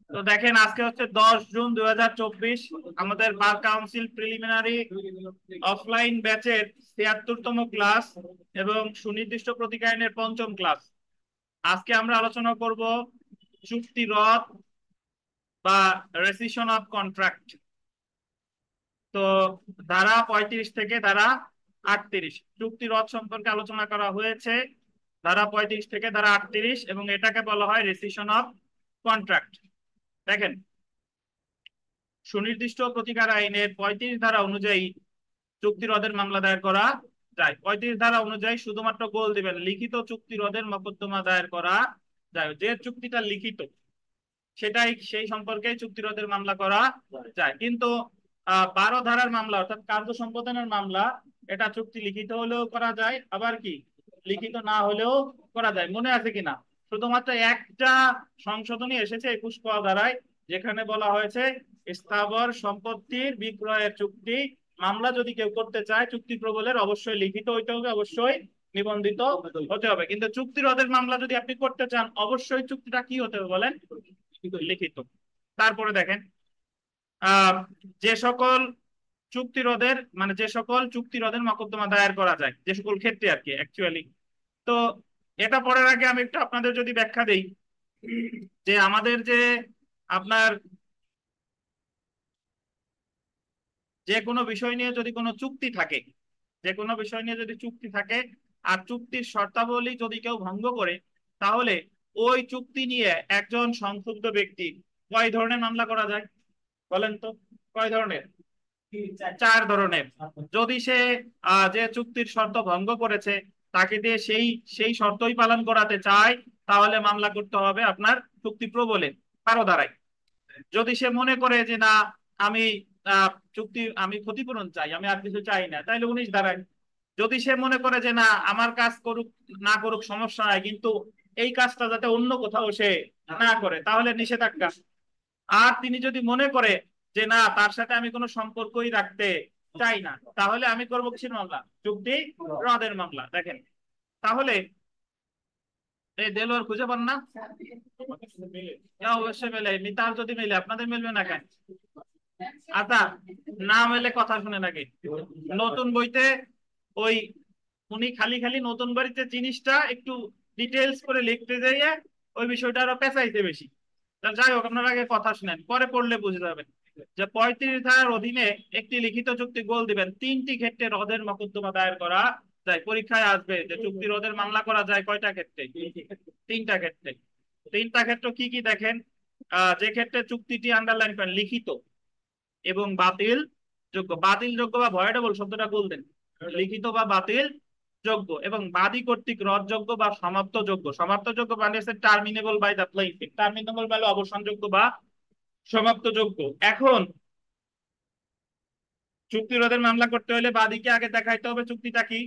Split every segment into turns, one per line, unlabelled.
তো দেখেন আজকে হচ্ছে 10 জুন 2024। আমাদের বার কাউন্সিল প্রিলিমিনারি অফলাইন ব্যাচের ৭৬তম ক্লাস এবং সুনির্দিষ্ট প্রতীক আইনের ৫ম ক্লাস। আজকে আমরা আলোচনা করব চুক্তি রদ বা রেসিশন অফ কন্ট্রাক্ট। তো ধারা ৩৫ থেকে ধারা ৩৮ চুক্তি রদ সম্পর্কে আলোচনা করা হয়েছে। ধারা ৩৫ থেকে ধারা ৩৮ এবং এটাকে বলা হয় রেসিশন অফ কন্ট্রাক্ট। দেখেন, সুনির্দিষ্ট প্রতিকার আইনের ৩৫ ধারা অনুযায়ী চুক্তি রদের মামলা দায়ের করা যায়। ৩৫ ধারা অনুযায়ী শুধুমাত্র গোল দিবেন, লিখিত চুক্তি রদের মকদ্দমা দায়ের করা যায়। যে চুক্তিটা লিখিত সেটাই সেই সম্পর্কে চুক্তি রদের মামলা করা যায়। কিন্তু ১২ ধারার মামলা অর্থাৎ কার্য সম্পাদনের মামলা, এটা চুক্তি লিখিত হলেও করা যায়, আবার কি লিখিত না হলেও করা যায়। মনে আছে কিনা? শুধুমাত্র একটা সংশোধনী এসেছে ২১ ধারায়, যেখানে বলা হয়েছে স্থাবর সম্পত্তির বিক্রয়ের চুক্তি মামলা যদি কেউ করতে চায় চুক্তি প্রবলের অবশ্যই লিখিত হইতে হবে, অবশ্যই নিবন্ধিত হতে হবে। কিন্তু চুক্তি রদের মামলা যদি আপনি করতে চান অবশ্যই চুক্তিটা কি হতে হবে বলেন? লিখিত। তারপরে দেখেন, আহ যে সকল চুক্তি রদের মানে যে সকল চুক্তি রদের মকদ্দমা দায়ের করা যায়, যে সকল ক্ষেত্রে আর কি অ্যাকচুয়ালি। তো এটা পড়ার আগে আমি একটু আপনাদের যদি ব্যাখ্যা দেই যে আমাদের যে আপনার যে কোনো বিষয় নিয়ে যদি কোনো চুক্তি থাকে, যে কোনো বিষয় নিয়ে যদি চুক্তি থাকে আর চুক্তির শর্তাবলী যদি কেউ ভঙ্গ করে, তাহলে ওই চুক্তি নিয়ে একজন সংক্ষুব্ধ ব্যক্তি কয় ধরনের মামলা করা যায় বলেন তো? কয় ধরনের? ৪ ধরনের। যদি সে যে চুক্তির শর্ত ভঙ্গ করেছে তাকে দিয়ে সেই সেই শর্তই পালন করাতে চায়, তাহলে মামলা করতে হবে আপনার চুক্তি প্রবলে ১২ ধারায়। যদি সে মনে করে যে না, আমি চুক্তি আমি ক্ষতিপূরণ চাই, আমি আর কিছু চাই না, তাহলে ১৯ ধারায়। যদি সে মনে করে যে না, আমার কাজ করুক না করুক সমস্যা নাই, কিন্তু এই কাজটা যাতে অন্য কোথাও সে না করে, তাহলে নিষেধাজ্ঞা। আর তিনি যদি মনে করে যে না, তার সাথে আমি কোনো সম্পর্কই রাখতে চাই না, তাহলে আমি করবো কিসের মামলা? চুক্তি রদের মামলা। দেখেন তাহলে এই দেলোয়ার খুঁজে পান না? অবশ্যই মেলে, তার যদি মেলে আপনাদের মেলবে না কেন? আচ্ছা, না মেলে কথা শুনে নাকি? নতুন বইতে ওই উনি খালি খালি নতুন বাড়িতে জিনিসটা একটু ডিটেলস করে লিখতে যাইয়ে ওই বিষয়টা আরো পেঁচাইতে বেশি। তা যাই হোক, আপনার আগে কথা শুনেন, পরে পড়লে বুঝে যাবেন যে ৩৫ ধারার অধীনে একটি লিখিত চুক্তি গোল দিবেন ৩টি ক্ষেত্রে রদের মকদ্দমা দায়ের করা যায়। পরীক্ষায় আসবে যে চুক্তি রদের মামলা করা যায় কয়টা ক্ষেত্রে? ৩টা ক্ষেত্রে। ৩টা ক্ষেত্র কি কি দেখেন? যে ক্ষেত্রে চুক্তিটি আন্ডারলাইন করেন লিখিত এবং বাতিল যোগ্য। বাতিল যোগ্য বা ভয়েডেবল শব্দটা বলতেন, লিখিত বা বাতিল যোগ্য এবং বাদী কর্তৃক রদযোগ্য বা সমাপ্ত যোগ্য। সমাপ্ত যোগ্য মানে টার্মিনেবল বাই দ্য প্লেইনটিফ, টার্মিনেবল মানে অবসানযোগ্য বা সমাপ্ত যোগ্য। এখন চুক্তি রোধের মামলা করতে হলে বাদীকে আগে দেখাইতে হবে চুক্তিটা কি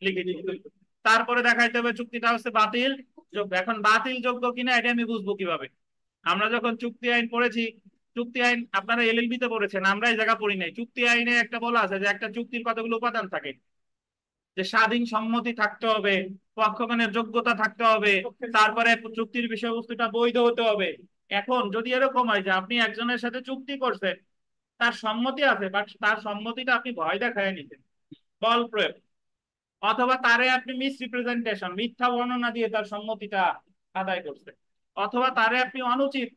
লিখিত, তারপরে দেখাইতে হবে চুক্তিটা হচ্ছে বাতিল যোগ্য। এখন বাতিল যোগ্য কিনা এটা আমি বুঝবো কিভাবে? আমরা যখন চুক্তি আইন পড়েছি, চুক্তি আইন আপনারা এলএলবি তে পড়েছেন, আমরা এই জায়গা পড়ি নাই। চুক্তি আইনে একটা বলা আছে যে একটা চুক্তির কতগুলো উপাদান থাকে, যে স্বাধীন সম্মতি থাকতে হবে, পক্ষগণের যোগ্যতা থাকতে হবে, তারপরে চুক্তির বিষয়বস্তুটা বৈধ হতে হবে। এখন যদি এরকম হয় যে আপনি একজনের সাথে চুক্তি করছেন, তার সম্মতি আছে বাট তার সম্মতিটা আপনি ভয় দেখায় নিতেন, বল প্রয়োগ, অথবা তারে আপনি মিস রিপ্রেজেন্টেশন মিথ্যা বর্ণনা দিয়ে তার সম্মতিটা আদায় করছেন, অথবা তারে আপনি অনুচিত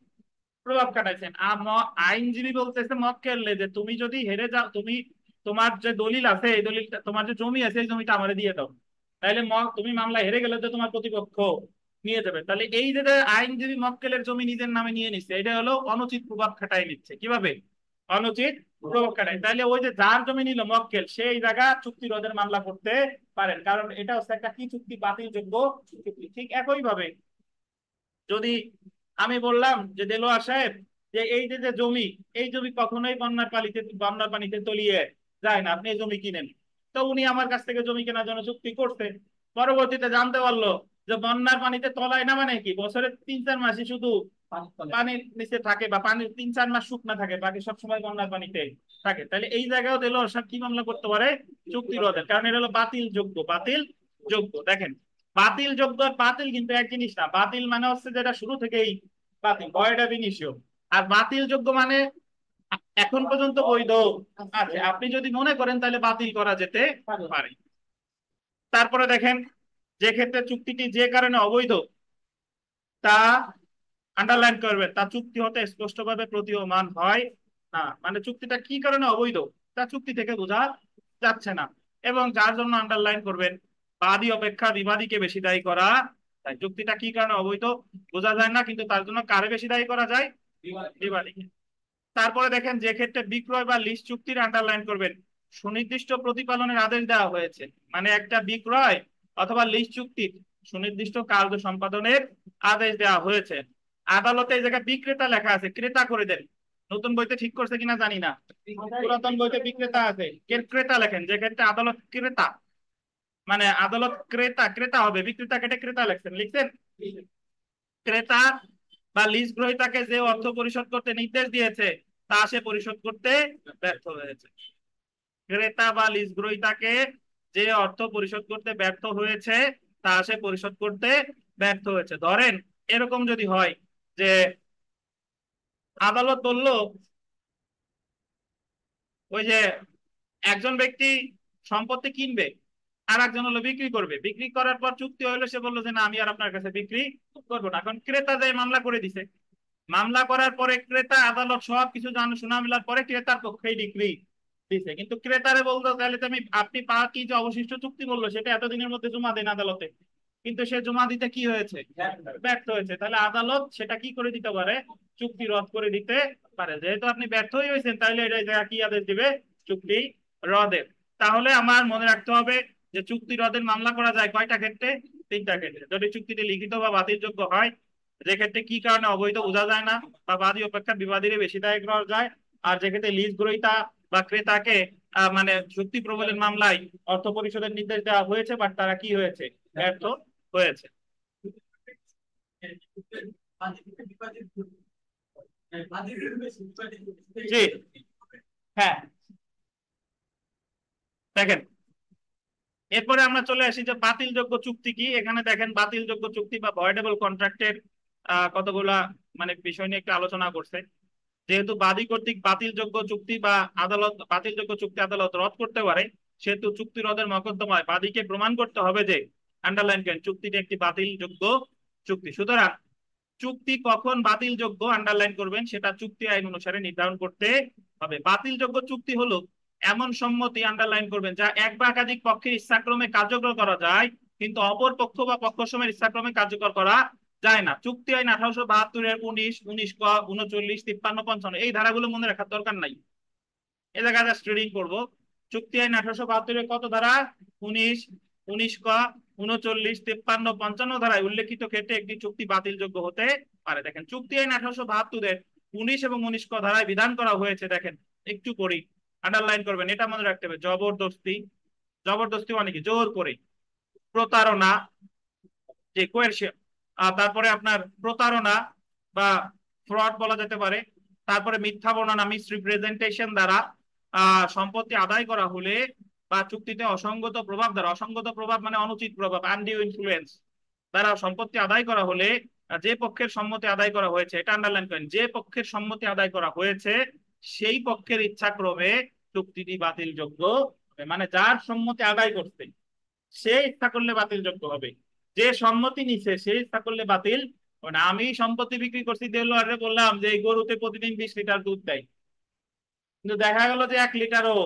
প্রভাব খাটাইছেন। আইনজীবী বলতেছে মক্কেলে যে তুমি যদি হেরে যাও, তুমি তোমার যে দলিল আছে এই দলিলটা, তোমার যে জমি আছে এই জমিটা আমারে দিয়ে দাও, তাহলে তুমি মামলা হেরে গেলে তো তোমার প্রতিপক্ষ নিয়ে যাবে। তাহলে এই যে আইনজীবী মক্কেলের জমি নিজের নামে নিয়ে নিচ্ছে, এটা হলো অনুচিত প্রভাব খাটাই নিচ্ছে। কিভাবে অনুচিত প্রভাব খাটাই? তাহলে ওই যে যার জমি নিল মক্কেল, সেই জায়গা চুক্তি রোধের মামলা করতে পারেন, কারণ এটা হচ্ছে একটা কি চুক্তি? বাতিলযোগ্য চুক্তি। ঠিক একই ভাবে যদি আমি বললাম যে দেলোয়ার সাহেব, যে এই যে যে জমি, এই জমি কখনোই বন্যার পানিতে তলিয়ে যায় না, আপনি এই জমি কিনেন। তো উনি আমার কাছ থেকে জমি কেনার জন্য চুক্তি করছে, পরবর্তীতে জানতে পারলো যে বন্যার পানিতে তলায় না, মানে কি বছরে ৩-৪ মাসই শুধু পানির নিচে থাকে, বা পানির ৩-৪ মাস শুকনা থাকে, বাকি সবসময় বন্যার পানিতে থাকে। তাহলে এই জায়গাও দেলোয়ার সাহেব কি মামলা করতে পারে? চুক্তি রোধের, কারণ এটা হলো বাতিল যোগ্য। বাতিল যোগ্য। দেখেন, বাতিল যোগ্য আর বাতিল কিন্তু এক জিনিস না। বাতিল মানে হচ্ছে যেটা শুরু থেকেই বাতিল, ভয়েড অ্যাব ইনিশিও। আর বাতিল যোগ্য মানে এখন পর্যন্ত বৈধ আছে, আপনি যদি মনে করেন তাহলে বাতিল করা যেতে পারে। তারপরে দেখেন, যে ক্ষেত্রে চুক্তিটি যে কারণে অবৈধ তা আন্ডারলাইন করবেন, তা চুক্তি হতে স্পষ্টভাবে প্রতীয়মান হয় না। মানে চুক্তিটা কি কারণে অবৈধ তা চুক্তি থেকে বোঝা যাচ্ছে না। এবং যার জন্য আন্ডারলাইন করবেন, বাদী অপেক্ষা বিবাদীকে বেশি দায়ী করা যায়। চুক্তিটা কি কারণে অবৈধ বোঝা যায় না, কিন্তু তার জন্য কারে বেশি দায়ী করা যায়? বিবাদীকে। তারপরে দেখেন, যে ক্ষেত্রে বিক্রয় বা লিজ চুক্তির আন্ডারলাইন করবেন, সুনির্দিষ্ট প্রতিপালনের আদেশ দেওয়া হয়েছে। মানে একটা বিক্রয় অথবা লিজ চুক্তির সুনির্দিষ্ট কার্য সম্পাদনের আদেশ দেওয়া হয়েছে। আদালতে এই জায়গায় বিক্রেতা লেখা আছে, ক্রেতা করে দেন। নতুন বইতে ঠিক করছে কিনা জানি না, পুরাতন বইতে বিক্রেতা আছে, ক্রেতা লেখেন। যে ক্ষেত্রে আদালত ক্রেতা, মানে আদালত ক্রেতা, ক্রেতা হবে, বিক্রেতা কেটে ক্রেতা লেখছেন, লিখছেন। ক্রেতা বা লিজ গ্রহীতাকে যে অর্থ পরিশোধ করতে নির্দেশ দিয়েছে তা সে পরিশোধ করতে ব্যর্থ হয়েছে। ক্রেতা বা লিজ গ্রহীতাকে যে অর্থ পরিশোধ করতে ব্যর্থ হয়েছে তা সে পরিশোধ করতে ব্যর্থ হয়েছে। ধরেন এরকম যদি হয় যে আদালত বলল, ওই যে একজন ব্যক্তি সম্পত্তি কিনবে, আর একজন হলো বিক্রি করবে, বিক্রি করার পর চুক্তি হলো, সে বললো যে না আমি আর আপনার কাছে বিক্রি করবো না। এখন ক্রেতা যে মামলা করে দিছে, মামলা করার পরে ক্রেতা, আদালত সবকিছু শোনা মেলার পরে ক্রেতার পক্ষেই ডিক্রি দিছে, কিন্তু ক্রেতারে বলতো তাহলে তো আমি, আপনি পাওয়া কি যে অবশিষ্ট চুক্তি মূল্য সেটা এতদিনের মধ্যে জমা দেন আদালতে, কিন্তু সে জমা দিতে কি হয়েছে? ব্যর্থ হয়েছে। তাহলে আদালত সেটা কি করে দিতে পারে? চুক্তি রদ করে দিতে পারে। যেহেতু আপনি ব্যর্থ হয়েছেন, তাহলে এটা জায়গা কি আদেশ দিবে? চুক্তি রদের। তাহলে আমার মনে রাখতে হবে যে চুক্তি রদের মামলা করা যায় কয়টা ক্ষেত্রে? তিনটা ক্ষেত্রে। যদি চুক্তিটি লিখিত বা বাতিলযোগ্য হয়, যে ক্ষেত্রে কি কারণে অবৈধ বোঝা যায় না, বা বাদী অপেক্ষা বিবাদীরে বেশি দায়ী করা যায়, আর যে ক্ষেত্রে লিজ গ্রহীতা বা ক্রেতাকে মানে চুক্তি প্রবলের মামলায় অর্থ পরিশোধের নির্দেশ দেওয়া হয়েছে, বাট তারা কি হয়েছে? ব্যর্থ হয়েছে। জি, হ্যাঁ। দেখেন, এরপরে আমরা চলে আসি যে বাতিলযোগ্য চুক্তি কি। এখানে দেখেন বাতিলযোগ্য চুক্তি বা ভয়েডেবল কন্ট্রাক্টের কতগুলা মানে বিষয় নিয়ে একটু আলোচনা করছে। যেহেতু বাদী কর্তৃক বাতিলযোগ্য চুক্তি বা আদালত বাতিলযোগ্য চুক্তি আদালত রদ করতে পারে, সেহেতু চুক্তি রদের মকদ্দমায় বাদীকে প্রমাণ করতে হবে যে, আন্ডারলাইন করেন, চুক্তিটি একটি বাতিলযোগ্য চুক্তি। সুতরাং চুক্তি কখন বাতিলযোগ্য আন্ডারলাইন করবেন, সেটা চুক্তি আইন অনুসারে নির্ধারণ করতে হবে। বাতিলযোগ্য চুক্তি হলো এমন সম্মতি, আন্ডারলাইন করবেন, যা এক বা একাধিক পক্ষের ইচ্ছাক্রমে কার্যকর করা যায়, কিন্তু অপর পক্ষ বা পক্ষসমূহের ইচ্ছাক্রমে কার্যকর করা যায় না। চুক্তি আইন 1872 এর 19, 19 ক, 39, 53, 55 এই ধারাগুলো মনে রাখার দরকার নাই, এ জায়গায় জাস্ট রিডিং করবো। চুক্তি আইন 1872 কত ধারা? 19, 19 ক, 39, 53, 55 ধারায় উল্লেখিত ক্ষেত্রে একটি চুক্তি বাতিলযোগ্য হতে পারে। দেখেন চুক্তি আইন 1872 19 এবং 19 ক ধারায় বিধান করা হয়েছে। দেখেন একটু করি, আন্ডারলাইন করবেন, এটা মনে রাখতে হবে। জবরদস্তি, জবরদস্তি মানে কি? জোর করে। প্রতারণা, যে কোয়েরশন, তারপরে আপনার প্রতারণা বা ফ্রড বলা যেতে পারে। তারপরে মিথ্যা বর্ণনা, মিস রিপ্রেজেন্টেশন দ্বারা সম্পত্তি আদায় করা হলে, বা চুক্তিতে অসঙ্গত প্রভাব দ্বারা, অসঙ্গত প্রভাব মানে অনুচিত প্রভাব, আনডিউ ইনফ্লুয়েন্স দ্বারা সম্পত্তি আদায় করা হলে, যে পক্ষের সম্মতি আদায় করা হয়েছে, এটা আন্ডারলাইন করেন, যে পক্ষের সম্মতি আদায় করা হয়েছে সেই পক্ষের ইচ্ছাক্রমে চুক্তিটি বাতিলযোগ্য হবে। মানে যার সম্মতি আদায় করছে সে ইচ্ছা করলে বাতিলযোগ্য হবে, যে সম্মতি নিছে সে ইচ্ছা করলে বাতিল হবে না। আমি সম্পত্তি বিক্রি করছি, দেলোয়ারে বললাম যে এই গরুতে প্রতিদিন 20 লিটার দুধ দেয়, কিন্তু দেখা গেল যে 1 লিটারও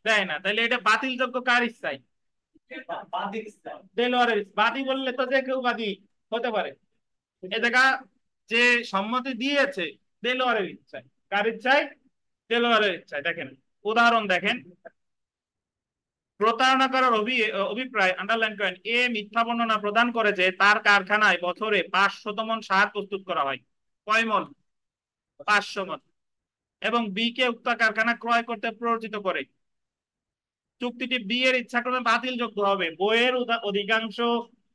দেয় না, তাহলে এটা বাতিলযোগ্য কার ইচ্ছায়? দেলোয়ারের। বাদী বললে তো যে কেউ বাদী হতে পারে। এ দেখা, যে সম্মতি দিয়েছে দেলোয়ারের ইচ্ছায়, কার ইচ্ছায়? দেলোয়ারের ইচ্ছায়। দেখেন উদাহরণ দেখেন, প্রতারণা করার অভিপ্রায়, আন্ডারলাইন করেন, এ মিথ্যা বর্ণনা প্রদান করে যে তার কারখানায় বছরে 500 মণ সার প্রস্তুত করা হয়। কয় মণ? 500 মণ। এবং বি কে উক্ত কারখানা ক্রয় করতে প্ররোচিত করে। চুক্তিটি বি এর ইচ্ছাক্রমে বাতিলযোগ্য হবে। বইয়ের অধিকাংশ,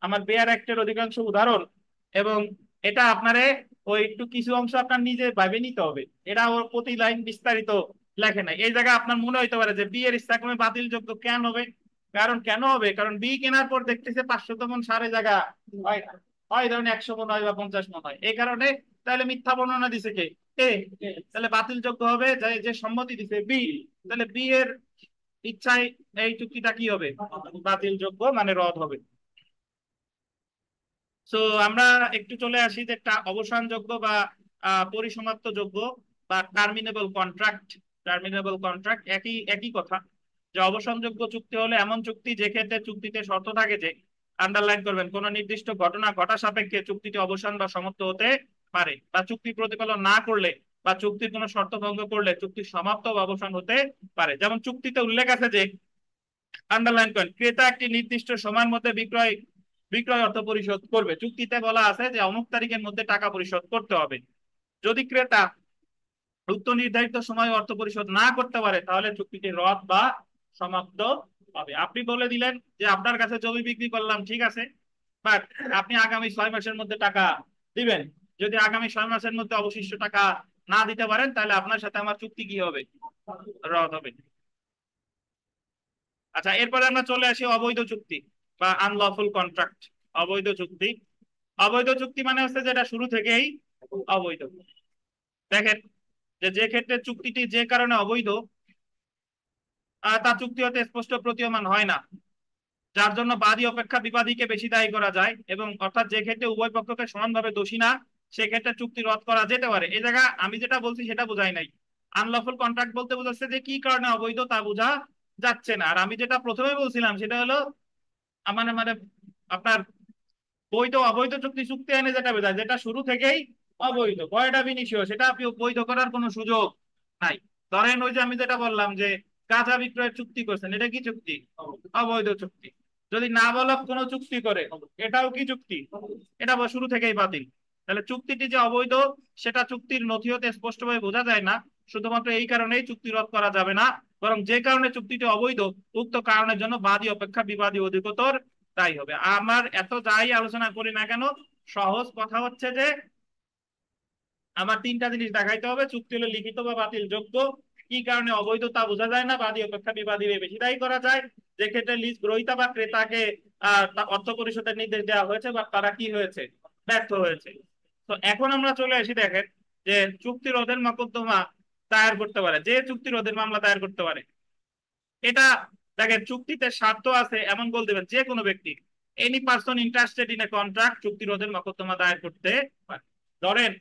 আমার বেয়ার অ্যাক্টের অধিকাংশ উদাহরণ, এবং এটা আপনারে ওই একটু কিছু অংশ আপনার নিজে ভাবে নিতে হবে, এটা ওর প্রতি লাইন বিস্তারিত লেখে নাই। এই জায়গায় আপনার মনে হইতে পারে যে বি এর ইচ্ছাক্রমে বাতিলযোগ্য কেন হবে? কারণ কেন হবে? কারণ বি কেনার পর দেখতেছে 500 মণ সারে জায়গা হয় না, হয় ধরেন 100 মণ হয় বা 50 মণ হয়, এই কারণে। তাহলে মিথ্যা বর্ণনা দিছে কে? এ, তাহলে বাতিলযোগ্য হবে যে যে সম্মতি দিছে বি, তাহলে বি এর ইচ্ছায় এই চুক্তিটা কি হবে, বাতিলযোগ্য মানে রদ হবে। সো আমরা একটু চলে আসি যে একটা অবসানযোগ্য বা পরিসমাপ্ত যোগ্য বা টার্মিনেবল কন্ট্রাক্ট। টার্মিনেবল কন্ট্রাক্ট একই একই কথা, যে অবসানযোগ্য চুক্তি হলে এমন চুক্তি যে ক্ষেত্রে চুক্তিতে শর্ত থাকে যে, আন্ডারলাইন করবেন, কোন নির্দিষ্ট ঘটনা ঘটা সাপেক্ষে চুক্তিটি অবসান বা সমাপ্ত হতে পারে, বা চুক্তি প্রতিপালন না করলে বা চুক্তির কোনো শর্ত ভঙ্গ করলে চুক্তি সমাপ্ত বা অবসান হতে পারে। যেমন চুক্তিতে উল্লেখ আছে যে, আন্ডারলাইন করেন, ক্রেতা একটি নির্দিষ্ট সময়ের মধ্যে বিক্রয় বিক্রয় অর্থ পরিশোধ করবে। চুক্তিতে বলা আছে যে অমুক তারিখের মধ্যে টাকা পরিশোধ করতে হবে। যদি ক্রেতা উক্ত নির্ধারিত সময় অর্থ পরিশোধ না করতে পারে তাহলে চুক্তিটি রদ বা সমাপ্ত হবে। আপনি বলে দিলেন যে আপনার কাছে জমি বিক্রি করলাম, ঠিক আছে, বাট আপনি আগামী 6 মাসের মধ্যে টাকা দিবেন। যদি আগামী 6 মাসের মধ্যে অবশিষ্ট টাকা না দিতে পারেন তাহলে আপনার সাথে আমার চুক্তি কি হবে, রদ হবে। আচ্ছা, এরপরে আমরা চলে আসি অবৈধ চুক্তি বা আনলফুল কন্ট্রাক্ট। অবৈধ চুক্তি, অবৈধ চুক্তি মানে হচ্ছে যেটা শুরু থেকেই অবৈধ। দেখেন, যে যে ক্ষেত্রে চুক্তিটি যে কারণে অবৈধ তা চুক্তি হতে স্পষ্ট প্রতীয়মান হয় না, যার জন্য বাদী অপেক্ষা বিবাদীকে বেশি দায়ী করা যায়, এবং অর্থাৎ যে ক্ষেত্রে উভয় পক্ষকে সমানভাবে দোষী না সেক্ষেত্রে চুক্তি রদ করা যেতে পারে। এই জায়গা আমি যেটা বলছি সেটা বোঝাই নাই। আনলফুল কন্ট্রাক্ট বলতে বোঝাচ্ছে যে কি কারণে অবৈধ তা বোঝা যাচ্ছে না। আর আমি যেটা প্রথমে বলছিলাম সেটা হলো মানে মানে আপনার বৈধ অবৈধ চুক্তি, চুক্তি আইনে যেটা বোঝায় যেটা শুরু থেকেই অবৈধ, বয়টা বিনিশিও, সেটা আপনি বৈধ করার কোনো সুযোগ নাই। ধরেন ওই যে আমি যেটা বললাম যে কাঁচা বিক্রয়ের চুক্তি করছেন, এটা কি চুক্তি, অবৈধ চুক্তি। যদি নাবালক কোনো চুক্তি করে এটাও কি চুক্তি, এটা শুরু থেকেই বাতিল। তাহলে চুক্তিটি যে অবৈধ সেটা চুক্তির নথি হতে স্পষ্টভাবে বোঝা যায় না। শুধুমাত্র এই কারণেই চুক্তি রদ করা যাবে না, বরং যে কারণে চুক্তিটি অবৈধ উক্ত কারণের জন্য বাদী অপেক্ষা বিবাদী অধিকতর তাই হবে। আমার এত যাই আলোচনা করি না কেন, সহজ কথা হচ্ছে যে আমার তিনটা জিনিস দেখাইতে হবে: চুক্তি হলো লিখিত বা বাতিল যোগ্য, কি কারণে অবৈধ তা বোঝা যায় না, বাদী অপেক্ষা বিবাদী বেশি দায়ী করা যায়, যে ক্ষেত্রে লিজ গ্রহীতা বা ক্রেতাকে অর্থ পরিশোধের নির্দেশ দেওয়া হয়েছে বা তারা কি হয়েছে, ব্যর্থ হয়েছে। তো এখন আমরা চলে আসি, দেখেন যে চুক্তি রোধের মকদ্দমা দায়ের করতে পারে, যে চুক্তি রোধের মামলা দায়ের করতে পারে এটা, দেখেন চুক্তিতে স্বার্থ আছে এমন বলতে পারেন যে কোনো ব্যক্তি, any person interested in a contract চুক্তি রোধের মকদ্দমা দায়ের করতে পারে। ধরেন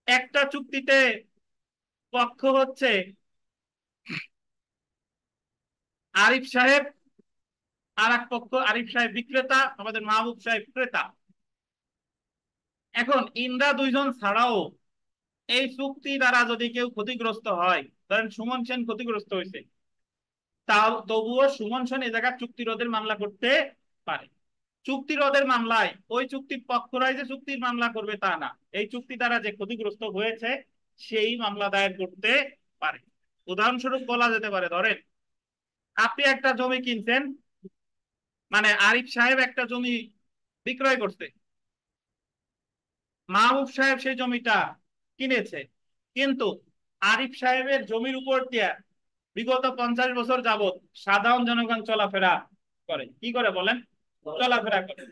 একটা চুক্তিতে পক্ষ হচ্ছে আরিফ সাহেব, আর এক পক্ষ আরিফ সাহেব বিক্রেতা, আমাদের মাহবুব সাহেব ক্রেতা। এখন ইন্দ্রা দুইজন ছাড়াও এই চুক্তি দ্বারা যদি কেউ ক্ষতিগ্রস্ত হয়, ধরেন সুমন সেন ক্ষতিগ্রস্ত হয়েছে, তাও তবুও সুমন সেন এই জায়গায় চুক্তি রোধের মামলা করতে পারে। চুক্তি রোধের মামলায় ওই চুক্তির পক্ষরাই যে চুক্তির মামলা করবে তা না, এই চুক্তি দ্বারা যে ক্ষতিগ্রস্ত হয়েছে সেই মামলা দায়ের করতে পারে। উদাহরণস্বরূপ বলা যেতে পারে, ধরেন আপনি একটা জমি কিনছেন, মানে আরিফ সাহেব একটা জমি বিক্রয় করছে, মাহবুব সাহেব সেই জমিটা কিনেছে, কিন্তু আরিফ সাহেবের জমির উপর দিয়ে বিগত 50 বছর যাবত সাধারণ জনগণ চলাফেরা করে, কি করে বলেন, চলাফেরা করে।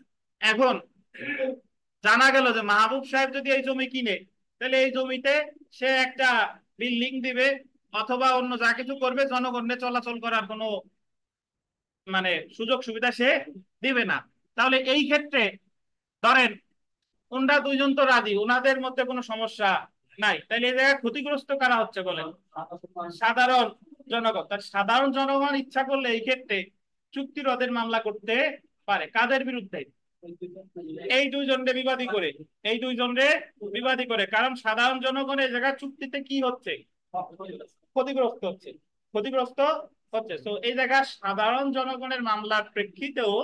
এখন জানা গেল যে মাহবুব সাহেব যদি এই জমি কিনে তাহলে এই জমিতে সে একটা বিল্ডিং দিবে অথবা অন্য যা কিছু করবে, জনগণের চলাচল করার কোনো মানে সুযোগ সুবিধা সে দিবে না। তাহলে এই ক্ষেত্রে ধরেন ওনারা দুইজন তো রাজি, ওনাদের মধ্যে কোনো সমস্যা নাই, তাহলে এই জায়গায় ক্ষতিগ্রস্ত কারা হচ্ছে বলেন, সাধারণ জনগণ। তার সাধারণ জনগণ ইচ্ছা করলে এই ক্ষেত্রে চুক্তি রদের মামলা করতে পারে, কাদের বিরুদ্ধে, এই দুইজনকে বিবাদী করে, এই দুইজনকে বিবাদী করে, কারণ সাধারণ জনগণ এই জায়গায় চুক্তিতে কি হচ্ছে, ক্ষতিগ্রস্ত হচ্ছে, ক্ষতিগ্রস্ত হচ্ছে। তো এই জায়গায় সাধারণ জনগণের মামলার প্রেক্ষিতেও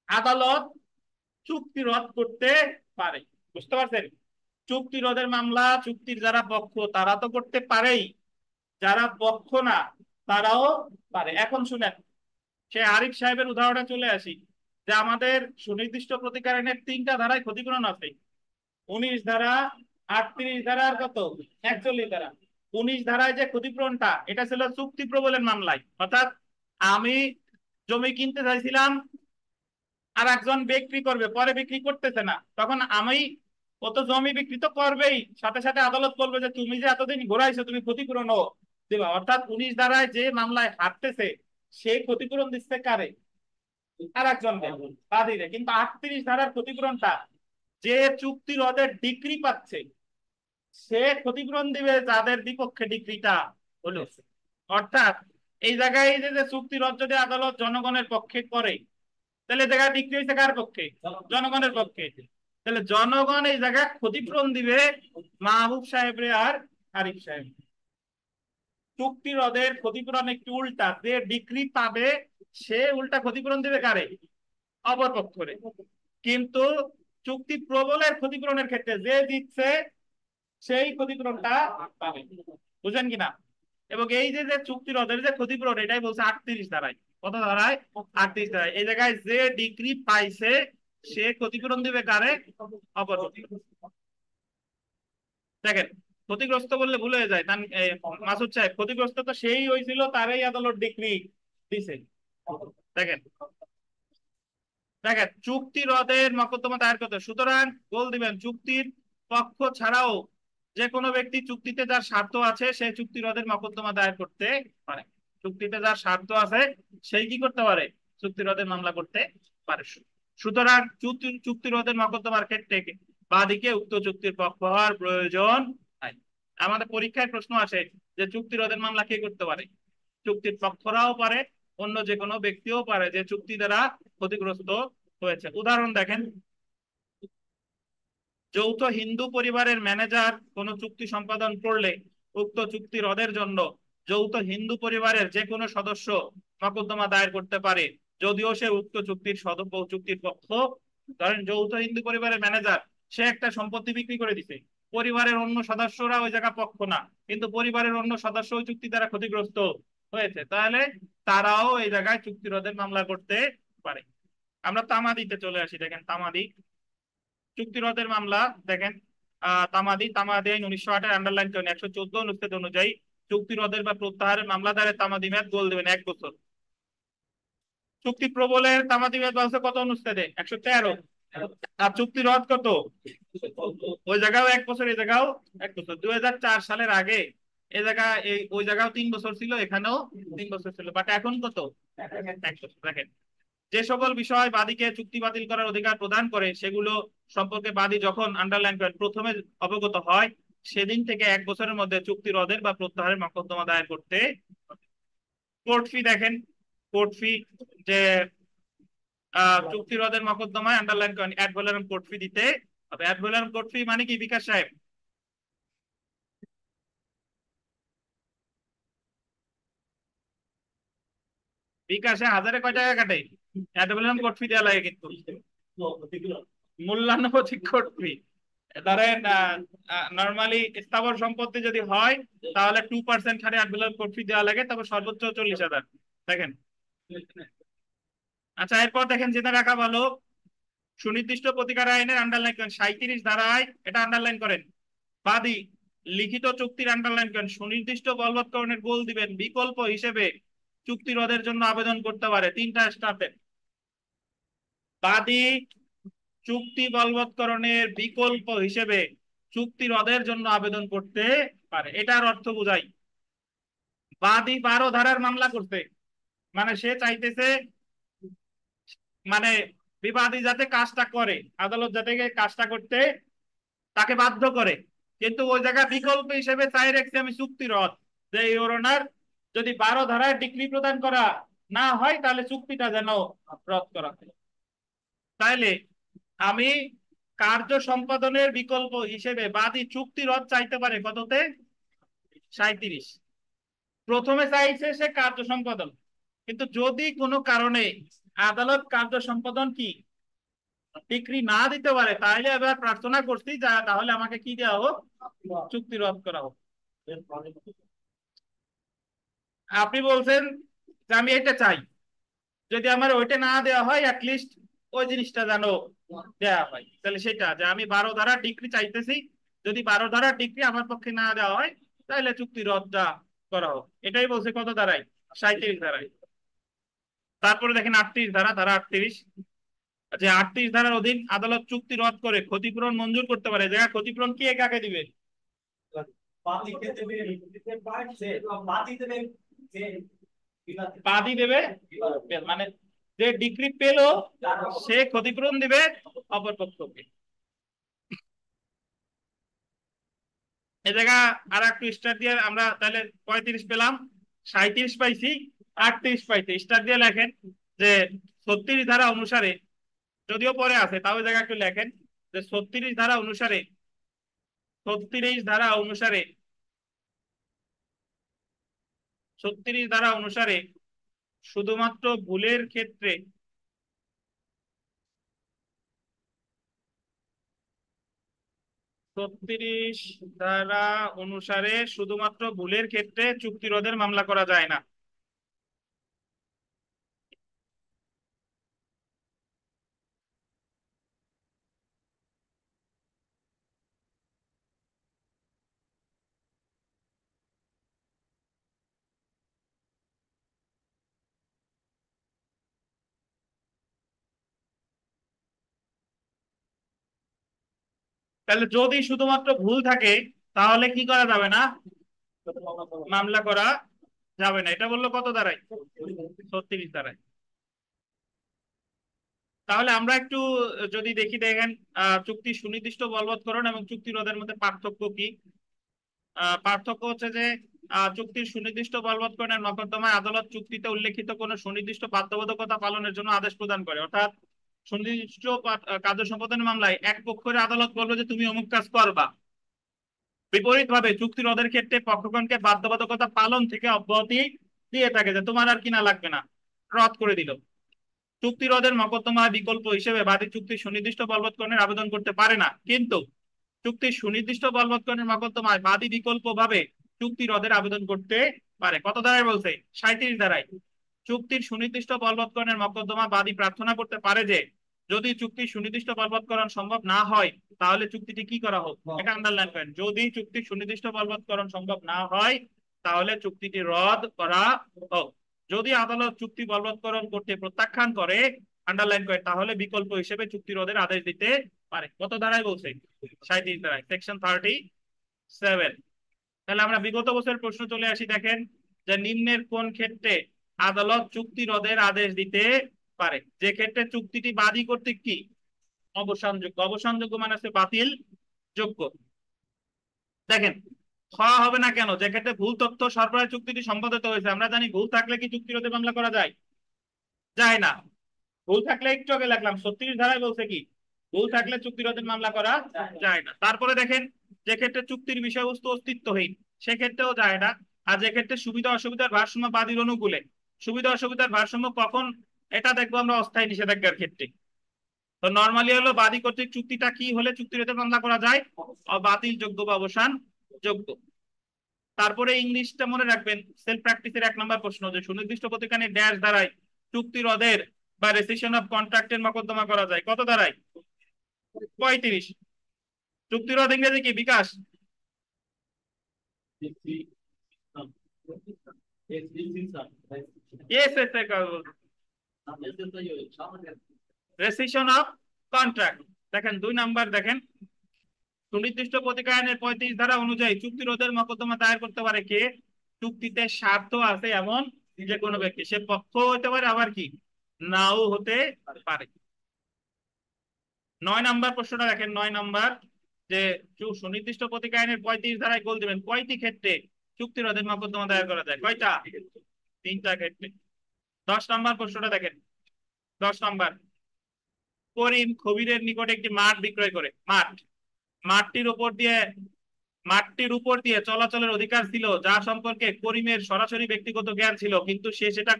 আদালত চুক্তি রদ করতে পারে। বুঝতে পারছেন, চুক্তি রদের মামলা চুক্তির যারা পক্ষ তারা তো করতে পারেই, যারা পক্ষ না তারাও পারে। এখন শুনেন, সে আরিফ সাহেবের উদাহরণে চলে আসি, যে আমাদের সুনির্দিষ্ট প্রতিকার আইনের 3টা ধারায় ক্ষতিপূরণ আছে: 19 ধারা, 38 ধারা, আর কত, 41 ধারা। 19 ধারায় যে ক্ষতিপূরণটা, এটা ছিল চুক্তি প্রবলের মামলায়, অর্থাৎ আমি জমি কিনতে চাইছিলাম, আর একজন বিক্রি করবে, পরে বিক্রি করতেছে না, তখন আমি ও তো জমি বিক্রি তো করবেই, সাথে সাথে আদালত বলবে যে তুমি যে এতদিন ঘুরাইছো তুমি ক্ষতিপূরণও দিবা। অর্থাৎ 19 ধারায় যে মামলায় হারতেছে সে ক্ষতিপূরণ দিচ্ছে কারে? আর একজনকে, বাদীরে। কিন্তু 38 ধারার ক্ষতিপূরণটা যে চুক্তি রদের ডিগ্রি পাচ্ছে সে ক্ষতিপূরণ দিবে যাদের বিপক্ষে ডিগ্রিটা হলো। অর্থাৎ এই জায়গায় এই যে চুক্তি রদ যদি আদালত জনগণের পক্ষে করে তাহলে জায়গায় ডিগ্রি হয়েছে কার পক্ষে? জনগণের পক্ষে। তাহলে জনগণ এই জায়গায় ক্ষতিপূরণ দিবে মাহবুব সাহেবরে আর আরিফ সাহেব। চুক্তি রদের ক্ষতিপূরণ একটু উল্টা, যে ডিগ্রি পাবে সে উল্টা ক্ষতিপূরণ দিবে কারে? অপর পক্ষরে। কিন্তু চুক্তি প্রবলের ক্ষতিপূরণের ক্ষেত্রে যে দিচ্ছে সেই ক্ষতিপূরণটা পাবে। বুঝলেন কিনা? এবং এই যে যে চুক্তি রদের যে ক্ষতিপূরণ এটাই বলছে 38 ধারায়। কত ধারায়? 38 ধারায়। এই জায়গায় যে ডিগ্রি পাইছে সে ক্ষতিপূরণ দিবে কারে? অপর পক্ষে। দেখেন, ক্ষতিগ্রস্ত বললে ভুল হয়ে যায়। মাসুদ সাহেব, ক্ষতিগ্রস্ত তো সেই হয়েছিল, তারই আদালত ডিগ্রি দিছে। দেখেন, দেখেন চুক্তি রদের মকদ্দমা দায়ের করতে, সুতরাং গোল দিবেন চুক্তির পক্ষ ছাড়াও যে কোনো ব্যক্তি চুক্তিতে যার স্বার্থ আছে সে চুক্তি রদের মকদ্দমা দায়ের করতে পারে। চুক্তিতে যার স্বার্থ আছে সেই কি করতে পারে? চুক্তি রদের মামলা করতে পারে। সুতরাং চুক্তি রদের মকদ্দমার ক্ষেত্রে বাদীকে উক্ত চুক্তির পক্ষ হওয়ার প্রয়োজন নাই। আমাদের পরীক্ষায় প্রশ্ন আসে যে চুক্তি রদের মামলা কে করতে পারে? চুক্তির পক্ষরাও পারে, অন্য যে কোনো ব্যক্তিও পারে যে চুক্তি দ্বারা ক্ষতিগ্রস্ত হয়েছে। উদাহরণ দেখেন, যৌথ হিন্দু পরিবারের ম্যানেজার কোন চুক্তি সম্পাদন করলে উক্ত চুক্তি রদের জন্য যৌথ হিন্দু পরিবারের যে কোনো সদস্য মকদ্দমা দায়ের করতে পারে, যদিও সে উক্ত চুক্তির পক্ষ। ধরেন যৌথ হিন্দু পরিবারের ম্যানেজার, সে একটা সম্পত্তি বিক্রি করে দিছে, পরিবারের অন্য সদস্যরা ওই জায়গা পক্ষ না, কিন্তু পরিবারের অন্য সদস্য ওই চুক্তি দ্বারা ক্ষতিগ্রস্ত হয়েছে, তাহলে তারাও এই জায়গায় চুক্তি রদের মামলা করতে পারে। আমরা তামাদিতে চলে আসি। দেখেন তামাদি চুক্তি রদের মামলা। দেখেন তামাদি তামাদি আইন 1908 আন্ডারলাইন করেন 114 অনুচ্ছেদ অনুযায়ী চুক্তি রদের বা প্রত্যাহারের মামলা দায়ের তামাদি মেয়াদ গোল দেবেন 1 বছর। চুক্তি প্রবলের তামাদি মেয়াদ বলছে কত অনুচ্ছেদে? 113। আর চুক্তি রদ কত? ওই জায়গাও 1 বছর, এই জায়গাও 1 বছর। 2004 সালের আগে এই জায়গা এই ওই জায়গাও 3 বছর ছিল, এখানেও 3 বছর ছিল, বাট এখন কত? 1 বছর। দেখেন, যে সকল বিষয় বাদীকে চুক্তি বাতিল করার অধিকার প্রদান করে সেগুলো সম্পর্কে বাদী যখন আন্ডারলাইন করেন প্রথমে অবগত হয় সেদিন থেকে 1 বছরের মধ্যে চুক্তি রদের বা প্রত্যাহারের মকদ্দমা দায়ের করতে। কোর্ট ফি দেখেন, কোর্ট ফি যে চুক্তি রদের মকদ্দমায় আন্ডারলাইন করেন অ্যাড ভ্যালোরাম কোর্ট ফি দিতে হবে। অ্যাড ভ্যালোরাম কোর্ট ফি মানে কি বিকাশ সাহেব? বিকাশে হাজারে কয় টাকা কাটে? অ্যাড ভ্যালোরাম কোর্ট ফি দেওয়া লাগে কিন্তু, মূল্যানুপাতিক কোর্ট ফি। ধরেন নর্মালি স্থাবর সম্পত্তি যদি হয় তাহলে 2% হারে অ্যাডভেলার কোর্ট ফি দেওয়া লাগে, তবে সর্বোচ্চ 40,000। দেখেন, আচ্ছা এরপর দেখেন জেনে রাখা ভালো, সুনির্দিষ্ট প্রতিকার আইনের আন্ডারলাইন করেন 37 ধারায়, এটা আন্ডারলাইন করেন। বাদী লিখিত চুক্তির আন্ডারলাইন করেন সুনির্দিষ্ট বলবৎকরণের গোল দিবেন বিকল্প হিসেবে চুক্তি রদের জন্য আবেদন করতে পারে। 3টা স্টাফে বাদী চুক্তি বলবৎকরণের বিকল্প হিসেবে চুক্তি রদের জন্য আবেদন করতে পারে। এটার অর্থ বুঝাই, বাদী 12 ধারার মামলা করতে, মানে সে চাইতেছে মানে বিবাদী যাতে কাজটা করে, আদালত যাতে কাজটা করতে তাকে বাধ্য করে, কিন্তু ওই জায়গায় বিকল্প হিসেবে চাই রাখছি আমি চুক্তি রদ, যে ইওর অনার যদি 12 ধারায় ডিগ্রি প্রদান করা না হয় তাহলে চুক্তিটা যেন রদ করা হয়। তাইলে আমি কার্য সম্পাদনের বিকল্প হিসেবে বাদী চুক্তি রদ চাইতে পারে কততে? 37। প্রথমে চাইছে সে কার্য সম্পাদন, কিন্তু যদি কোনো কারণে আদালত কার্য সম্পাদন কি ডিগ্রি না দিতে পারে তাহলে এবার প্রার্থনা করছি যা তাহলে আমাকে কি দেওয়া হোক? চুক্তি রদ করা হোক। আপনি বলছেন যে আমি এটা চাই, যদি আমার ওইটা না দেওয়া হয় অ্যাটলিস্ট ওই জিনিসটা যেন দেওয়া হয়, তাহলে সেটা যে আমি 12 ধারার ডিগ্রি চাইতেছি, যদি 12 ধারার ডিগ্রি আমার পক্ষে না দেওয়া হয় তাহলে চুক্তি রদটা করা হোক। এটাই বলছে কত ধারায়? 37 ধারায়। তারপরে দেখেন 38 ধারা, ধারা 38 যে 38 ধারার অধীন আদালত চুক্তি রদ করে ক্ষতিপূরণ মঞ্জুর করতে পারে, জায়গা ক্ষতিপূরণ কে কাকে দিবে? বাদী দেবে, মানে যে ডিগ্রি পেলো সে ক্ষতিপূরণ দিবে অপর পক্ষকে। এ জায়গা আর একটু স্টার দিয়ে আমরা তাহলে 35 পেলাম, 37 পাইছি, 38 পাইছি, স্টার দিয়ে লেখেন যে 36 ধারা অনুসারে, যদিও পরে আছে তাও এই জায়গা একটু লেখেন যে 36 ধারা অনুসারে, 36 ধারা অনুসারে, 36 ধারা অনুসারে শুধুমাত্র ভুলের ক্ষেত্রে, 36 ধারা অনুসারে শুধুমাত্র ভুলের ক্ষেত্রে চুক্তি রোধের মামলা করা যায় না। তাহলে যদি শুধুমাত্র ভুল থাকে তাহলে কি করা যাবে না, মামলা করা যাবে না। এটা বললো কত দাঁড়ায়? 36 দাঁড়ায়। তাহলে আমরা একটু যদি দেখি, দেখেন চুক্তি সুনির্দিষ্ট বলবৎকরণ এবং চুক্তি রোধের মধ্যে পার্থক্য কি। পার্থক্য হচ্ছে যে চুক্তির সুনির্দিষ্ট বলবৎকরণের মকদ্দমায় আদালত চুক্তিতে উল্লেখিত কোন সুনির্দিষ্ট বাধ্যবাধকতা পালনের জন্য আদেশ প্রদান করে। অর্থাৎ সুনির্দিষ্ট কার্য সম্পাদনের মামলায় এক পক্ষের আদালত বলবে যে তুমি অমুক কাজ করবা, বিপরীত ভাবে চুক্তি রোধের ক্ষেত্রে পক্ষগণকে বাধ্যবাধকতা পালন থেকে অব্যাহতি দিয়ে থাকে, যে তোমার আর কিনা লাগবে না, রদ করে দিল। চুক্তি রোধের মকদ্দমায় বিকল্প হিসেবে বাদী চুক্তির সুনির্দিষ্ট বলবৎকরণের আবেদন করতে পারে না, কিন্তু চুক্তির সুনির্দিষ্ট বলবৎকরণের মকদ্দমায় বাদী বিকল্প ভাবে চুক্তি রোধের আবেদন করতে পারে। কত ধারায় বলছে? 37 ধারায়। চুক্তির সুনির্দিষ্ট বলবৎকরণের মকদ্দমা বাদী প্রার্থনা করতে পারে যে যদি চুক্তির সুনির্দিষ্ট বলবৎকরণ সম্ভব না হয় তাহলে চুক্তিটি কি করা হোক, এটা আন্ডারলাইন করেন, যদি চুক্তির সুনির্দিষ্ট বলবৎকরণ সম্ভব না হয় তাহলে চুক্তিটি রদ করা হোক। যদি আদালত চুক্তি বলবৎকরণ করতে প্রত্যাখ্যান করে, আন্ডারলাইন করে, তাহলে বিকল্প হিসেবে চুক্তি রোধের আদেশ দিতে পারে। কত ধারায় বলছে? 37 ধারায়, সেকশন 37। তাহলে আমরা বিগত বছরের প্রশ্ন চলে আসি, দেখেন যে নিম্নের কোন ক্ষেত্রে আদালত চুক্তি রোধের আদেশ দিতে পারে? যে ক্ষেত্রে চুক্তিটি বাদী কর্তৃক কি অবসানযোগ্য, অবসানযোগ্য মানে হচ্ছে বাতিল যোগ্য। দেখেন খ হবে না কেন? যে ক্ষেত্রে ভুল তথ্য সরবরাহ চুক্তিটি সম্পাদিত হয়েছে। আমরা জানি ভুল থাকলে কি চুক্তি রোধে মামলা করা যায়? যায় না। ভুল থাকলে একটু আগে লাগলাম 36 ধারায় বলছে কি ভুল থাকলে চুক্তি রোধের মামলা করা যায় না। তারপরে দেখেন যে ক্ষেত্রে চুক্তির বিষয়বস্তু অস্তিত্বহীন সেক্ষেত্রেও যায় না। আর যে ক্ষেত্রে সুবিধা অসুবিধার ভারসাম্য বাদীর অনুকূলে, সুবিধা অসুবিধার ভারসাম্য কখন, এটা দেখবো আমরা অস্থায়ী নিষেধাজ্ঞার ক্ষেত্রে। তো নর্মালি হলো বাদী কর্তৃক চুক্তিটা কি হলে চুক্তি রোধে মামলা করা যায়, বাতিল যোগ্য বা অবসান যোগ্য। তারপরে ইংলিশটা মনে রাখবেন, সেলফ প্র্যাকটিসের 1 নম্বর প্রশ্ন, যে সুনির্দিষ্ট প্রতিষ্ঠানে ড্যাশ দ্বারাই চুক্তি রদের বা রেসিশন অফ কন্ট্রাক্টের মকদ্দমা করা যায়। কত দ্বারাই? 35। চুক্তি রদ ইংরেজি কি বিকাশ? Rescission of contract. দেখেন 2 নাম্বার, দেখেন সুনির্দিষ্ট প্রতিকায়নের 35 ধারা অনুযায়ী চুক্তি রোধের মকদ্দমা দায়ের করতে পারে কে? চুক্তিতে স্বার্থ আছে এমন যে কোনো ব্যক্তি, সে পক্ষ হতে পারে আবার কি নাও হতে পারে। 9 নাম্বার প্রশ্নটা দেখেন, 9 নাম্বার, যে সুনির্দিষ্ট প্রতিকায়নের 35 ধারায় গোল দিবেন কয়টি ক্ষেত্রে চুক্তি রোধের মকদ্দমা দায়ের করা যায়? কয়টা? 3টা ক্ষেত্রে। 10 নাম্বার প্রশ্নটা দেখেন, 10 নাম্বার, করিম খবিরের নিকটে একটি মাঠ বিক্রয় করে। মাঠটির উপর দিয়ে মাঠটির উপর দিয়ে চলাচলের অধিকার ছিল, যা সম্পর্কে করিমের সরাসরি ব্যক্তিগত জ্ঞান ছিল, কিন্তু সে সেটা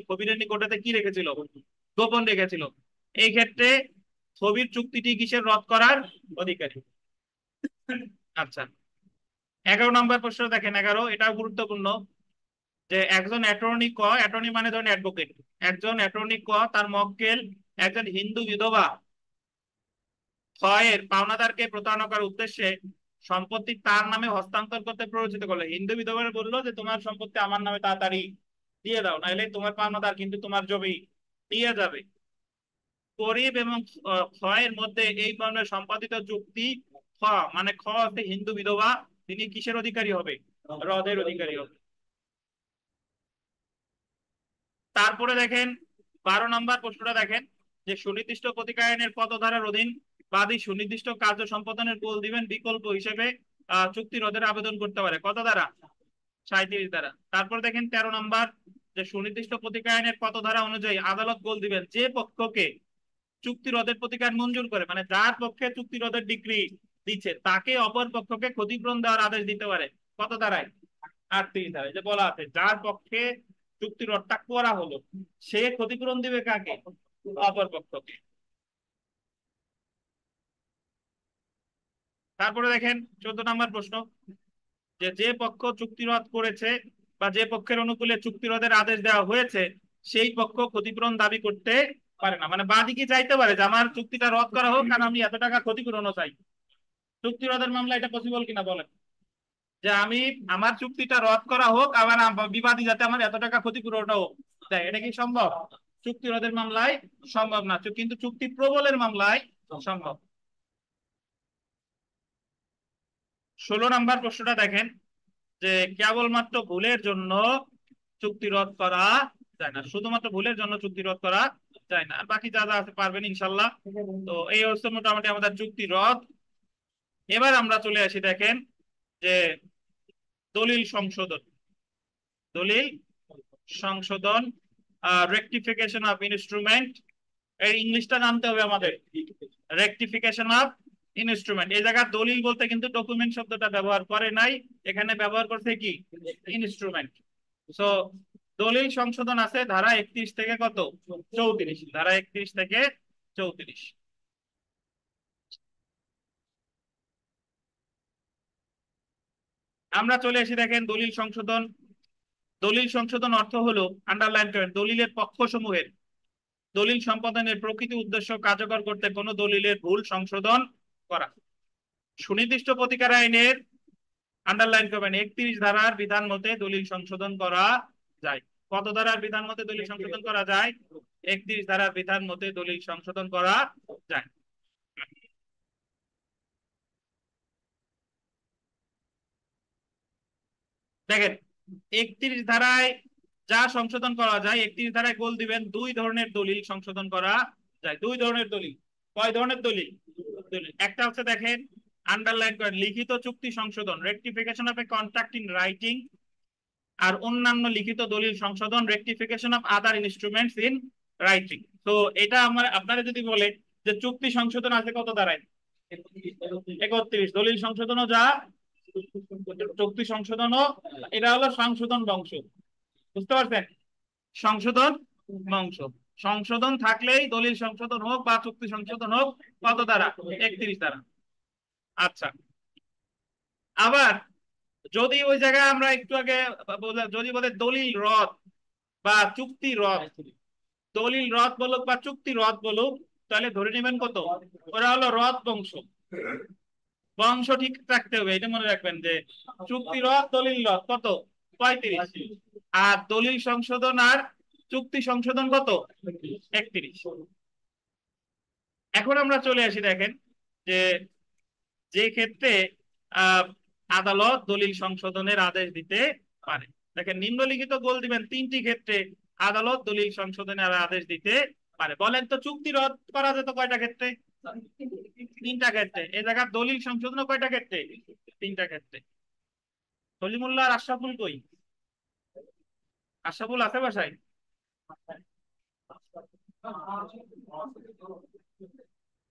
খবিরের নিকটে কি রেখেছিল? গোপন রেখেছিল। এই ক্ষেত্রে খবির চুক্তিটি কিসের রদ করার অধিকারী? আচ্ছা, 11 নাম্বার প্রশ্ন দেখেন, 11, এটাও গুরুত্বপূর্ণ, যে একজন অ্যাটর্নি অ্যাটর্নি মানে ধরেন অ্যাডভোকেট, একজন অ্যাটর্নি তার মক্কেল একজন হিন্দু বিধবা ক্ষয়ের পাওনাদারকে প্রতারণা করার উদ্দেশ্যে সম্পত্তি তার নামে হস্তান্তর করতে প্ররোচিত করলো। হিন্দু বিধবা বললো যে তোমার সম্পত্তি আমার নামে তাড়াতাড়ি দিয়ে দাও, নাহলে তোমার পাওনাদার কিন্তু তোমার জমি দিয়ে যাবে। গরিব এবং ক্ষয়ের মধ্যে এই ধরনের সম্পাদিত চুক্তি খ, মানে খ হচ্ছে হিন্দু বিধবা, তিনি কিসের অধিকারী হবে? হ্রদের অধিকারী হবে। তারপরে দেখেন 12 নম্বর প্রশ্নটা দেখেন, যে সুনির্দিষ্ট প্রতিকার আইনের কত ধারার অধীন বাদী সুনির্দিষ্ট কার্য সম্পাদনের গোল দিবেন বিকল্প হিসেবে চুক্তি রদের আবেদন করতে পারে? কত ধারা? 37 ধারা। তারপর দেখেন 13 নম্বর, যে সুনির্দিষ্ট প্রতিকার আইনের কত ধারা অনুযায়ী আদালত গোল দিবেন যে পক্ষকে চুক্তি রদের প্রতিকার মঞ্জুর করে, মানে যার পক্ষে চুক্তি রদের ডিগ্রি দিচ্ছে তাকে অপর পক্ষকে ক্ষতিপূরণ দেওয়ার আদেশ দিতে পারে? কত ধারায়? 38 ধারায়। যে বলা আছে যার পক্ষে চুক্তি রদটা করা হলো সে ক্ষতিপূরণ দিবে কাকে? অপর পক্ষকে। তারপরে দেখেন 14 নম্বর প্রশ্ন, যে যে পক্ষ চুক্তি রদ করেছে বা যে পক্ষের অনুকূলে চুক্তি রদের আদেশ দেওয়া হয়েছে সেই পক্ষ ক্ষতিপূরণ দাবি করতে পারে না। মানে বাদী কি চাইতে পারে যে আমার চুক্তিটা রদ করা হোক কারণ আমি এত টাকা ক্ষতিপূরণও চাই? চুক্তি রদের মামলা এটা পসিবল কিনা বলেন? যে আমি আমার চুক্তিটা রদ করা হোক আবার বিবাদী যাতে আমার এত টাকা ক্ষতিপূরণও দেয়, এটা কি সম্ভব? চুক্তি রদের মামলায় সম্ভব না, কিন্তু চুক্তি প্রবলের মামলায় সম্ভব। 16 নম্বর প্রশ্নটা দেখেন, যে কেবলমাত্র ভুলের জন্য চুক্তি রদ করা যায় না, শুধুমাত্র ভুলের জন্য চুক্তি রদ করা যায় না, আর বাকি যা যা আছে পারবেন ইনশাল্লাহ। তো এই হচ্ছে মোটামুটি আমাদের চুক্তি রদ। এবার আমরা চলে আসি দেখেন, যে দলিল সংশোধন। দলিল সংশোধন, রেকটিফিকেশন অফ ইনস্ট্রুমেন্ট, এই ইংলিশটা জানতে হবে আমাদের, রেকটিফিকেশন অফ ইনস্ট্রুমেন্ট। এই জায়গায় দলিল বলতে কিন্তু ডকুমেন্ট শব্দটা ব্যবহার করে নাই, এখানে ব্যবহার করছে কি? ইনস্ট্রুমেন্ট। সো দলিল সংশোধন আছে ধারা 31 থেকে কত? 34। ধারা 31 থেকে 34। আমরা চলে এসে দেখেন দলিল সংশোধন। দলিল সংশোধন অর্থ হলো, আন্ডারলাইন করেন, দলিলের পক্ষসমূহের দলিল সম্পাদনের প্রকৃত উদ্দেশ্য কার্যকর করতে কোন দলিলের ভুল সংশোধন করা। সুনির্দিষ্ট প্রতিকার আইনের, আন্ডারলাইন করবেন, 31 ধারার বিধান মতে দলিল সংশোধন করা যায়। কত ধারার বিধান মতে দলিল সংশোধন করা যায়? 31 ধারার বিধান মতে দলিল সংশোধন করা যায়। দেখেন 31 ধারায় যা সংশোধন করা যায়, 31 ধারায় গোল দিবেন দুই ধরনের দলিল সংশোধন করা যায়। দুই ধরনের দলিল। কয় ধরনের দলিল? দলিল একটা হচ্ছে দেখেন, আন্ডারলাইন করেন, লিখিত চুক্তি সংশোধন, rectification of a contract in writing. আর অন্যান্য লিখিত দলিল সংশোধন, rectification of other instruments in writing. তো এটা আমার আপনারা যদি বলে যে চুক্তি সংশোধন আছে কত ধারায়? 31। দলিল সংশোধনও যা, চুক্তি সংশোধনও, এটা হলো সংশোধন বংশ। বুঝতে পারছেন? সংশোধন বংশ। সংশোধন থাকলেই দলিল সংশোধন হোক বা চুক্তি সংশোধন হোক, কত দ্বারা? 31 দ্বারা। আচ্ছা, আবার যদি ওই জায়গায় আমরা একটু আগে যদি বলে দলিল রদ বা চুক্তি রদ, দলিল রদ বলুক বা চুক্তি রদ বলুক, তাহলে ধরে নেবেন কত? ওরা হলো রদ বংশ। বংশ ঠিক রাখতে হবে, এটা মনে রাখবেন যে চুক্তি রদ দলিল রদ কত? 35। আর দলিল সংশোধন আর চুক্তি সংশোধন কত? 31। এখন আমরা চলে আসি দেখেন, যে যে ক্ষেত্রে আহ আদালত দলিল সংশোধনের আদেশ দিতে পারে। দেখেন নিম্নলিখিত গোল দিবেন 3টি ক্ষেত্রে আদালত দলিল সংশোধনের আদেশ দিতে পারে। বলেন তো চুক্তি রদ করা যেত কয়টা ক্ষেত্রে? 3টা ক্ষেত্রে। এই জায়গার দলিল সংশোধন কয়টা ক্ষেত্রে? 3টা ক্ষেত্রে। সলিমুল্লাহ আর আশরাফুল কই? আশরাফুল আছে বাসায়?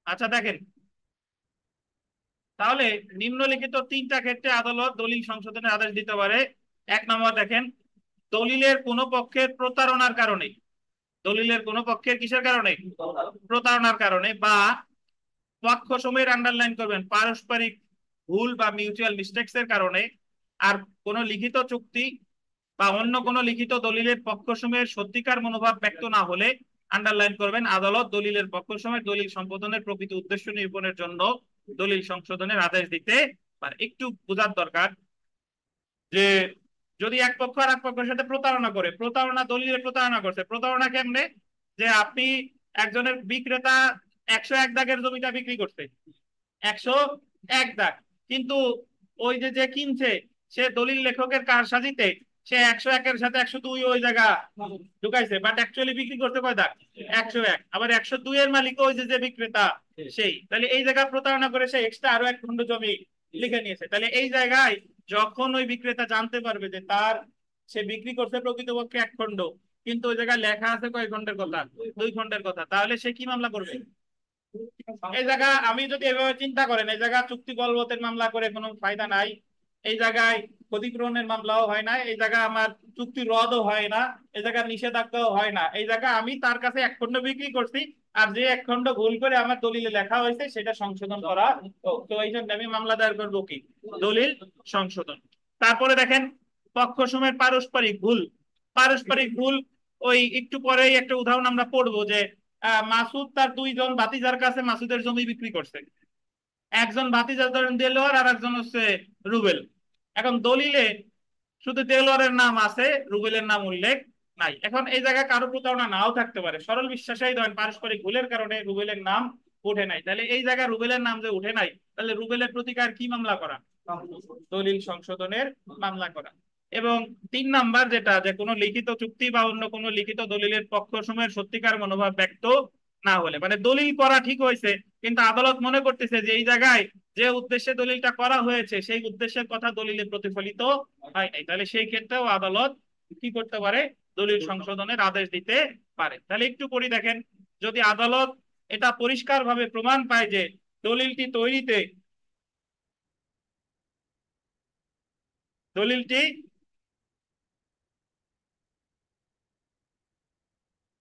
আচ্ছা দেখেন, তাহলে নিম্নলিখিত 3টা ক্ষেত্রে আদালত দলিল সংশোধনের আদেশ দিতে পারে। 1 নম্বর দেখেন, দলিলের কোন পক্ষের প্রতারণার কারণে, দলিলের কোন পক্ষের কিসের কারণে? প্রতারণার কারণে, বা পক্ষ সময়ের, আন্ডারলাইন করবেন, পারস্পরিক ভুল বা মিউচুয়াল মিস্টেকস এর কারণে। আর কোন লিখিত চুক্তি বা অন্য কোন লিখিত দলিলের পক্ষ সময়ের সত্যিকার মনোভাব ব্যক্ত না হলে, আন্ডারলাইন করবেন, আদালত দলিলের পক্ষ সময় দলিল সম্পাদনের প্রকৃত উদ্দেশ্য নিরূপণের জন্য দলিল সংশোধনের আদেশ দিতে পারে। একটু বোঝার দরকার যে যদি এক পক্ষ আর এক পক্ষের সাথে প্রতারণা করে, প্রতারণা দলিলে প্রতারণা করছে, প্রতারণা কেমনে? যে আপনি একজনের বিক্রেতা 101 দাগের জমিটা বিক্রি করছে, 101 দাগ, কিন্তু ওই যে যে কিনছে সে দলিল লেখকের কারসাজিতে সে 101-এর সাথে 102 ওই জায়গা ঢুকাইছে, বাট অ্যাকচুয়ালি বিক্রি করতে কয় দাগ? 101। আবার 102 এর মালিক ওই যে যে বিক্রেতা সেই, তাহলে এই জায়গা প্রতারণা করে সে এক্সট্রা আরো 1 খণ্ড জমি লিখে নিয়েছে। তাহলে এই জায়গায় যখন ওই বিক্রেতা জানতে পারবে যে তার সে বিক্রি করছে প্রকৃতপক্ষে 1 খণ্ড, কিন্তু ওই জায়গায় লেখা আছে কয় খণ্ডের কথা? 2 খণ্ডের কথা, তাহলে সে কি মামলা করবে? এই জায়গা আমি যদি এভাবে চিন্তা করেন, এই জায়গা চুক্তি বলবতের মামলা করে কোনো ফায়দা নাই, এই জায়গায় ক্ষতিপূরণের মামলাও হয় না, এই জায়গা আমার চুক্তি রদও হয় না, এই জায়গা নিষেধাজ্ঞাও হয় না, এই জায়গা আমি তার কাছে 1 খণ্ড বিক্রি করছি, আর যে 1 খণ্ড ভুল করে আমার দলিলে লেখা হয়েছে সেটা সংশোধন করা। তো এই জন্য আমি মামলা দায়ের করবো কি? দলিল সংশোধন। তারপরে দেখেন পক্ষসমূহের পারস্পরিক ভুল। পারস্পরিক ভুল ওই একটু পরেই একটা উদাহরণ আমরা পড়বো যে মাসুদ তার 2 জন ভাতিজার কাছে মাসুদের জমি বিক্রি করছে। একজন ভাতিজা ধরেন দেলোয়ার আর একজন হচ্ছে রুবেল। এখন দলিলে শুধু দেলোয়ারের নাম আছে, রুবেলের নাম উল্লেখ নাই। এখন এই জায়গায় কারো প্রতারণা নাও থাকতে পারে, সরল বিশ্বাসেই ধরেন পারস্পরিক ভুলের কারণে রুবেলের নাম উঠে নাই, তাহলে এই জায়গায় রুবেলের নাম যে উঠে নাই, তাহলে রুবেলের প্রতিকার কি মামলা করা? দলিল সংশোধনের মামলা করা। এবং 3 নাম্বার যেটা, যে কোনো লিখিত চুক্তি বা অন্য কোনো লিখিত দলিলের পক্ষসমূহের সত্যিকার মনোভাব ব্যক্ত না হলে, মানে দলিল করা ঠিক হয়েছে কিন্তু আদালত মনে করতেছে যে এই জায়গায় যে উদ্দেশ্যে দলিলটা করা হয়েছে সেই উদ্দেশ্যের কথা দলিলে প্রতিফলিত হয় নাই, তাহলে সেই ক্ষেত্রেও আদালত কি করতে পারে? দলিল সংশোধনের আদেশ দিতে পারে। তাহলে একটু পড়ি দেখেন, যদি আদালত এটা পরিষ্কারভাবে প্রমাণ পায় যে দলিলটি তৈরিতে দলিলটি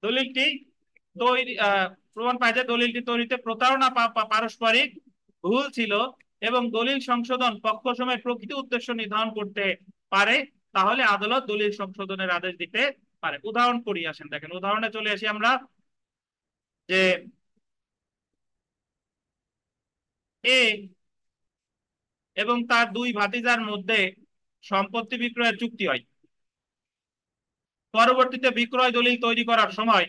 দলিলটি তৈরি প্রমাণ পায় যে দলিলটি তৈরিতে প্রতারণা পারস্পরিক ভুল ছিল এবং দলিল সংশোধন পক্ষসমূহের প্রকৃত উদ্দেশ্য নির্ধারণ করতে পারে, তাহলে আদালত দলিল সংশোধনের আদেশ দিতে পারে। উদাহরণ করি, আসেন দেখেন উদাহরণে চলে আসি আমরা, যে এ এবং তার 2 ভাতিজার মধ্যে সম্পত্তি বিক্রয়ের চুক্তি হয়। পরবর্তীতে বিক্রয় দলিল তৈরি করার সময়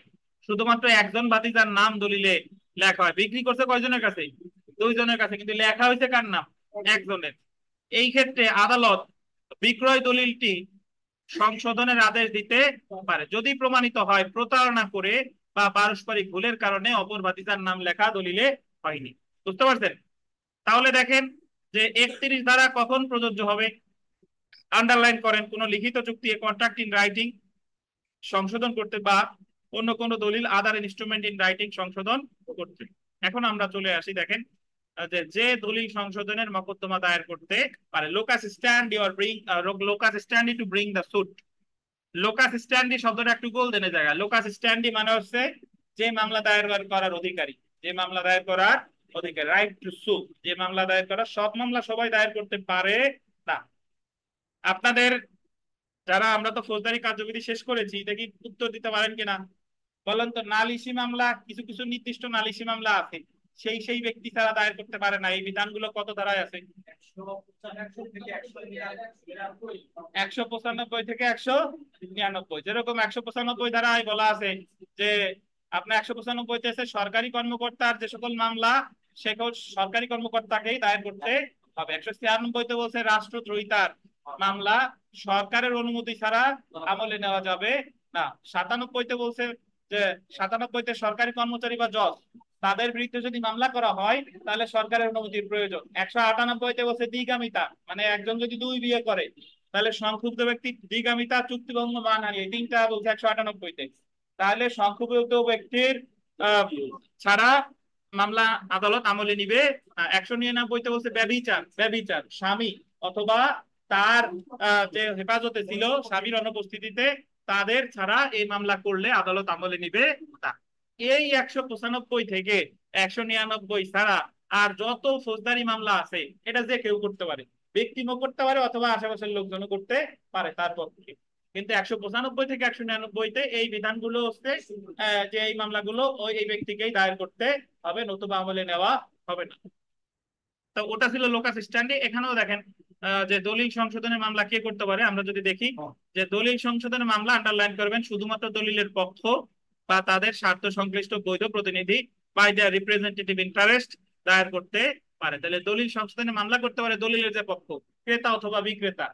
শুধুমাত্র একজন ভাতিজার নাম দলিলে লেখা হয়। বিক্রি করছে কয়জনের কাছে? 2 জনের কাছে, কিন্তু লেখা হয়েছে কার নাম? একজনের। এই ক্ষেত্রে আদালত বিক্রয় দলিলটি সংশোধনের আদেশ দিতে পারে যদি প্রমাণিত হয় প্রতারণা করে বা পারস্পরিক ভুলের কারণে অপর ভাতিজার নাম লেখা দলিলে হয়নি। বুঝতে পারছেন? তাহলে দেখেন যে 31 ধারা কখন প্রযোজ্য হবে? আন্ডারলাইন করেন, কোন লিখিত চুক্তি কন্ট্রাক্ট ইন রাইটিং সংশোধন করতে বা অন্য কোন দলিল আদার ইনস্ট্রুমেন্ট ইন রাইটিং সংশোধন করতে। এখন আমরা চলে আসি দেখেন যে যে দলিল সংশোধনের মকদ্দমা দায়ের করতে পারে। Locus standi or bring locus standi to bring the suit. Locus standi শব্দটা একটু গোল্ডেন জায়গা। লোকাস স্ট্যান্ডি মানে হচ্ছে যে মামলা দায়ের করার অধিকারী, যে মামলা দায়ের করার অধিকারী, রাইট টু সু। যে মামলা দায়ের করার, সব মামলা সবাই দায়ের করতে পারে না। আপনাদের যারা, আমরা তো ফৌজদারি কার্যবিধি শেষ করেছি, এটা কি উত্তর দিতে পারেন কিনা বলেন তো? নালিশি মামলা, কিছু কিছু নির্দিষ্ট নালিশি মামলা আছে, সেই সেই ব্যক্তি ছাড়া দায়ের করতে পারে না। এই বিধানগুলো কত ধারায় আছে? 195 থেকে 199। যেরকম 195 ধারায় বলা আছে যে আপনার 195 তে সরকারি কর্মকর্তার যে সকল মামলা সেগুলো সরকারি কর্মকর্তাকেই দায়ের করতে হবে। 196 তে বলছে রাষ্ট্রদ্রোহিতার মামলা সরকারের অনুমতি ছাড়া আমলে নেওয়া যাবে না। 97 তে বলছে যে 97 তে সরকারি কর্মচারী বা জজ তাদের বিরুদ্ধে যদি মামলা করা হয় তাহলে সরকারের অনুমতির প্রয়োজন। 198 তে বলছে দ্বিগামিতা, মানে একজন যদি 2 বিয়ে করে তাহলে সংক্ষুব্ধ ব্যক্তি দ্বিগামিতা, চুক্তিভঙ্গ, মানহানি, এই 3টা বলছে 198 তে। তাহলে সংক্ষুব্ধ ব্যক্তির ছাড়া মামলা আদালত আমলে নিবে। 199 তে বলছে ব্যভিচার, ব্যভিচার স্বামী অথবা তার যে হেফাজতে ছিল স্বামীর অনুপস্থিতিতে তাদের ছাড়া এই মামলা করলে আদালত আমলে নিবে না। এই 195 থেকে 199 ছাড়া আর যত ফৌজদারি মামলা আছে এটা যে কেউ করতে পারে, ব্যক্তিও করতে পারে অথবা আশেপাশের লোকজনও করতে পারে তার পক্ষে। কিন্তু 195 থেকে 199 এই বিধানগুলো হচ্ছে যে এই মামলাগুলো ওই এই ব্যক্তিকেই দায়ের করতে হবে, নতুবা আমলে নেওয়া হবে না। তো ওটা ছিল লোকাস স্ট্যান্ডি। এখানেও দেখেন যে দলিল সংশোধনের মামলা কে করতে পারে। আমরা যদি দেখি যে দলিল সংশোধনের মামলা, আন্ডারলাইন করবেন, শুধুমাত্র দলিলের পক্ষ বা তাদের স্বার্থ সংশ্লিষ্ট বৈধ প্রতিনিধি বাই দেয়ার রিপ্রেজেন্টেটিভ ইন্টারেস্ট দায়ের করতে পারে। তাহলে দলিল সংশোধনে মামলা করতে পারে দলিলের যে পক্ষ, ক্রেতা অথবা বিক্রেতা,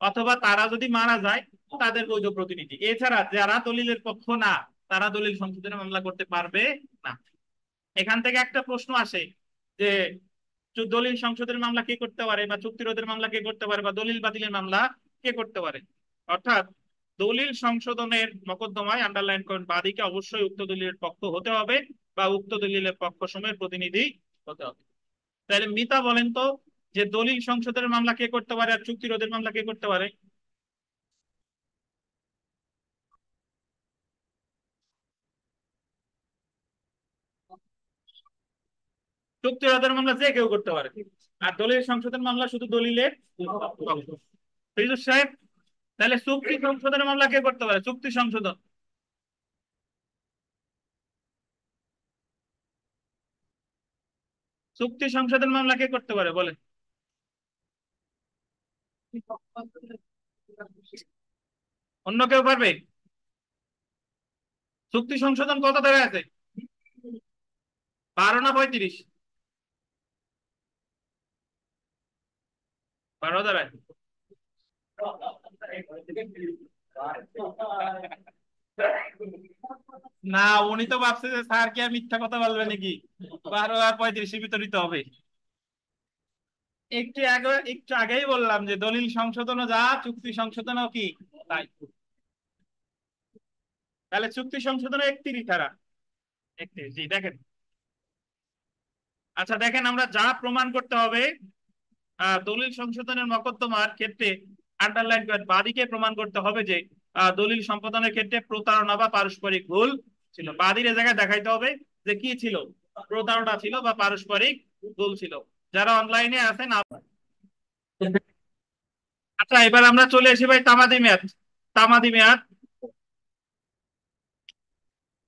অথবা তারা যদি মারা যায় তাদের বৈধ প্রতিনিধি। এছাড়া যারা দলিলের পক্ষ না তারা দলিল সংশোধনে মামলা করতে পারবে না। এখান থেকে একটা প্রশ্ন আসে যে দলিল সংশোধনের মামলা কে করতে পারে, বা চুক্তি রোধের মামলা কে করতে পারে, বা দলিল বাতিলের মামলা কে করতে পারে। অর্থাৎ দলিল সংশোধনের মকদ্দমায় আন্ডারলাইন করেন বাদীকে অবশ্যই উক্ত দলিলের পক্ষ হতে হবে বা উক্ত দলিলের পক্ষ সময়ের প্রতিনিধি হতে হবে। তাহলে মিতা বলেন তো যে দলিল সংশোধনের মামলা কে করতে পারে আর চুক্তি রোধের মামলা কে করতে পারে? চুক্তি রোধের মামলা যে কেউ করতে পারে, আর দলিল সংশোধন মামলা শুধু দলিলের পক্ষ। ফিরোজ সাহেব, তাহলে চুক্তি সংশোধনের মামলা কে করতে পারে? চুক্তি সংশোধন, চুক্তি সংশোধন মামলা কে করতে পারে বলে? অন্য কেউ পারবে? চুক্তি সংশোধন কত ধারা আছে? 12 না 35? 12 ধারায়। না, উনি তো ভাবছে যে স্যার কি আর মিথ্যা কথা বলবে নাকি, 12 আর 35 বিতরিত হবে। একটু আগেই বললাম যে দলিল সংশোধনও যা, চুক্তি সংশোধনও কি তাই। তাহলে চুক্তি সংশোধন 31 ধারা। 31, জি দেখেন। আচ্ছা দেখেন, আমরা যা প্রমাণ করতে হবে দলিল সংশোধনের মকদ্দমার ক্ষেত্রে আন্ডারলাইন করে বাদীকে প্রমাণ করতে হবে যে দলিল সম্পাদনের ক্ষেত্রে প্রতারণা বা পারস্পরিক ভুল ছিল। বাদীর এ জায়গায় দেখাইতে হবে যে কি ছিল, প্রতারণা ছিল বা পারস্পরিক ভুল ছিল। যারা অনলাইনে আছেন আচ্ছা এবার আমরা চলে আসি ভাই তামাদি মেয়াদ। তামাদি মেয়াদ,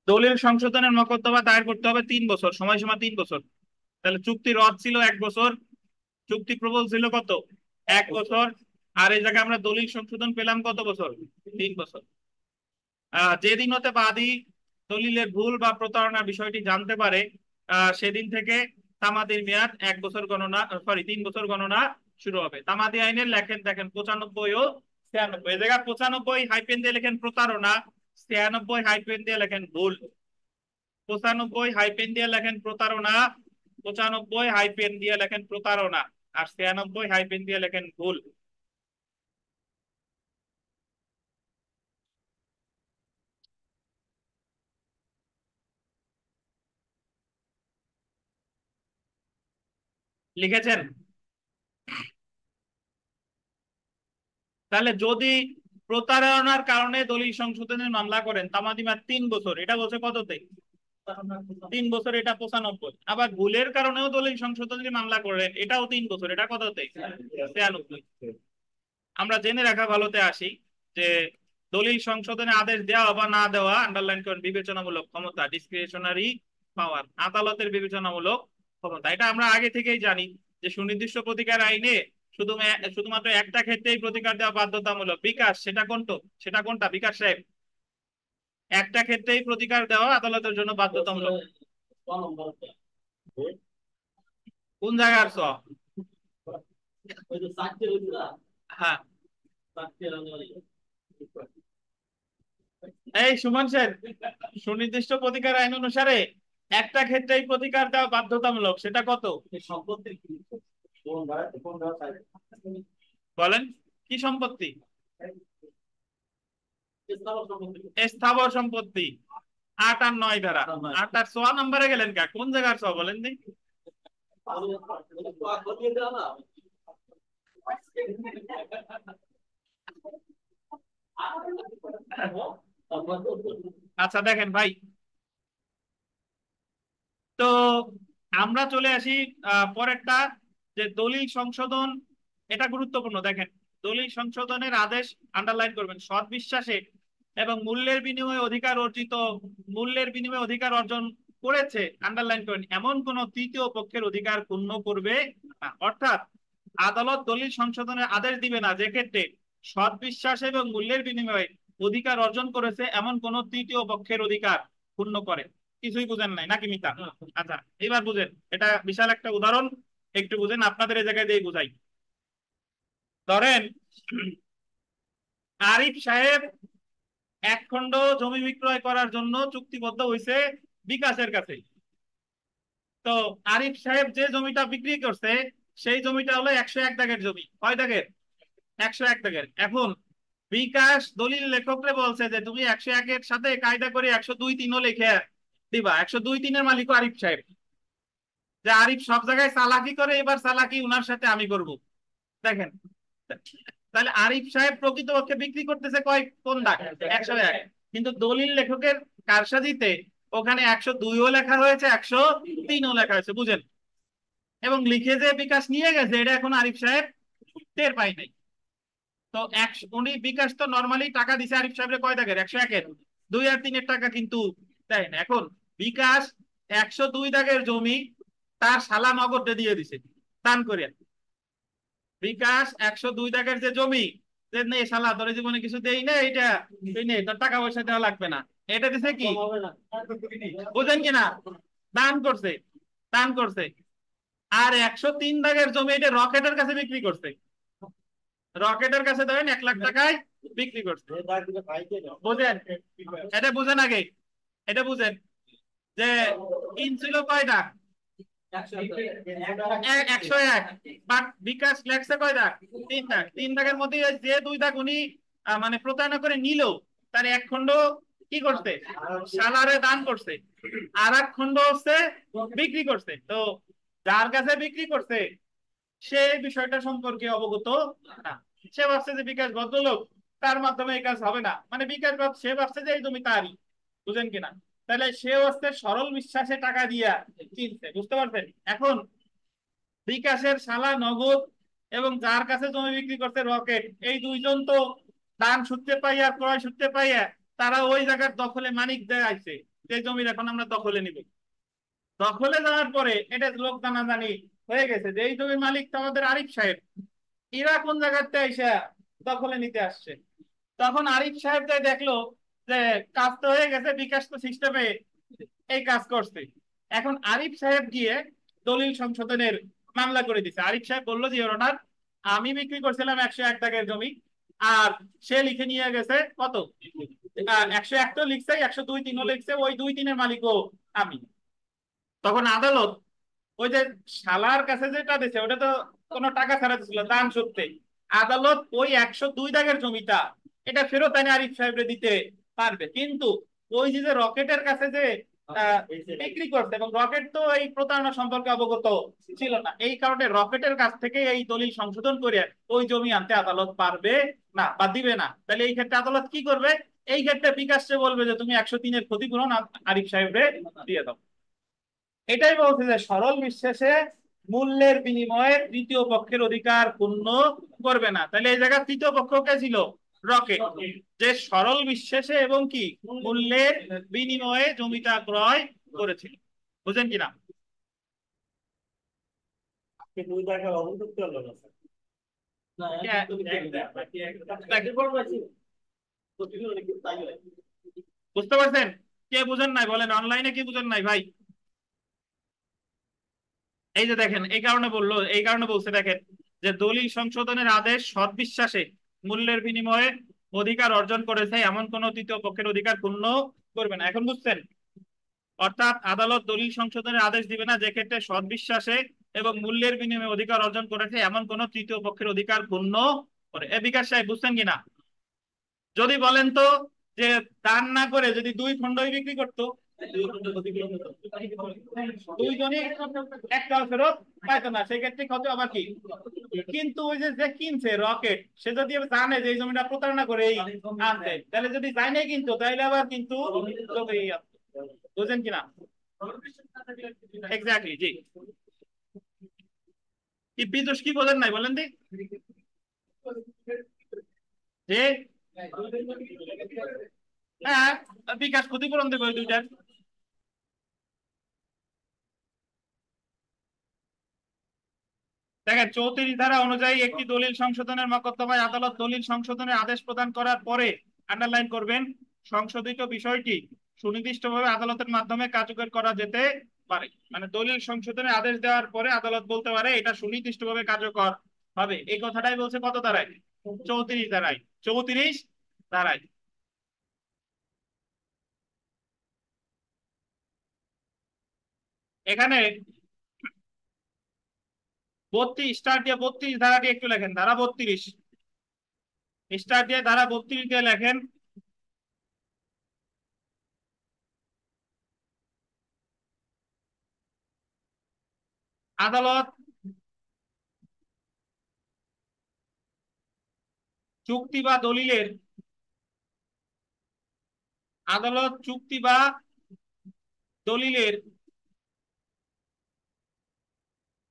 দলিল সংশোধনের মকদ্দমা দায়ের করতে হবে 3 বছর, সময়সীমা 3 বছর। তাহলে চুক্তি রদ ছিল 1 বছর, চুক্তি প্রবল ছিল কত? 1 বছর। আর এই জায়গায় আমরা দলিল সংশোধন পেলাম কত বছর? 3 বছর। যেদিন হতে বাদী দলিলের ভুল বা প্রতারণার বিষয়টি জানতে পারে সেদিন থেকে তামাদির মেয়াদ 1 বছর গণনা, সরি 3 বছর গণনা শুরু হবে। তামাদি আইনের লেখেন দেখেন 95 ও 96, এই জায়গায় 95 হাইপেন দিয়ে লেখেন প্রতারণা, 96 হাইপেন দিয়ে লেখেন ভুল। 95 হাইপেন দিয়ে লেখেন প্রতারণা, 95 হাইপেন দিয়ে লেখেন প্রতারণা, আর 96 হাইপেন দিয়ে লেখেন ভুল। লিখেছেন? তাহলে যদি প্রতারণার কারণে দলিল সংশোধনের মামলা করেন তামাদিমার 3 বছর, এটা বলছে কততে? 3 বছর, এটা 95। আবার ভুলের কারণেও দলিল সংশোধনের মামলা করেন, এটাও 3 বছর, এটা কততে? 93। আমরা জেনে রাখা ভালোতে আসি যে দলিল সংশোধনে আদেশ দেওয়া বা না দেওয়া আন্ডারলাইন করেন বিবেচনামূলক ক্ষমতা, ডিসক্রিশনারি পাওয়ার, আদালতের বিবেচনামূলক ক্ষমতা। এটা আমরা আগে থেকেই জানি যে সুনির্দিষ্ট প্রতিকার আইনে শুধুমাত্র একটা ক্ষেত্রেই প্রতিকার দেওয়া বাধ্যতামূলক। বিকাশ, সেটা কোনটা বিকাশ সাহেব? একটা ক্ষেত্রেই প্রতিকার দেওয়া আদালতের জন্য বাধ্যতামূলক। কোন জায়গার স? হ্যাঁ, এই সুমন সেন, সুনির্দিষ্ট প্রতিকার আইন অনুসারে একটা ক্ষেত্রেই প্রতিকার দেওয়া বাধ্যতামূলক, সেটা কত? বলেন, কি সম্পত্তি? স্থাবর সম্পত্তি। 8 আর 9 ধারা। 8 আর 6 নম্বরে গেলেন কা, কোন জায়গার ছ বলেন দি? আচ্ছা দেখেন ভাই, তো আমরা চলে আসি পরেরটা, যে দলিল সংশোধন। এটা গুরুত্বপূর্ণ দেখেন, দলিল সংশোধনের আদেশ আন্ডারলাইন করবেন সৎ বিশ্বাসে এবং মূল্যের বিনিময়ে অধিকার অর্জন করেছে, আন্ডারলাইন করেন এমন কোন তৃতীয় পক্ষের অধিকার ক্ষুণ্ণ করবে না। অর্থাৎ আদালত দলিল সংশোধনের আদেশ দিবে না যে ক্ষেত্রে সৎ বিশ্বাস এবং মূল্যের বিনিময়ে অধিকার অর্জন করেছে এমন কোন তৃতীয় পক্ষের অধিকার ক্ষুণ্ণ করে। কিছুই বুঝেন নাই নাকি মিতা? আচ্ছা, এবার বুঝেন, এটা বিশাল একটা উদাহরণ, একটু বুঝেন, আপনাদের এই জায়গায় দিয়ে বুঝাই। ধরেন আরিফ সাহেব এক খণ্ড জমি বিক্রয় করার জন্য চুক্তিবদ্ধ হয়েছে বিকাশের কাছে। তো আরিফ সাহেব যে জমিটা বিক্রি করছে সেই জমিটা হলো 101 দাগের জমি। কয় দাগের? 101 দাগের। এখন বিকাশ দলিল লেখকরে বলছে যে তুমি 101-এর সাথে কায়দা করে 102-3ও লিখে দিবা। 102-3-এর মালিক আরিফ সাহেব। যে আরিফ সব জায়গায় চালাকি করে, এবার চালাকি উনার সাথে আমি করব। দেখেন, তাহলে আরিফ সাহেব প্রকৃতপক্ষে বিক্রি করতেছে কয় কোন দাগ? 101। কিন্তু দলিল লেখকের কারসাজিতে ওখানে 102ও লেখা হয়েছে, 103ও লেখা হয়েছে, বুঝেন? এবং লিখে যে বিকাশ নিয়ে গেছে এটা এখন আরিফ সাহেব টের পাই নাই। তো উনি বিকাশ তো নর্মালি টাকা দিছে আরিফ সাহেবের কয় দাগের? 101-এর। 2 আর 3-এর টাকা কিন্তু দেয় না। এখন বিকাশ 102 দাগের জমি তার শালা নগদে দিয়ে দিছে দান করে। বিকাশ 102 দাগের যে জমি, যে নেই শালা তোর জীবনে কিছু দেই না, এটা তুই নেই, তোর টাকা পয়সা দেওয়া লাগবে না, এটা দিছে কি? বুঝেন কিনা? দান করছে, দান করছে। আর 103 দাগের জমি এটা রকেটের কাছে বিক্রি করছে। রকেটের কাছে ধরেন 1 লাখ টাকায় বিক্রি করছে। বুঝেন? এটা বুঝেন আগে, এটা বুঝেন যে ইন ছিল কয়টা? 101। বাট বিকাশ লেখছে কয় দাগ? 3 দাগ। 3 দাগের মধ্যে যে 2 দাগ উনি মানে প্রতারণা করে নিল, তার এক খণ্ড কি করছে? সালারে দান করছে। আর এক খণ্ড হচ্ছে বিক্রি করছে। তো যার কাছে বিক্রি করছে সে বিষয়টা সম্পর্কে অবগত না। সে ভাবছে যে বিকাশ ভদ্রলোক, তার মাধ্যমে এই কাজ হবে না, মানে বিকাশ সে ভাবছে যে এই জমি তারই। বুঝেন কিনা? তাহলে সে হচ্ছে সরল বিশ্বাসে টাকা দিয়া কিনছে। বুঝতে পারছেন? এখন বিকাশের শালা নগদ এবং যার কাছে জমি বিক্রি করছে রকেট, এই দুইজন তো দান সূত্রে পাইয়া ক্রয় সূত্রে পাইয়া তারা ওই জায়গার দখলে মালিক দেখাইছে যে জমির এখন আমরা দখলে নিব। দখলে যাওয়ার পরে এটা লোক জানাজানি হয়ে গেছে যে এই জমির মালিক তো আমাদের আরিফ সাহেব। এরা কোন জায়গাতে এসে দখলে নিতে আসছে। তখন আরিফ সাহেব যাই দেখলো যে কাজ তো হয়ে গেছে, বিকাশ তো সিস্টেমে এই কাজ করছে। এখন আরিফ সাহেব গিয়ে দলিল সংশোধনের মামলা করে দিছে। আরিফ সাহেব বললো যে ওনার আমি বিক্রি করছিলাম 101 দাগের জমি, আর সে লিখে নিয়ে গেছে কত? 101 তো লিখছে, 102-3ও লিখছে, ওই 2-3-এর মালিকও আমি। তখন আদালত ওই যে শালার কাছে যেটা দিছে ওটা তো কোনো টাকা ছাড়া ছিল, দান সূত্রে। আদালত ওই 102 দাগের জমিটা এটা ফেরত এনে আরিফ সাহেবরে দিতে পারবে। কিন্তু ওই যে রকেটের কাছে যে বিক্রি করছে, এবং রকেট তো এই প্রতারণা সম্পর্কে অবগত ছিল না, এই কারণে রকেটের কাছ থেকে এই দলিল সংশোধন করে ওই জমি আনতে আদালত পারবে না বা দিবে না। তাহলে এই ক্ষেত্রে আদালত কি করবে? এই ক্ষেত্রে বিকাশে বলবে যে তুমি 103-এর ক্ষতিপূরণ আরিফ সাহেবরে দিয়ে দাও। এটাই বলছে যে সরল বিশ্বাসে মূল্যের বিনিময়ে তৃতীয় পক্ষের অধিকার পূর্ণ করবে না। তাহলে এই জায়গায় তৃতীয় পক্ষ কে ছিল? রকেট। যে সরল বিশ্বাসে এবং কি মূল্যের বিনিময়ে জমিটা ক্রয় করেছিল। বুঝেন কিনা? বুঝতে পারছেন? কে বুঝেন নাই বলেন, অনলাইনে কি বুঝেন নাই ভাই? এই যে দেখেন, এই কারণে বললো, এই কারণে বলছে দেখেন যে দলিল সংশোধনের আদেশ সৎবিশ্বাসে মূল্যের বিনিময়ে অধিকার অর্জন করেছে এমন কোন তৃতীয় পক্ষের অধিকার পূর্ণ করবে না। এখন বুঝছেন? অর্থাৎ আদালত দলিল সংশোধনের আদেশ দিবে না যে ক্ষেত্রে সৎবিশ্বাসে এবং মূল্যের বিনিময়ে অধিকার অর্জন করেছে এমন কোন তৃতীয় পক্ষের অধিকার পূর্ণ করে। এ বিকাশ সাহেব বুঝছেন কিনা? যদি বলেন তো যে দান না করে যদি 2 খণ্ডই বিক্রি করতো, দুইজনই একটাও ফেরত পাইতো না, সেক্ষেত্রে কত আবার কি? কিন্তু ওই যে যে কিনছে রকেট, সে যদি জানে যে এই জমিটা প্রতারণা করে এই আনছে, তাহলে যদি জানে কিন্তু তাহলে আবার কিন্তু বুঝেন কিনা? এক্স্যাক্টলি, জি। কি বিদোষ কি বলেন নাই বলেন দি যে হ্যাঁ বিকাশ ক্ষতিপূরণ দেবে ওই দুইটার। দেখেন 34 ধারা অনুযায়ী একটি দলিল সংশোধনের মকদ্দমায় আদালত দলিল সংশোধনের আদেশ প্রদান করার পরে আন্ডারলাইন করবেন সংশোধিত বিষয়টি সুনির্দিষ্টভাবে আদালতের মাধ্যমে কার্যকর করা যেতে পারে। মানে দলিল সংশোধনের আদেশ দেওয়ার পরে আদালত বলতে পারে এটা সুনির্দিষ্টভাবে কার্যকর হবে। এই কথাটাই বলছে কত ধারায়? 34 ধারায়। 34 ধারায়। এখানে 32 স্টার দিয়ে 32 ধারাটি একটু লেখেন, ধারা 32 স্টার দিয়ে ধারা 32 দিয়ে লেখেন। আদালত চুক্তি বা দলিলের আদালত চুক্তি বা দলিলের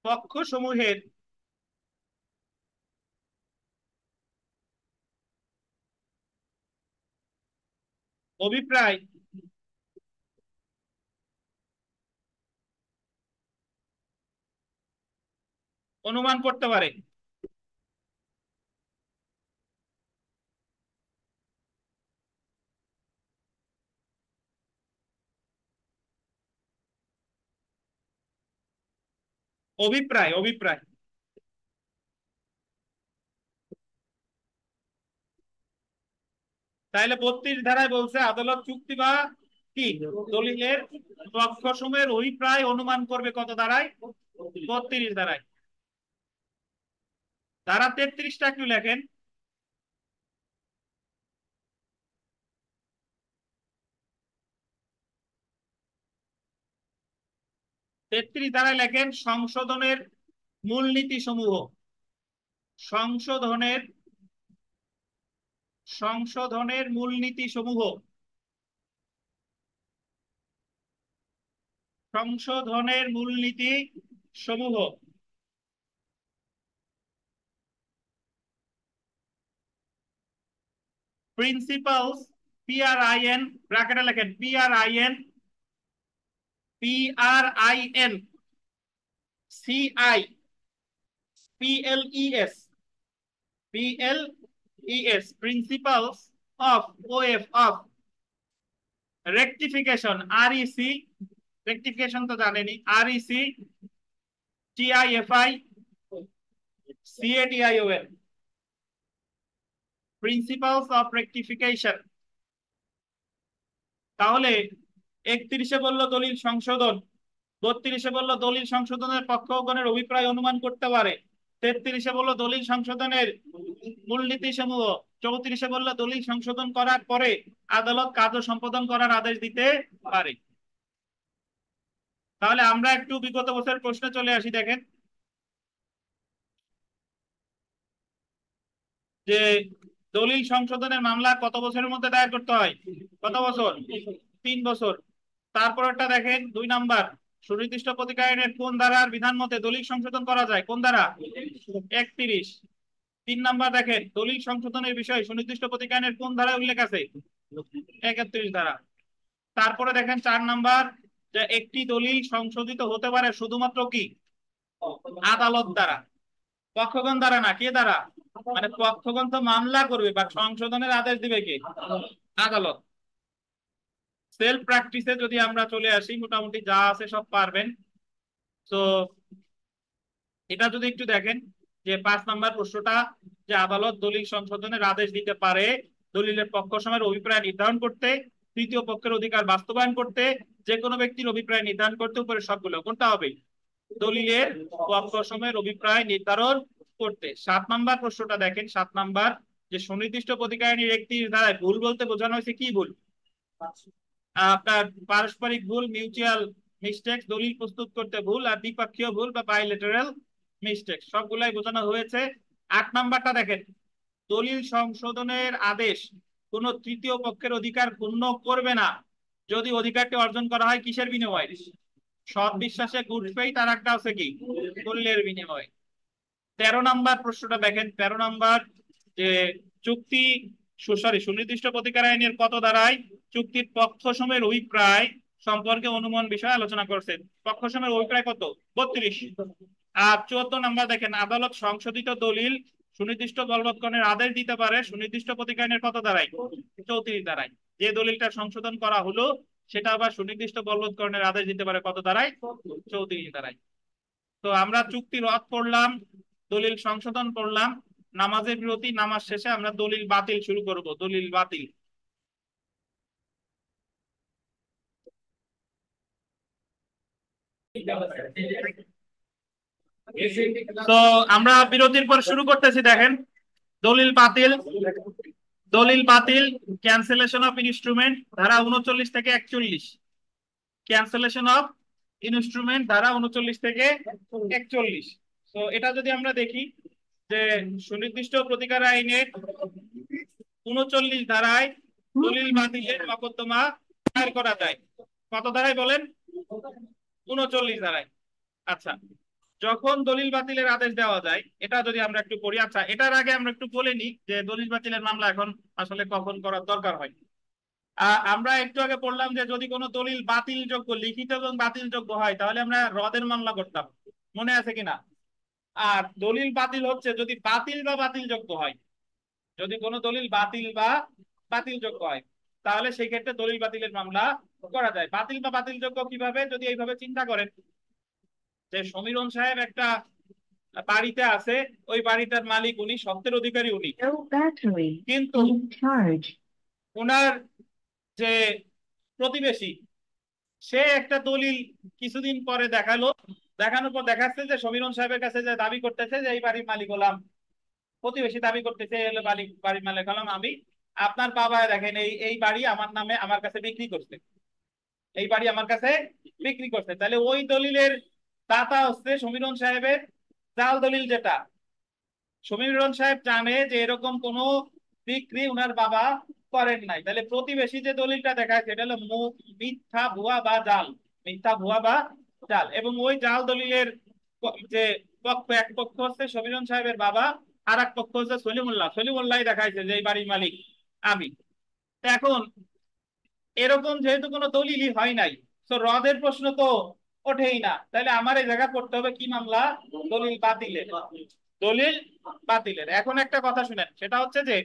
পক্ষসমূহের অভিপ্রায় অনুমান করতে পারে। অভিপ্রায় অভিপ্রায় তাইলে 32 ধারায় বলছে আদালত চুক্তি বা কি দলিলের পক্ষসমূহের অভিপ্রায় অনুমান করবে কত ধারায়? 32 ধারায়। ধারা 33টা একটু লেখেন। 33 ধারায় লেখেন সংশোধনের মূলনীতি সমূহ। সংশোধনের সংশোধনের মূলনীতি সমূহ। সংশোধনের মূলনীতি সমূহ। প্রিন্সিপালস, PRIN ব্র্যাকেটে লেখেন, PRIN CI PLES Principles of OF of Rectification REC rectification তো জানেনি, REC TIFI CATION Principles of Rectification। তাহলে 31-এ বলল দলিল সংশোধন, 32-এ বলল দলিল সংশোধনের পক্ষগণের অভিপ্রায় অনুমান করতে পারে, 33-এ বলল দলিল সংশোধনের মূলনীতি সমূহ, 34-এ বলল দলিল সংশোধন করার পরে আদালত কার্য সম্পাদন করার আদেশ দিতে পারে। তাহলে আমরা একটু বিগত বছরের প্রশ্নে চলে আসি। দেখেন যে দলিল সংশোধনের মামলা কত বছরের মধ্যে দায়ের করতে হয়? কত বছর? 3 বছর। তারপরটা দেখেন 2 নাম্বার, সুনির্দিষ্ট প্রতিকার আইনের কোন ধারার বিধান মতে দলিল সংশোধন করা যায়? কোন ধারা? 31। 3 নাম্বার দেখেন দলিল সংশোধনের বিষয় সুনির্দিষ্ট প্রতিকার আইনের কোন ধারায় উল্লেখ আছে? 31 ধারা। তারপরে দেখেন 4 নাম্বার, যে একটি দলিল সংশোধিত হতে পারে শুধুমাত্র কি আদালত দ্বারা, পক্ষগণ দ্বারা না। কে দ্বারা? মানে পক্ষগণ তো মামলা করবে বা সংশোধনের আদেশ দিবে কে? আদালত। সেলফ প্র্যাকটিসে যদি আমরা চলে আসি, মোটামুটি যা আছে সব পারবেন। তো এটা যদি একটু দেখেন যে 5 নাম্বার প্রশ্নটা, যে আদালত দলিল সংশোধনের আদেশ দিতে পারে দলিলের পক্ষসমূহের অভিপ্রায় নির্ধারণ করতে, তৃতীয় পক্ষের অধিকার বাস্তবায়ন করতে, যে কোনো ব্যক্তির অভিপ্রায় নির্ধারণ করতে, উপরে সবগুলো কোনটা হবে? দলিলের পক্ষসমূহের অভিপ্রায় নির্ধারণ করতে। 7 নাম্বার প্রশ্নটা দেখেন, 7 নাম্বার, যে সুনির্দিষ্ট প্রতিকার আইনের 31 ধারায় ভুল বলতে বোঝানো হয়েছে কি ভুল? আপনার পারস্পরিক ভুল, মিউচুয়াল মিস্টেক, দলিল প্রস্তুত করতে ভুল, আর দ্বিপক্ষীয় ভুল বা বাইলেটারাল মিস্টেক, সবগুলাই বোঝানো হয়েছে। 8 নাম্বারটা দেখেন, দলিল সংশোধনের আদেশ কোন তৃতীয় পক্ষের অধিকার ক্ষুণ্ণ করবে না যদি অধিকারটি অর্জন করা হয় কিসের বিনিময়ে? সৎ বিশ্বাসে গুড ফেইথ, আর একটা আছে কি মূল্যের বিনিময়ে। 13 নাম্বার প্রশ্নটা দেখেন, 13 নাম্বার, যে চুক্তি সুনির্দিষ্ট প্রতিকার আইনের কত ধারায় চুক্তির পক্ষসমূহের অভিপ্রায় সম্পর্কে অনুমান বিষয়ে আলোচনা করছে? পক্ষসমূহের অভিপ্রায় কত? 32। আর 14 নাম্বার দেখেন, আদালত সংশোধিত দলিল সুনির্দিষ্ট বলবৎকরণের আদেশ দিতে পারে সুনির্দিষ্ট প্রতিকার আইনের কত ধারায়? 34 ধারায়। যে দলিলটা সংশোধন করা হলো সেটা আবার সুনির্দিষ্ট বলবৎকরণের আদেশ দিতে পারে কত ধারায়? 34 ধারায়। তো আমরা চুক্তি রদ করলাম, দলিল সংশোধন করলাম, নামাজের বিরতি, নামাজ শেষে আমরা দলিল বাতিল শুরু করব, দলিল বাতিল। তো আমরা বিরতির পর শুরু করতেছি, দেখেন দলিল বাতিল। দলিল বাতিল, ক্যান্সেলেশন অফ ইনস্ট্রুমেন্ট ধারা 39 থেকে 41। ক্যান্সেলেশন অফ ইনস্ট্রুমেন্ট ধারা 39 থেকে 41। তো এটা যদি আমরা দেখি যে সুনির্দিষ্ট প্রতিকার আইনের 39 ধারায় দলিল বাতিলের মকদ্দমা দায়ের করা যায়। কত ধারায় বলেন? 39 ধারায়। আচ্ছা, যখন দলিল বাতিলের আদেশ দেওয়া যায়, এটা যদি আমরা একটু পড়ি। আচ্ছা, এটার আগে আমরা একটু বলে নিই যে দলিল বাতিলের মামলা এখন আসলে কখন করার দরকার হয়। আমরা একটু আগে পড়লাম যে যদি কোনো দলিল বাতিলযোগ্য, লিখিত এবং বাতিলযোগ্য হয়, তাহলে আমরা রদের মামলা করতাম, মনে আছে কিনা? আর দলিল বাতিল হচ্ছে যদি বাতিল বা বাতিলযোগ্য হয়। যদি কোনো দলিল বাতিল বা বাতিলযোগ্য হয়, তাহলে সেই ক্ষেত্রে দলিল বাতিলের মামলা করা যায়। বাতিল বা বাতিলযোগ্য কিভাবে? যদি এইভাবে চিন্তা করেন যে সমীরণ সাহেব একটা বাড়িতে আছে, ওই বাড়িটার মালিক উনি, সত্ত্বের অধিকারী উনি, কিন্তু ওনার যে প্রতিবেশী, সে একটা দলিল কিছুদিন পরে দেখালো। দেখানোর পর দেখাচ্ছে যে সমীরণ সাহেবের কাছে যে দাবি করতেছে যে এই বাড়ির মালিক হলাম, প্রতিবেশী দাবি করতেছে এলো বাড়ির মালিক হলাম আমি, আপনার বাবা দেখেন এই এই বাড়ি আমার নামে আমার কাছে বিক্রি করছে, এই বাড়ি আমার কাছে বিক্রি করছে। তাহলে ওই দলিলের দাতা হচ্ছে সমীরণ সাহেবের জাল দলিল। যেটা সমীরণ সাহেব জানে যে এরকম কোনো বিক্রি উনার বাবা করেন নাই, তাহলে প্রতিবেশী যে দলিলটা দেখায় সেটা হলো মিথ্যা, ভুয়া বা জাল। মিথ্যা, ভুয়া বা জাল। এবং ওই জাল দলিলের যে পক্ষ, এক পক্ষ হচ্ছে সমীরণ সাহেবের বাবা, আর এক পক্ষ হচ্ছে সলিমুল্লাহ। সলিমুল্লাহ দেখাইছে যে এই বাড়ির মালিক আমি। এখন এরকম যেহেতু কোনো দলিলই হয় নাই, তো রদের প্রশ্ন তো ওঠেই না। তাহলে আমার এই জায়গা করতে হবে কি মামলা? দলিল বাতিলের। দলিল বাতিলের। এখন একটা কথা শুনেন, সেটা হচ্ছে যে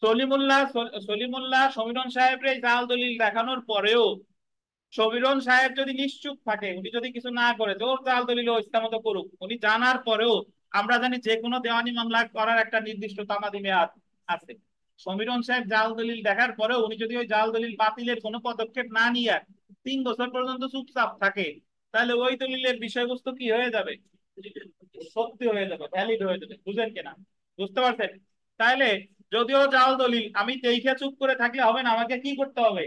সলিমুল্লাহ সমীরণ সাহেবের এই জাল দলিল দেখানোর পরেও সমীরণ সাহেব যদি নিশ্চুপ থাকে, উনি যদি কিছু না করে, ওর জাল দলিল ইচ্ছা মতো করুক, উনি জানার পরেও আমরা জানি যে কোনো দেওয়ানি মামলা করার একটা নির্দিষ্ট তামাদি মেয়াদ আছে। সমীরণ সাহেব জাল দলিল দেখার পরেও উনি যদি ওই জাল দলিল বাতিলের কোনো পদক্ষেপ না নিয়ে 3 বছর পর্যন্ত চুপচাপ থাকে, তাহলে ওই দলিলের বিষয়বস্তু কি হয়ে যাবে? সত্যি হয়ে যাবে, ভ্যালিড হয়ে যাবে। বুঝেন কিনা? বুঝতে পারছেন? তাহলে যদিও জাল দলিল, আমি দেখে চুপ করে থাকলে হবে না, আমাকে কি করতে হবে?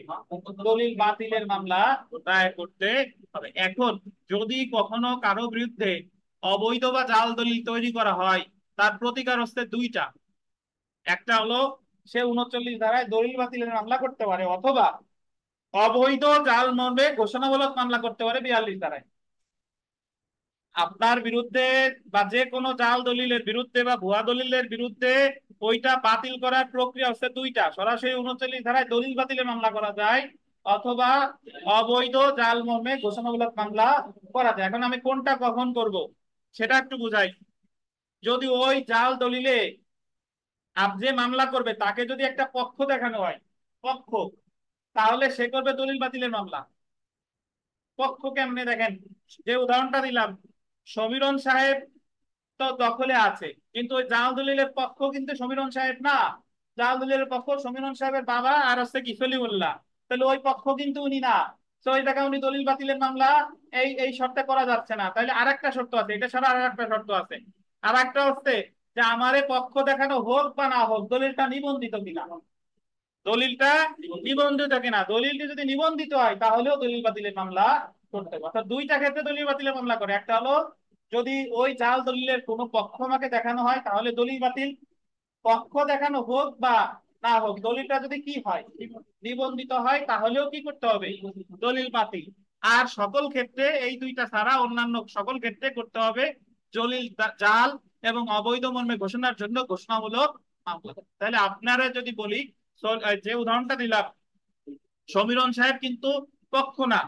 দলিল বাতিলের মামলা দায়ের করতে হবে। এখন যদি কখনো কারো বিরুদ্ধে অবৈধ বা জাল দলিল তৈরি করা হয়, তার প্রতিকার হচ্ছে দুইটা। একটা হলো সে 39 ধারায় দলিল বাতিলের মামলা করতে পারে, অথবা অবৈধ জাল মর্মে ঘোষণামূলক মামলা করতে পারে 42 ধারায়। আপনার বিরুদ্ধে বা যে কোনো জাল দলিলের বিরুদ্ধে বা ভুয়া দলিলের বিরুদ্ধে ওইটা বাতিল করার প্রক্রিয়া হচ্ছে দুইটা। সরাসরি 39 ধারায় দলিল বাতিলের মামলা করা যায়, অথবা অবৈধ জাল মর্মে ঘোষণামূলক মামলা করা যায়। এখন আমি কোনটা কখন করব সেটা একটু বুঝাই। যদি ওই জাল দলিলে যে মামলা করবে তাকে যদি একটা পক্ষ দেখানো হয়, পক্ষ, তাহলে সে করবে দলিল বাতিলের মামলা। পক্ষ কেমনে? দেখেন, যে উদাহরণটা দিলাম, সমীরণ সাহেব তো দখলে আছে, কিন্তু ওই জাল দলিলের পক্ষ কিন্তু সমীরণ সাহেব না। জাল দলিলের পক্ষ সমীরণ সাহেবের বাবা আর হচ্ছে কি সলিমুল্লাহ। তাহলে ওই পক্ষ কিন্তু উনি না। তো এই জায়গায় উনি দলিল বাতিলের মামলা এই এই শর্তে করা যাচ্ছে না। তাহলে আর একটা শর্ত আছে, এটা ছাড়া আর একটা শর্ত আছে। আর একটা হচ্ছে যে আমারে পক্ষ দেখানো হোক বা না হোক, দলিলটা নিবন্ধিত কিনা। দলিলটা নিবন্ধিত কিনা। দলিলটি যদি নিবন্ধিত হয় তাহলেও দলিল বাতিলের মামলা করতে হবে। অর্থাৎ দুইটা ক্ষেত্রে দলিল বাতিলের মামলা করে। একটা হলো যদি ওই জাল দলিলের কোনো পক্ষ আমাকে দেখানো হয় তাহলে দলিল বাতিল, পক্ষ দেখানো হোক বা না হোক, দলিলটা যদি কি হয়? নিবন্ধিত হয়, তাহলেও কি করতে হবে? দলিল বাতিল। আর সকল ক্ষেত্রে, এই দুইটা ছাড়া অন্যান্য সকল ক্ষেত্রে করতে হবে দলিল জাল এবং অবৈধ মর্মে ঘোষণার জন্য ঘোষণামূলক মামলা। তাহলে আপনারা যদি বলি, যে উদাহরণটা দিলাম, সমীরণ সাহেব কিন্তু পক্ষ না।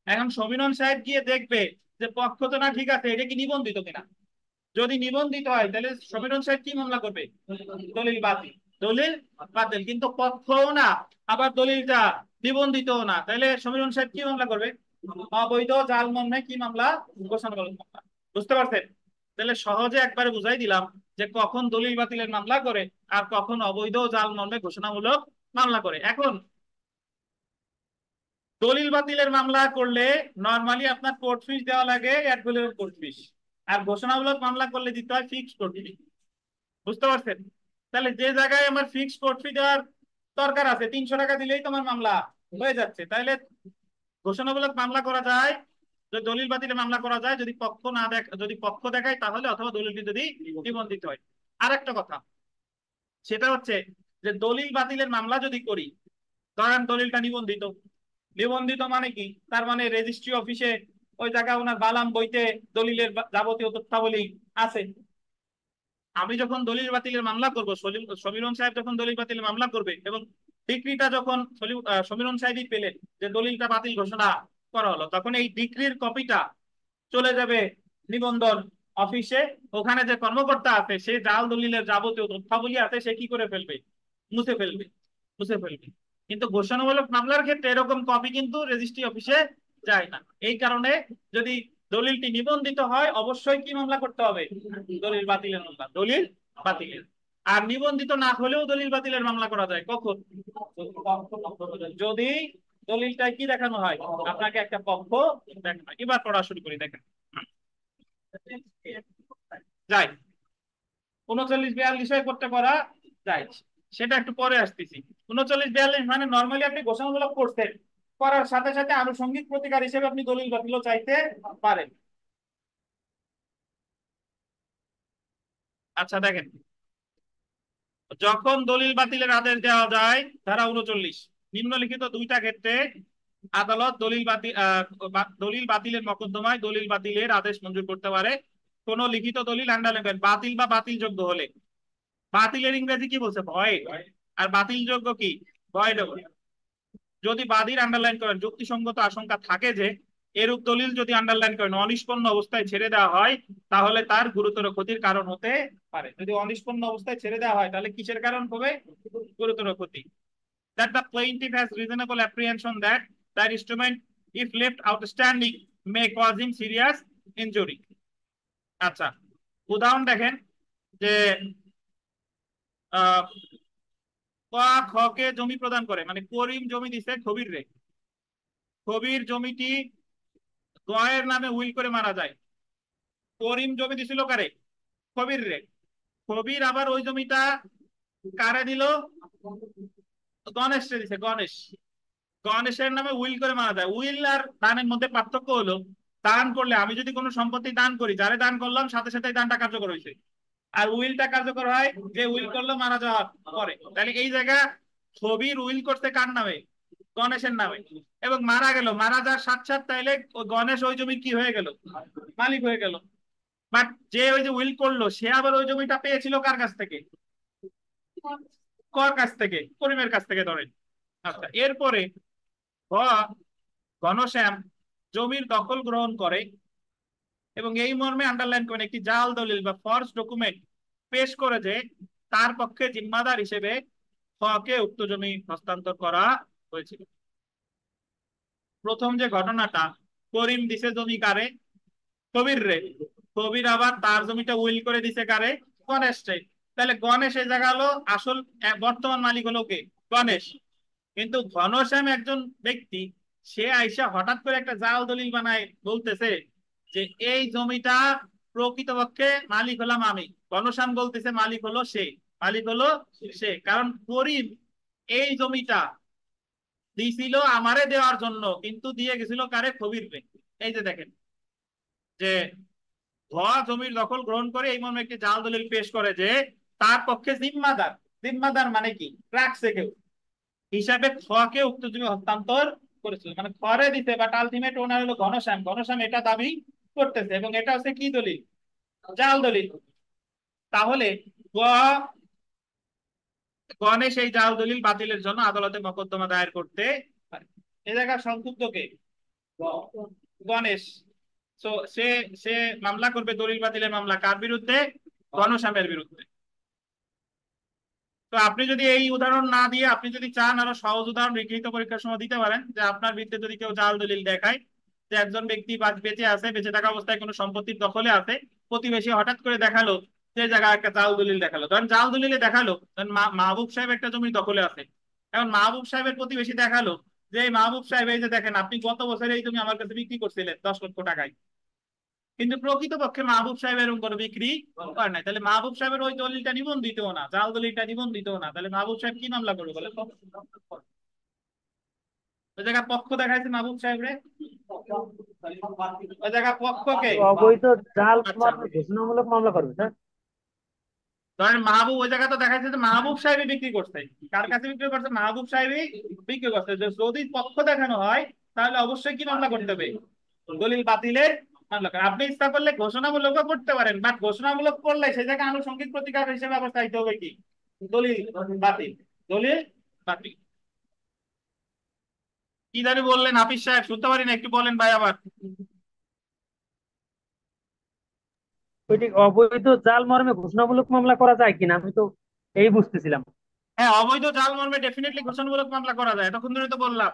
এখন সমীরণ সাহেব গিয়ে দেখবে যে পক্ষ তো না, ঠিক আছে, এটা কি নিবন্ধিত কিনা। যদি নিবন্ধিত হয় তাহলে সমীরণ সাহেব কি মামলা করবে? দলিল বাতিল। দলিল বাতিল। কিন্তু পক্ষও না, আবার দলিলটা নিবন্ধিত না, তাহলে সমীরণ সাহেব কি মামলা করবে? অবৈধ জাল মর্মে কি মামলা? ঘোষণামূলক মামলা। বুঝতে পারছেন? তাহলে সহজে একবারে বুঝাই দিলাম যে কখন দলিল বাতিলের মামলা করে আর কখন অবৈধ জাল মর্মে ঘোষণামূলক মামলা করে। এখন দলিল বাতিলের মামলা করলে নরমালি আপনার কোর্ট ফিস দেওয়া লাগে, অ্যাডভোকেট কোর্ট ফিস। আর ঘোষণামূলক মামলা করলে দিতে হয় ফিক্সড কোর্ট ফি। বুঝতে পারছেন? তাহলে যে জায়গায় আমার ফিক্সড কোর্ট ফি দেওয়ার দরকার আছে, 300 টাকা দিলেই তোমার মামলা হয়ে যাচ্ছে, তাহলে ঘোষণামূলক মামলা করা যায়, যদি দলিল বাতিলে মামলা করা যায় যদি পক্ষ না দেখ, যদি পক্ষ দেখায় তাহলে, অথবা দলিলটি যদি নিবন্ধিত হয়। আর একটা কথা, সেটা হচ্ছে যে দলিল বাতিলের মামলা যদি করি, ধরেন দলিলটা নিবন্ধিত। নিবন্ধিত মানে কি? তার মানে রেজিস্ট্রি অফিসে ওই জায়গায় ওনার বালাম বইতে দলিলের যাবতীয় তথ্যাবলী আছে। আমি যখন দলিল বাতিলের মামলা করব, সমীরণ সাহেব যখন দলিল বাতিলের মামলা করবে এবং ডিক্রিটা যখন সমীরণ সাহেবই পেলেন যে দলিলটা বাতিল ঘোষণা করা হলো, তখন এই ডিক্রির কপিটা চলে যাবে নিবন্ধন অফিসে। ওখানে যে কর্মকর্তা আছে সে জাল দলিলের যাবতীয় তথ্যাবলী আছে সে কি করে ফেলবে? মুছে ফেলবে। মুছে ফেলবে। কিন্তু ঘোষণামূলক মামলার ক্ষেত্রে এরকম কপি কিন্তু রেজিস্ট্রি অফিসে যায় না। এই কারণে যদি দলিলটি নিবন্ধিত হয় অবশ্যই কি মামলা করতে হবে? দলিল বাতিলের মামলা, দলিল বাতিলের। আর নিবন্ধিত না হলেও দলিল বাতিলের মামলা করা যায় কখন? যদি দলিলটায় কি দেখানো হয়? আপনাকে একটা পক্ষ দেখানো হয়। এবার পড়া শুরু করি, দেখেন। যাই 39 42 করতে পারা যায়, সেটা একটু পরে আসতেছি। 39 42 মানে নর্মালি আপনি ঘোষণামূলক করছেন, করার সাথে সাথে আনুষঙ্গিক প্রতিকার হিসেবে আপনি দলিল বাতিলও চাইতে পারেন। আচ্ছা দেখেন, যখন দলিল বাতিলের আদেশ দেওয়া যায়, ধারা 39, নিম্নলিখিত দুইটা ক্ষেত্রে আদালত দলিল বাতিলের মকদ্দমায় দলিল বাতিলের আদেশ মঞ্জুর করতে পারে। কোন লিখিত দলিল আন্ডারলাইন বাতিল বা বাতিলযোগ্য হলে, বাতিলের ইংরেজি কি বলছে? ভয়েড। আর বাতিলযোগ্য কি? ভয়েড। যদি বাদীর আন্ডারলাইন করেন যুক্তিসঙ্গত আশঙ্কা থাকে যে এরূপ দলিল যদি আন্ডারলাইন করেন অনিষ্পন্ন অবস্থায় ছেড়ে দেওয়া হয় তাহলে তার গুরুতর ক্ষতির কারণ হতে পারে। যদি অনিষ্পন্ন অবস্থায় ছেড়ে দেওয়া হয় তাহলে কিসের কারণ হবে? গুরুতর ক্ষতি। That the plaintiff has reasonable apprehension that that instrument if left outstanding may cause him serious injury. আচ্ছা, উদাহরণ দেখেন যে আহ খকে জমি প্রদান করে, মানে করিম জমি দিছে খবির রে। খবির জমিটি গয়ের নামে উইল করে মারা যায়। করিম জমি দিছিল কারে? খবির রে। খবির আবার ওই জমিটা কারে দিল? গণেশ রে দিছে, গণেশ। গণেশের নামে উইল করে মারা যায়। উইল আর দানের মধ্যে পার্থক্য হলো, দান করলে আমি যদি কোনো সম্পত্তি দান করি, যারে দান করলাম সাথে সাথে দানটা কার্যকর হয়েছে। আর উইলটা কার্যকর হয় যে উইল করলো মারা যাওয়ার পরে। তাহলে এই জায়গা ছবির উইল করতে কার নামে? গণেশের নামে। এবং মারা গেল, মারা যাওয়ার সাথে সাথে তাইলে গণেশ ওই জমি কি হয়ে গেল? মালিক হয়ে গেল। বাট যে ওই যে উইল করলো সে আবার ওই জমিটা পেয়েছিল কার কাছ থেকে? কর কাছ থেকে, করিমের কাছ থেকে ধরেন। আচ্ছা, এরপরে ঘনশ্যাম জমির দখল গ্রহণ করে এবং এই মর্মে আন্ডারলাইন করেন একটি জাল দলিল বা ফলস ডকুমেন্ট পেশ করে যে তার পক্ষে জিম্মাদার হিসেবে হকে উক্ত জমি হস্তান্তর করা হয়েছিল। প্রথম যে ঘটনাটা, করিম দিছে জমি কারে? কবির রে। কবির আবার তার জমিটা উইল করে দিছে কারে? গণেশ রে। তাহলে গণেশ এই জায়গা হলো আসল, বর্তমান মালিক হলো কে? গণেশ। কিন্তু ঘনশ্যাম একজন ব্যক্তি, সে আইসা হঠাৎ করে একটা জাল দলিল বানায় বলতেছে যে এই জমিটা প্রকৃতপক্ষে মালিক হলাম আমি। ঘনশ্যাম বলতেছে মালিক হলো সে। মালিক হলো সে, কারণ করিম এই জমিটা দিছিল আমারে দেওয়ার জন্য, কিন্তু দিয়ে গেছিল কারে? খবির রে। এই যে দেখেন যে জমির দখল গ্রহণ করে এই মর্মে একটি জাল দলিল পেশ করে যে তার পক্ষে জিম্মাদার, জিম্মাদার মানে কি? রাখছে কেউ হিসাবে খকে উক্ত জমি হস্তান্তর করেছিল, মানে খরে দিতে, বাট আলটিমেট ওনার হলো ঘনশ্যাম। ঘনশ্যাম এটা দাবি করতেছে এবং এটা হচ্ছে কি দলিল? জাল দলিল। তাহলে গণেশ এই জাল দলিল বাতিলের জন্য আদালতে মকদ্দমা দায়ের করতে পারে। এ জায়গায় সংক্ষুব্ধ কে? গণেশ। তো সে সে মামলা করবে দলিল বাতিলের মামলা কার বিরুদ্ধে? ঘনশ্যামের বিরুদ্ধে। তো আপনি যদি এই উদাহরণ না দিয়ে আপনি যদি চান আরো সহজ উদাহরণ লিখিত পরীক্ষার সময় দিতে পারেন, যে আপনার বিরুদ্ধে যদি কেউ জাল দলিল দেখায় যে একজন ব্যক্তি বেঁচে আছে, বেঁচে থাকা অবস্থায় কোনো সম্পত্তির দখলে আছে, প্রতিবেশী হঠাৎ করে দেখালো যে জায়গায় একটা জাল দলিল দেখালো, ধরেন জাল দলিলে দেখালো ধরেন মাহবুব সাহেব একটা জমি দখলে আছে। এখন মাহবুব সাহেবের প্রতিবেশী দেখালো যে এই মাহবুব সাহেব, এই যে দেখেন আপনি গত বছর এই জমি আমার কাছে বিক্রি করছিলেন 10 লক্ষ টাকায়, কিন্তু প্রকৃতপক্ষে মাহবুব সাহেব এরকম করে বিক্রি করে নাই, তাহলে মাহবুব সাহেবের ওই দলিলটা নিবন্ধিত না, জাল দলিলটা নিবন্ধিত না, তাহলে মাহবুব সাহেব কি মামলা করবে বলে? ওই জায়গায় পক্ষ দেখাইছে মাহবুব সাহেব রে, ওই জায়গায় পক্ষকে।
অবৈধ জাল
আচ্ছা,
মর্মে ঘোষণামূলক মামলা করবে স্যার।
ধরেন মাহবুব, ওই জায়গা তো দেখাইছে যে মাহবুব সাহেবই বিক্রি করছে, কার কাছে বিক্রি করছে? মাহবুব সাহেবই বিক্রি করছে। যদি পক্ষ দেখানো হয় তাহলে অবশ্যই কি মামলা করতে হবে? দলিল বাতিলের মামলা করে। আপনি ইচ্ছা করলে ঘোষণামূলক করতে পারেন, বাট ঘোষণামূলক করলে সেই জায়গায় আনুষঙ্গিক প্রতিকার হিসেবে আবার চাইতে হবে কি? দলিল বাতিল, দলিল বাতিল। কি জানি বললেন হাফিজ সাহেব, শুনতে পারি না, একটু বলেন ভাই আবার।
ওইটি অবৈধ জাল মর্মে ঘোষণামূলক মামলা করা যায় কিনা, আমি তো এই বুঝতেছিলাম।
হ্যাঁ, অবৈধ জাল মর্মে ডেফিনেটলি ঘোষণামূলক মামলা করা যায়, এতক্ষণ ধরে তো বললাম।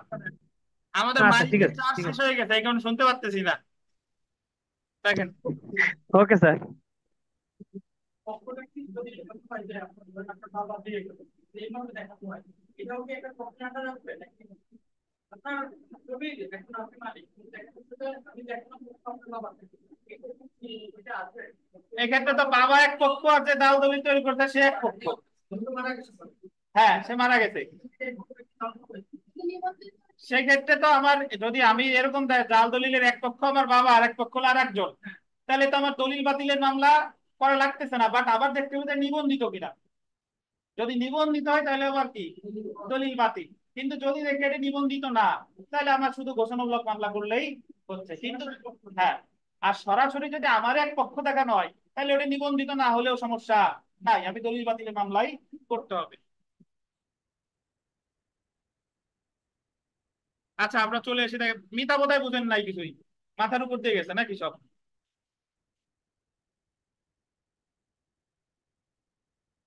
আমাদের
আচ্ছা ঠিক
মাইকের
আছে,
চার্জ
ঠিক
শেষ
আছে।
হয়ে গেছে, এই কারণে শুনতে পারতেছি না। দেখেন,
ওকে স্যার।
এক্ষেত্রে তো বাবা এক পক্ষ আছে, জাল দলিল তৈরি করতে সে এক পক্ষ। হ্যাঁ, সে মারা গেছে। সেক্ষেত্রে তো আমার, যদি আমি এরকম জাল দলিলের এক পক্ষ আমার বাবা আর এক পক্ষ হলো আর একজন, তাহলে তো আমার দলিল বাতিলের মামলা করা লাগতেছে না, বাট আবার দেখতে হবে যে নিবন্ধিত কিনা। যদি নিবন্ধিত হয় তাহলে আবার কি? দলিল বাতিল। কিন্তু যদি দেখে এটা নিবন্ধিত না, তাহলে আমার শুধু ঘোষণামূলক মামলা করলেই হচ্ছে। কিন্তু হ্যাঁ, আর সরাসরি যদি আমার এক পক্ষ দেখানো হয় তাহলে ওটা নিবন্ধিত না হলেও সমস্যা নাই, আমি দলিল বাতিলের মামলাই করতে হবে। আচ্ছা, আমরা চলে এসে দেখে মিতা বোধহয় বুঝেন নাই কিছুই, মাথার উপর দিয়ে গেছে নাকি সব?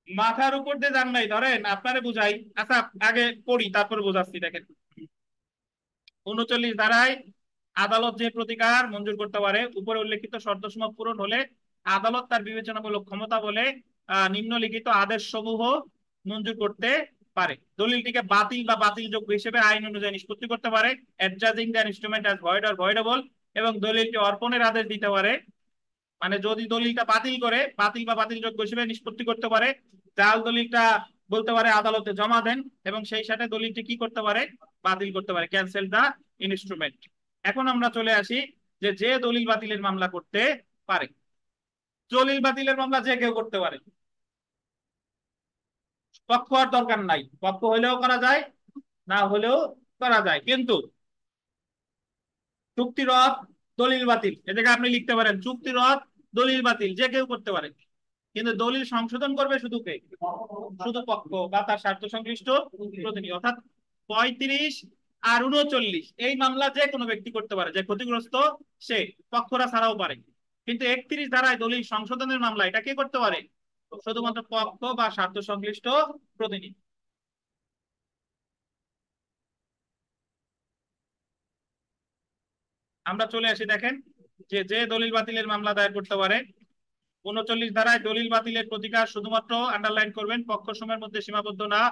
মাথার উপর দিয়ে যান নাই, ধরেন আপনারে বুঝাই। আচ্ছা, আগে পড়ি তারপর বোঝাচ্ছি। দেখেন, 39 ধারায় আদালত যে প্রতিকার মঞ্জুর করতে পারে উপরে উল্লেখিত শর্তসমূহ পূরণ হলে আদালত তার বিবেচনামূলক ক্ষমতা বলে নিম্নলিখিত আদেশ সমূহ মঞ্জুর করতে পারে। দলিলটিকে বাতিল বা বাতিলযোগ্য হিসেবে আইন অনুযায়ী নিষ্পত্তি করতে পারে, adjudging the instrument as void or voidable, এবং দলিলটি অর্পণের আদেশ দিতে পারে, মানে যদি দলিলটা বাতিল করে বাতিল বা বাতিলযোগ্য হিসেবে নিষ্পত্তি করতে পারে। জাল দলিলটা বলতে পারে আদালতে জমা দেন, এবং সেই সাথে দলিলটি কি করতে পারে? বাতিল করতে পারে, ক্যান্সেল দা ইনস্ট্রুমেন্ট। এখন আমরা চলে আসি যে যে দলিল বাতিলের মামলা করতে পারে। দলিল বাতিলের মামলা যে কেউ করতে পারে, পক্ষ আর দরকার নাই, পক্ষ হইলেও করা যায়, না হলেও করা যায়। কিন্তু চুক্তি রদ, দলিল বাতিল, এ জায়গায় আপনি লিখতে পারেন চুক্তি রদ, দলিল বাতিল যে কেউ করতে পারে, কিন্তু দলিল সংশোধন করবে শুধু কে? শুধু পক্ষ বা তার স্বার্থ সংশ্লিষ্ট প্রতিনিধি। অর্থাৎ 35 আর 39 এই মামলা যে কোনো ব্যক্তি করতে পারে, যে ক্ষতিগ্রস্ত সে, পক্ষরা ছাড়াও পারে। কিন্তু 31 ধারায় দলিল সংশোধনের মামলা এটা কে করতে পারে? শুধুমাত্র পক্ষ বা স্বার্থ সংশ্লিষ্ট প্রতিনিধি। আমরা চলে আসি, দেখেন যে যে দলিল বাতিলের মামলা দায়ের করতে পারে। 39 ধারায় দলিল বাতিলের প্রতিকার শুধুমাত্র, আন্ডারলাইন করবেন, পক্ষ সময়ের মধ্যে সীমাবদ্ধ না।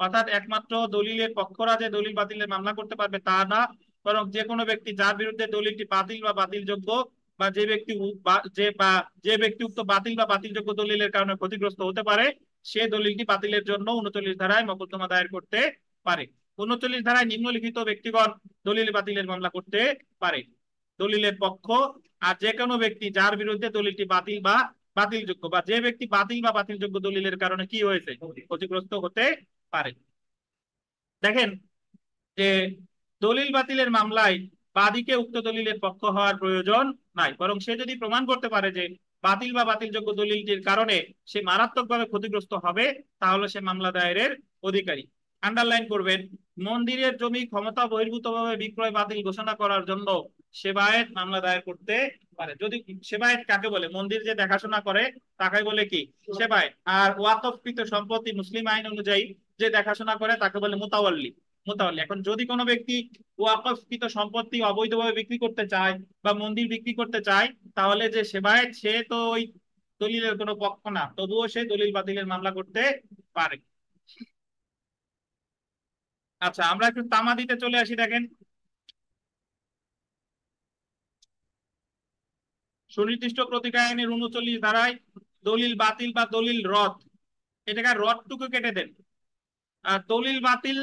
অর্থাৎ একমাত্র দলিলের পক্ষরা যে দলিল বাতিলের মামলা করতে পারবে তা না, বরং যে কোনো ব্যক্তি যার বিরুদ্ধে দলিলটি বাতিল বা বাতিলযোগ্য, বা যে ব্যক্তি যে ব্যক্তি উক্ত বাতিল বা বাতিলযোগ্য দলিলের কারণে ক্ষতিগ্রস্ত হতে পারে, সে দলিলটি বাতিলের জন্য 39 ধারায় মকদ্দমা দায়ের করতে পারে। 39 ধারায় নিম্নলিখিত ব্যক্তিগণ দলিল বাতিলের মামলা করতে পারে: দলিলের পক্ষ, আর যে কোনো ব্যক্তি যার বিরুদ্ধে দলিলটি বাতিল বা বাতিলযোগ্য, বা যে ব্যক্তি বাতিল বা বাতিলযোগ্য দলিলের কারণে কি হয়েছে? ক্ষতিগ্রস্ত হতে পারে। দেখেন যে দলিল বাতিলের মামলায় বাদীকে উক্ত দলিলের পক্ষ হওয়ার প্রয়োজন নাই, বরং সে যদি প্রমাণ করতে পারে যে বাতিল বা বাতিলযোগ্য দলিলটির কারণে সে মারাত্মকভাবে ক্ষতিগ্রস্ত হবে, তাহলে সে মামলা দায়েরের অধিকারী। আন্ডারলাইন করবেন, মন্দিরের জমি ক্ষমতা বহির্ভূতভাবে বিক্রয় বাতিল ঘোষণা করার জন্য সেবায়েত মামলা দায়ের করতে পারে। যদি সেবায়েত কাকে বলে? মন্দির যে দেখাশোনা করে তাকে বলে কি? সেবায়েত। আর ওয়াকফকৃত সম্পত্তি মুসলিম আইন অনুযায়ী যে দেখাশোনা করে তাকে বলে মুতাওয়াল্লি। মুতাওয়াল্লি। এখন যদি কোনো ব্যক্তি ওয়াকফকৃত সম্পত্তি অবৈধভাবে বিক্রি করতে চায় বা মন্দির বিক্রি করতে চায়, তাহলে যে সেবায়েত সে তো ওই দলিলের কোনো পক্ষ না, তবুও সে দলিল বাতিলের মামলা করতে পারে। আচ্ছা, আমরা একটু তামাদিতে চলে আসি। দেখেন, সুনির্দিষ্ট প্রতিকার আইনের ৩৯ ধারায় দলিল বাতিল বা দলিল রদ, এটাকে রদটুকু কেটে দেন। আর দলিল বাতিল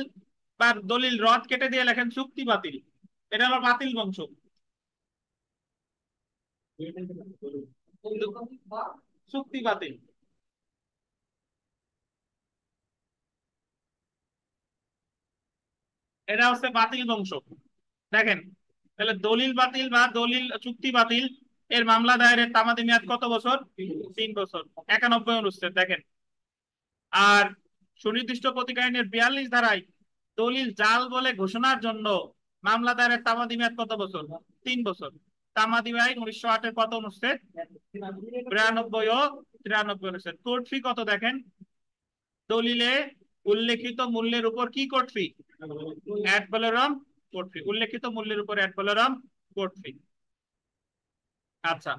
বা দলিল রদ কেটে দিয়ে লেখেন চুক্তি বাতিল। এটা হলো বাতিল বংশ। চুক্তি বাতিল, এটা হচ্ছে বাতিল বংশ। দেখেন, তাহলে দলিল বাতিল বা দলিল চুক্তি বাতিল এর মামলা দায়েরের তামাদি মেয়াদ কত বছর? 3 বছর। 91 অনুচ্ছেদ দেখেন। আর সুনির্দিষ্ট প্রতিকার আইনের 42 ধারায় দলিল জাল বলে ঘোষণার জন্য মামলা দায়েরের তামাদি মেয়াদ কত বছর? 3 বছর। তামাদি আইন 1908 এর কত অনুচ্ছেদ? 92 ও 93 অনুচ্ছেদ। কোর্ট ফি কত দেখেন? দলিলে উল্লেখিত মূল্যের উপর কি court fee? Ad valorem court fee. উল্লেখিত মূল্যের উপর অ্যাড ভ্যালোরাম কোর্ট ফি। আচ্ছা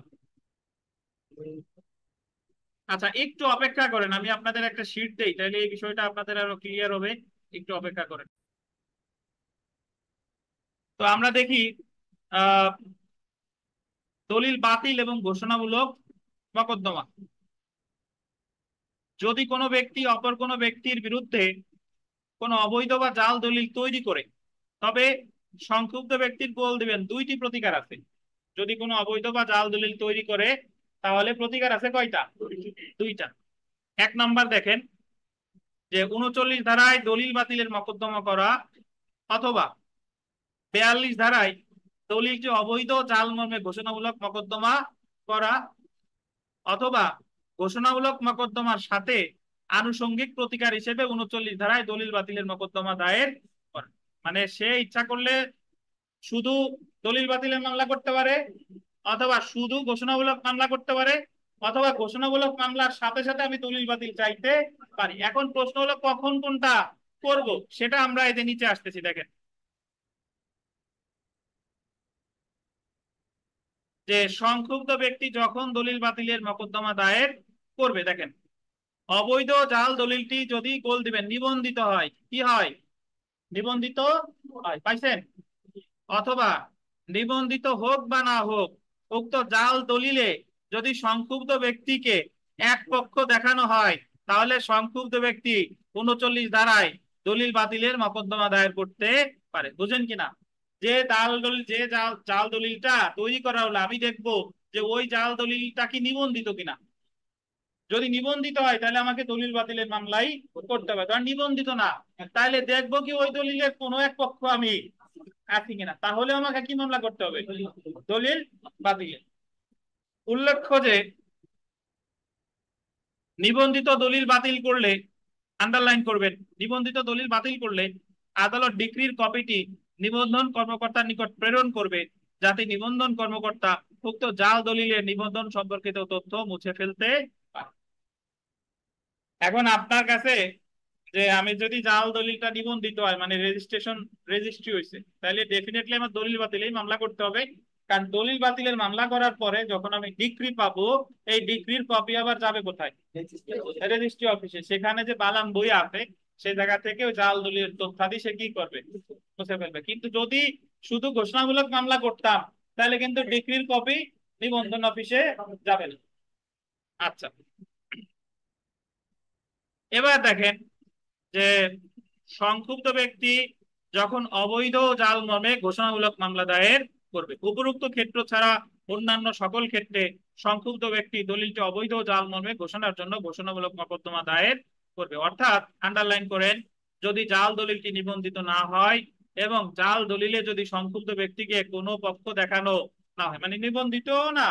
আচ্ছা, একটু অপেক্ষা করেন, আমি আপনাদের একটা শীট দেই, তাহলে এই বিষয়টা আপনাদের আরো ক্লিয়ার হবে। একটু অপেক্ষা করেন। তো আমরা দেখি আহ দলিল বাতিল এবং ঘোষণামূলক মকদ্দমা। যদি কোনো ব্যক্তি অপর কোনো ব্যক্তির বিরুদ্ধে কোনো অবৈধ বা জাল দলিল তৈরি করে, তবে সংক্ষুব্ধ ব্যক্তির গোল দিবেন দুইটি প্রতিকার আছে। যদি কোনো অবৈধ বা জাল দলিল তৈরি করে তাহলে প্রতিকার আছে কয়টা? দুইটা। 1 নাম্বার দেখেন, যে 39 ধারায় দলিল বাতিলের মকদ্দমা করা, অথবা 42 ধারায় দলিলটি অবৈধ জাল মর্মে ঘোষণামূলক মকদ্দমা করা, অথবা ঘোষণামূলক মকদ্দমার সাথে আনুষঙ্গিক প্রতিকার হিসেবে 39 ধারায় দলিল বাতিলের মকদ্দমা দায়ের করে। মানে সে ইচ্ছা করলে শুধু দলিল বাতিলের মামলা করতে পারে, অথবা শুধু ঘোষণামূলক মামলা করতে পারে, অথবা ঘোষণামূলক মামলার সাথে সাথে আমি দলিল বাতিল চাইতে পারি। এখন প্রশ্ন হলো কখন কোনটা করব, সেটা আমরা এদের নিচে আসতেছি। দেখেন যে সংক্ষুব্ধ ব্যক্তি যখন দলিল বাতিলের মকদ্দমা দায়ের করবে, দেখেন অবৈধ জাল দলিলটি যদি গোল দিবেন নিবন্ধিত হয়, কি হয়? নিবন্ধিত হয়, পাইছেন? অথবা নিবন্ধিত হোক বা না হোক, উক্ত জাল দলিলে যদি সংক্ষুব্ধ ব্যক্তিকে এক পক্ষ দেখানো হয়, তাহলে সংক্ষুব্ধ ব্যক্তি 39 ধারায় দলিল বাতিলের মকদ্দমা দায়ের করতে পারে। বুঝেন কিনা? যে জাল দলিল, যে জাল জাল দলিলটা তৈরি করা হলো, আমি দেখবো যে ওই জাল দলিলটা কি নিবন্ধিত কিনা। যদি নিবন্ধিত হয় তাহলে আমাকে দলিল বাতিলের মামলাই করতে হবে। কারণ নিবন্ধিত না, তাহলে দেখবো কি ওই দলিলের কোনো এক পক্ষ আমি আছি কিনা, তাহলে আমাকে কি মামলা করতে হবে? দলিল বাতিলের। উল্লেখ্য যে নিবন্ধিত দলিল বাতিল করলে, আন্ডারলাইন করবেন, নিবন্ধিত দলিল বাতিল করলে আদালত ডিক্রির কপিটি নিবন্ধন কর্মকর্তার নিকট প্রেরণ করবে, যাতে নিবন্ধন কর্মকর্তা উক্ত জাল দলিলের নিবন্ধন সম্পর্কিত তথ্য মুছে ফেলতে পারে। এখন আপনার কাছে, যে আমি যদি জাল দলিলটা নিবন্ধিত হয়, মানে রেজিস্ট্রি হয়েছে, তাহলে ডেফিনেটলি আমার দলিল বাতিলেই মামলা করতে হবে। কারণ দলিল বাতিলের মামলা করার পরে যখন আমি ডিক্রি পাবো, এই ডিক্রির কপি আবার যাবে কোথায়? রেজিস্ট্রি অফিসে। সেখানে যে বালাম বই আছে, সেই জায়গা থেকে ওই জাল দলিলের তথ্যাদি সে কি করবে? মুছে ফেলবে। কিন্তু যদি শুধু ঘোষণামূলক মামলা করতাম, তাহলে কিন্তু ডিক্রির কপি নিবন্ধন অফিসে যাবে না। আচ্ছা, এবার দেখেন যে সংক্ষুব্ধ ব্যক্তি যখন অবৈধ জাল মর্মে ঘোষণামূলক মামলা দায়ের করবে, উপরোক্ত ক্ষেত্র ছাড়া অন্যান্য সকল ক্ষেত্রে সংক্ষুব্ধ ব্যক্তি দলিলটি অবৈধ জাল মর্মে ঘোষণার জন্য ঘোষণামূলক মোকদ্দমা দায়ের করবে। অর্থাৎ আন্ডারলাইন করেন, যদি জাল দলিলটি নিবন্ধিত না হয় এবং জাল দলিলে যদি সংক্ষুব্ধ ব্যক্তিকে কোনো পক্ষ দেখানো না হয়, মানে নিবন্ধিত না,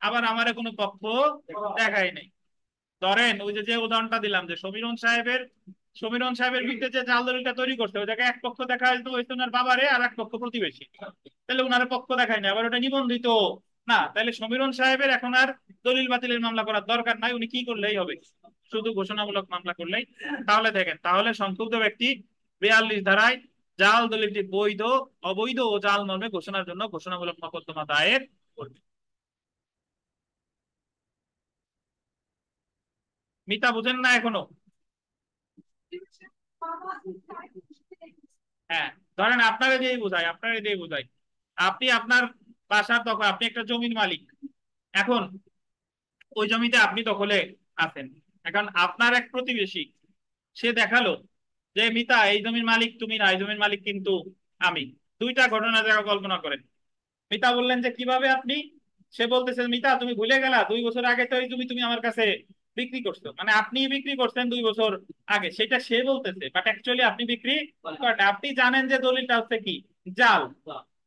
আবার আমারে কোনো পক্ষ দেখায় নেই। ধরেন ওই যে যে উদাহরণটা দিলাম, যে সমীরন সাহেবের সমীরণ সাহেবের বিরুদ্ধে যে জাল দলিলটা তৈরি করছে ওই জায়গায় এক পক্ষ দেখা হয়েছে ওনার বাবারে আর এক পক্ষ প্রতিবেশী, তাহলে ওনার পক্ষ দেখায় না, আবার ওটা নিবন্ধিত না, তাহলে সমীরণ সাহেবের এখন আর দলিল বাতিলের মামলা করার দরকার নাই, উনি কি করলেই হবে, শুধু ঘোষণামূলক মামলা করলেই। তাহলে দেখেন, তাহলে সংক্ষুব্ধ ব্যক্তি 42 ধারায় জাল দলিলটি বৈধ, অবৈধ ও জাল মর্মে ঘোষণার জন্য ঘোষণামূলক মোকদ্দমা দায়ের করবে। মিতা বুঝেন না এখনো? হ্যাঁ, ধরেন আপনারে দিয়ে বুঝাই। আপনি আপনার বাসার দখল, আপনি একটা জমির মালিক। এখন ওই জমিতে আপনি দখলে আছেন। এখন আপনার এক প্রতিবেশী সে দেখালো যে মিতা এই জমির মালিক তুমি না, এই জমির মালিক কিন্তু আমি। দুইটা ঘটনা জায়গা কল্পনা করেন। মিতা বললেন যে কিভাবে আপনি, সে বলতেছে মিতা তুমি ভুলে গেলা 2 বছর আগে তো এই জমি তুমি আমার কাছে বিক্রি করছো, মানে আপনি বিক্রি করছেন 2 বছর আগে, সেটা সে বলতেছে, বাট অ্যাকচুয়ালি আপনি বিক্রি করেন। আপনি জানেন যে দলিলটা হচ্ছে কি জাল,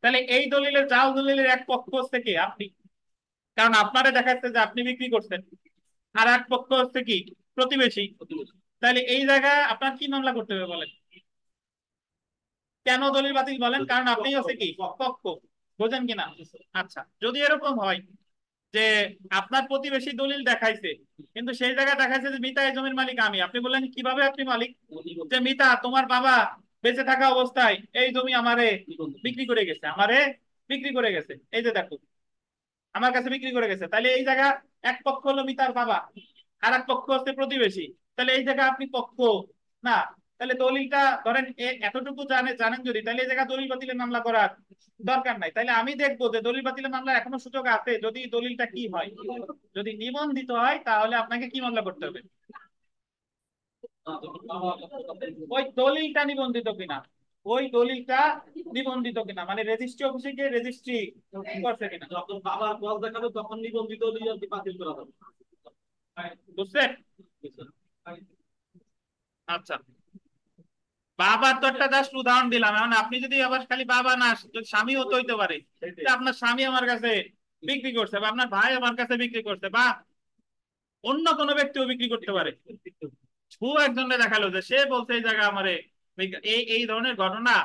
তাহলে এই দলিলের জাল দলিলের এক পক্ষ হচ্ছে কি আপনি, কারণ আপনারে দেখাচ্ছে যে আপনি বিক্রি করছেন, আর এক পক্ষ হচ্ছে কি প্রতিবেশী। তাহলে এই জায়গায় আপনার কি মামলা করতে হবে বলেন? কেন দলিল বাতিল বলেন? কারণ আপনি হচ্ছে কি পক্ষ, বোঝেন কিনা? আচ্ছা, যদি এরকম হয় যে আপনার প্রতিবেশী দলিল দেখাইছে কিন্তু সেই জায়গায় দেখাইছে যে মিতা এই জমির মালিক আমি, আপনি বললেন কিভাবে আপনি মালিক? যে মিতা তোমার বাবা বেঁচে থাকা অবস্থায় এই জমি আমারে বিক্রি করে গেছে, আমারে বিক্রি করে গেছে, এই যে দেখো আমার কাছে বিক্রি করে গেছে। তাহলে এই জায়গা এক পক্ষ হলো মিতার বাবা, আর এক পক্ষ হচ্ছে প্রতিবেশী, তাহলে এই জায়গা আপনি পক্ষ না। তাহলে দলিলটা ধরেন এতটুকু জানেন যদি, তাহলে এই জায়গা দলিল বাতিলের মামলা করার দরকার নাই। তাহলে আমি দেখবো যে দলিল বাতিলের মামলা এখনো সুযোগ আছে যদি দলিলটা কি হয়, যদি নিবন্ধিত হয় তাহলে আপনাকে কি মামলা করতে হবে, ওই দলিলটা নিবন্ধিত কিনা, ওই দলিলটা নিবন্ধিত কিনা, মানে রেজিস্ট্রি অফিসে গিয়ে রেজিস্ট্রি করছে কিনা। যখন বাবার বল দেখাবে তখন নিবন্ধিত দলিল বাতিল করা হবে, বুঝছেন? আচ্ছা, বাবার তো একটা জাস্ট উদাহরণ দিলাম, এখন আপনি যদি আবার খালি বাবা না, যদি স্বামী হতে হইতে পারে যে আপনার স্বামী আমার কাছে বিক্রি করছে, বা আপনার ভাই আমার কাছে বিক্রি করছে, বা অন্য কোনো ব্যক্তিও বিক্রি করতে পারে। একজনে দেখালো যে সে বলছে এই জায়গা আমারে এই এই ধরনের ঘটনা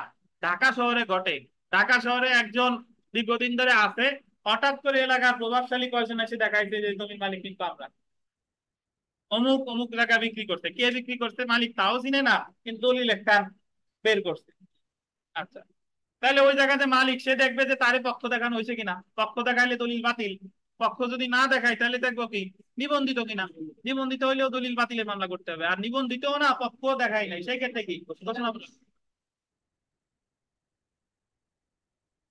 ঢাকা শহরে ঘটে। ঢাকা শহরে একজন দীর্ঘদিন ধরে আছে, হঠাৎ করে এলাকার প্রভাবশালী কয়েকজন এসে দেখাইছে যে জমির মালিক কিন্তু আমরা, অমুক অমুক জায়গা বিক্রি করছে, কে বিক্রি করছে মালিক তাও চিনে না, কিন্তু দলিল একটা বের করছে। আচ্ছা, তাহলে ওই জায়গাতে মালিক সে দেখবে যে তারে পক্ষ দেখানো হয়েছে কিনা, পক্ষ দেখাইলে দলিল বাতিল, পক্ষ যদি না দেখায় তাহলে দেখবো কি নিবন্ধিত কিনা, নিবন্ধিত হইলেও দলিল বাতিলের মামলা করতে হবে, আর নিবন্ধিতও না পক্ষ দেখাই নাই সেই ক্ষেত্রে কি ঘোষণামূলক।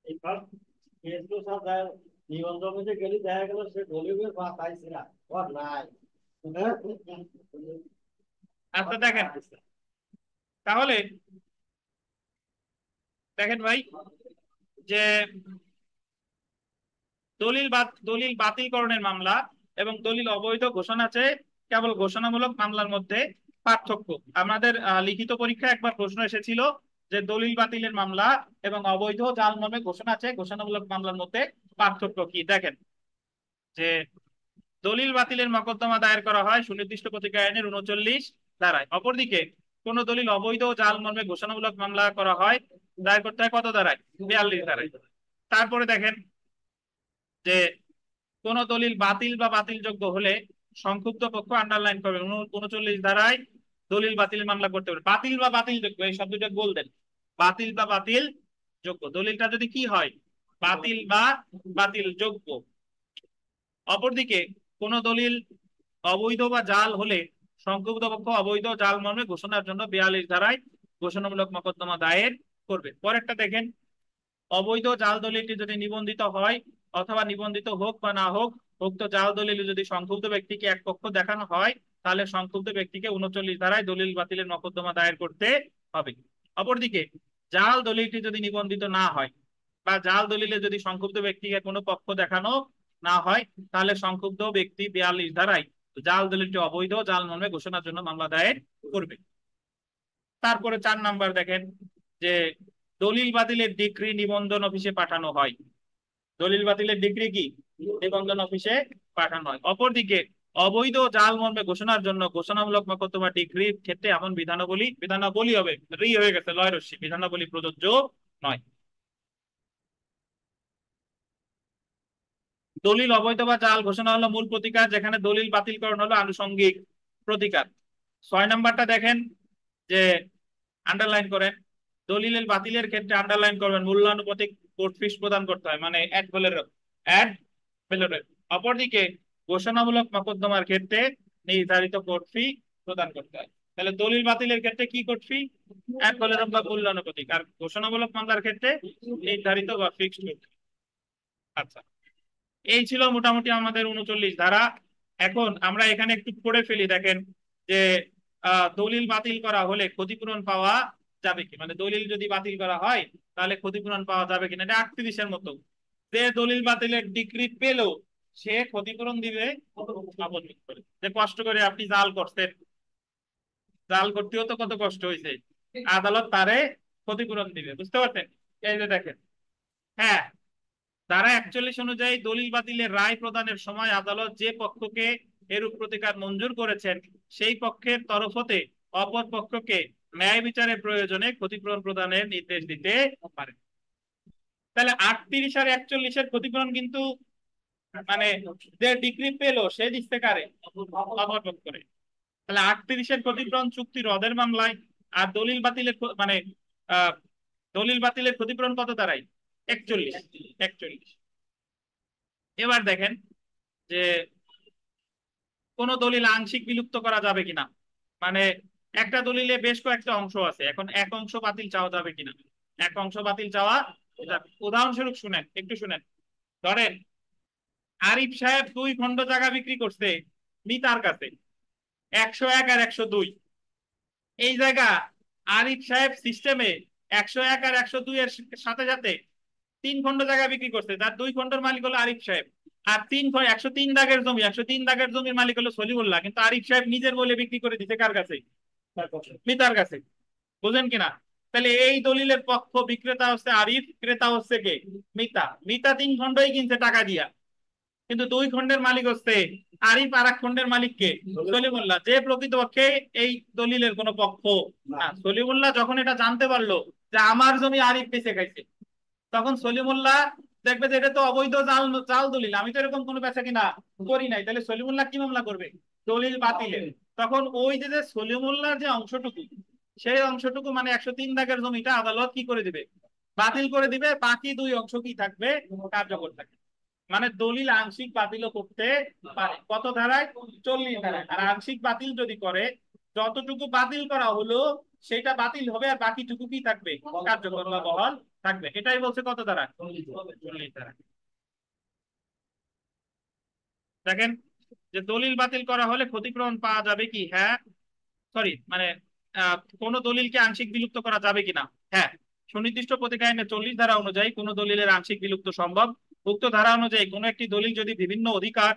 এবার কেসগুলো সব নিবন্ধন অফিসে গেলে দেখা গেল সে দলিলের বা পাইছে না, ওর নাই।
আচ্ছা দেখেন, তাহলে দেখেন ভাই যে দলিল বাতিলকরণের মামলা এবং দলিল অবৈধ ঘোষণা চেয়ে কেবল ঘোষণামূলক মামলার মধ্যে পার্থক্য। আমাদের লিখিত পরীক্ষায় একবার প্রশ্ন এসেছিল যে দলিল বাতিলের মামলা এবং অবৈধ জাল মর্মে ঘোষণা চেয়ে ঘোষণামূলক মামলার মধ্যে পার্থক্য কি। দেখেন যে দলিল বাতিলের মকদ্দমা দায়ের করা হয় সুনির্দিষ্ট প্রতিক্রিয়া আইনের 39 ধারায়, অপরদিকে কোন দলিল অবৈধ ও জাল মর্মে ঘোষণামূলক মামলা করা হয় দায়ের করতে হয় কত ধারায়? 42 ধারায়। তারপরে দেখেন যে কোন দলিল বাতিল বা বাতিলযোগ্য হলে সংক্ষুব্ধ পক্ষ আন্ডারলাইন করবে 39 ধারায় দলিল বাতিল মামলা করতে পারে। বাতিল বা বাতিলযোগ্য এই শব্দটা বলতেন, বাতিল বা বাতিল যোগ্য, দলিলটা যদি কি হয় বাতিল বা বাতিল যোগ্য। অপরদিকে কোন দলিল অবৈধ বা জাল হলে সংক্ষুব্ধ পক্ষ অবৈধ জাল মর্মে ঘোষণার জন্য 42 ধারায় ঘোষণামূলক মোকদ্দমা দায়ের করবে। পরেরটা দেখেন, অবৈধ জাল দলিলটি যদি নিবন্ধিত হয় অথবা নিবন্ধিত হোক বা না হোক, উক্ত জাল দলিল যদি সংক্ষুব্ধ ব্যক্তিকে এক পক্ষ দেখানো হয় তাহলে সংক্ষুব্ধ ব্যক্তিকে 39 ধারায় দলিল বাতিলের মোকদ্দমা দায়ের করতে হবে। অপরদিকে জাল দলিলটি যদি নিবন্ধিত না হয় বা জাল দলিলে যদি সংক্ষুব্ধ ব্যক্তিকে কোনো পক্ষ দেখানো না হয় তাহলে সংক্ষুব্ধ ব্যক্তি 42 ধারায় জাল দলিলটি অবৈধ জাল মর্মে ঘোষণার জন্য মামলা দায়ের করবে। তারপরে 4 নাম্বার দেখেন যে দলিল বাতিলের ডিক্রি নিবন্ধন অফিসে পাঠানো হয়, দলিল বাতিলের ডিক্রি কি নিবন্ধন অফিসে পাঠানো হয়। অপরদিকে অবৈধ জাল মর্মে ঘোষণার জন্য ঘোষণামূলক মোকদ্দমা ডিগ্রির ক্ষেত্রে এমন বিধানাবলী হবে, রি হয়ে গেছে লয় রশ্মি, বিধানাবলী প্রযোজ্য নয়। দলিল অবৈধ বা জাল ঘোষণা হলো মূল প্রতিকার, যেখানে দলিল বাতিলকরণ হলো আনুষঙ্গিক প্রতিকার। 6 নম্বরটা দেখেন, যে আন্ডারলাইন করেন, দলিলের বাতিলের ক্ষেত্রে আন্ডারলাইন করবেন মূল্যানুপাতিক কোর্ট ফিস প্রদান করতে হয়, মানে অ্যাড ভ্যালোরের। অপরদিকে ঘোষণামূলক মোকদ্দমার ক্ষেত্রে নির্ধারিত কোর্ট ফি প্রদান করতে হয়। তাহলে দলিল বাতিলের ক্ষেত্রে কি কোর্ট ফি? অ্যাড ভ্যালোরের বা মূল্যানুপাতিক। আর ঘোষণামূলক মামলার ক্ষেত্রে নির্ধারিত বা ফিক্সড কোর্ট ফি। আচ্ছা, এই ছিল মোটামুটি আমাদের 39 ধারা। এখন আমরা এখানে একটু পড়ে ফেলি, দেখেন যে দলিল বাতিল করা হলে ক্ষতিপূরণ পাওয়া যাবে কি, মানে দলিল যদি বাতিল করা হয় তাহলে ক্ষতিপূরণ পাওয়া যাবে কিনা। এটা 38-এর মতো, যে দলিল বাতিলের ডিক্রি পেল সে ক্ষতিপূরণ দিবে আপত্তি করে। যে কষ্ট করে আপনি জাল করছেন, জাল করতেও তো কত কষ্ট হয়েছে, আদালত তারে ক্ষতিপূরণ দিবে, বুঝতে পারছেন? এই যে দেখেন, হ্যাঁ, ধারা 41 অনুযায়ী দলিল বাতিলের রায় প্রদানের সময় আদালত যে পক্ষকে এরূপ প্রতিকার মঞ্জুর করেছেন সেই পক্ষের তরফ হতে অপর পক্ষকে ন্যায় বিচারের প্রয়োজনে ক্ষতিপূরণ প্রদানের নির্দেশ দিতে পারে। তাহলে 38 আর 41-এর ক্ষতিপূরণ কিন্তু মানে যে ডিগ্রি পেলো সে দিচ্ছে কারে? অপর পক্ষে। তাহলে 38-এর ক্ষতিপূরণ চুক্তি রদের মামলায়, আর দলিল বাতিলের মানে আহ দলিল বাতিলের ক্ষতিপূরণ কত দাঁড়ায়? 41। এবার দেখেন যে কোন দলিল আংশিক বিলুপ্ত করা যাবে কিনা, মানে একটা দলিলে বেশ কয়েকটা অংশ আছে, এখন এক অংশ বাতিল চাওয়া যাবে কিনা। এক অংশ বাতিল চাওয়া যাবে। উদাহরণস্বরূপ শুনেন, একটু শুনেন। ধরেন আরিফ সাহেব 2 খণ্ড জায়গা বিক্রি করছে মিতার কাছে, 101 আর 102। এই জায়গা আরিফ সাহেব সিস্টেমে 101 আর 102 এর সাথে সাথে 3 খণ্ড জায়গা বিক্রি করছে, তার 2 খণ্ডের মালিক হলো আরিফ সাহেব। আর 103 দাগের জমি, 103 দাগের জমির মালিক হলো সলিমুল্লাহ, কিন্তু আরিফ সাহেব নিজের বলে বিক্রি করে দিতে কার কাছে? মিতার কাছে। বুঝেন কিনা? তাহলে এই দলিলের পক্ষ বিক্রেতা হচ্ছে আরিফ, ক্রেতা হচ্ছে কে? মিতা। মিতা 3 খণ্ডই কিনছে টাকা দিয়া, কিন্তু 2 খণ্ডের মালিক হচ্ছে আরিফ, আর 1 খণ্ডের মালিক কে? সলিমুল্লাহ, যে প্রকৃতপক্ষে এই দলিলের কোন পক্ষ না। সলিমুল্লাহ যখন এটা জানতে পারলো যে আমার জমি আরিফ বেঁচে খাইছে, তখন সলিমুল্লাহ দেখবে যে এটা তো অবৈধ জাল জাল দলিল, আমি তো এরকম কোনো বেচা কিনা করি নাই, তাহলে সলিমুল্লাহ কি মামলা করবে? দলিল বাতিলের। তখন ওই যে সলিমুল্লাহর যে অংশটুকু, সেই অংশটুকু মানে 103 দাগের জমিটা আদালত কি করে দিবে? বাতিল করে দিবে। বাকি 2 অংশ কি থাকবে? কার্যকর থাকবে। মানে দলিল আংশিক বাতিলও করতে পারে। কত ধারায়? 40 ধারায়। আর আংশিক বাতিল যদি করে, যতটুকু বাতিল করা হলো সেটা বাতিল হবে, আর বাকিটুকু কি থাকবে? কার্যকর বা বহাল থাকবে। এটাই বলছে কত ধারা? 40 ধারা। দেখেন যে দলিল বাতিল করা হলে ক্ষতিপূরণ পাওয়া যাবে কি? হ্যাঁ, সরি, মানে কোন দলিলকে আংশিক বিলুপ্ত করা যাবে কিনা? হ্যাঁ, সুনির্দিষ্ট প্রতিকার আইনের 40 ধারা অনুযায়ী কোন দলিলের আংশিক বিলুপ্ত সম্ভব। উক্ত ধারা অনুযায়ী কোন একটি দলিল যদি বিভিন্ন অধিকার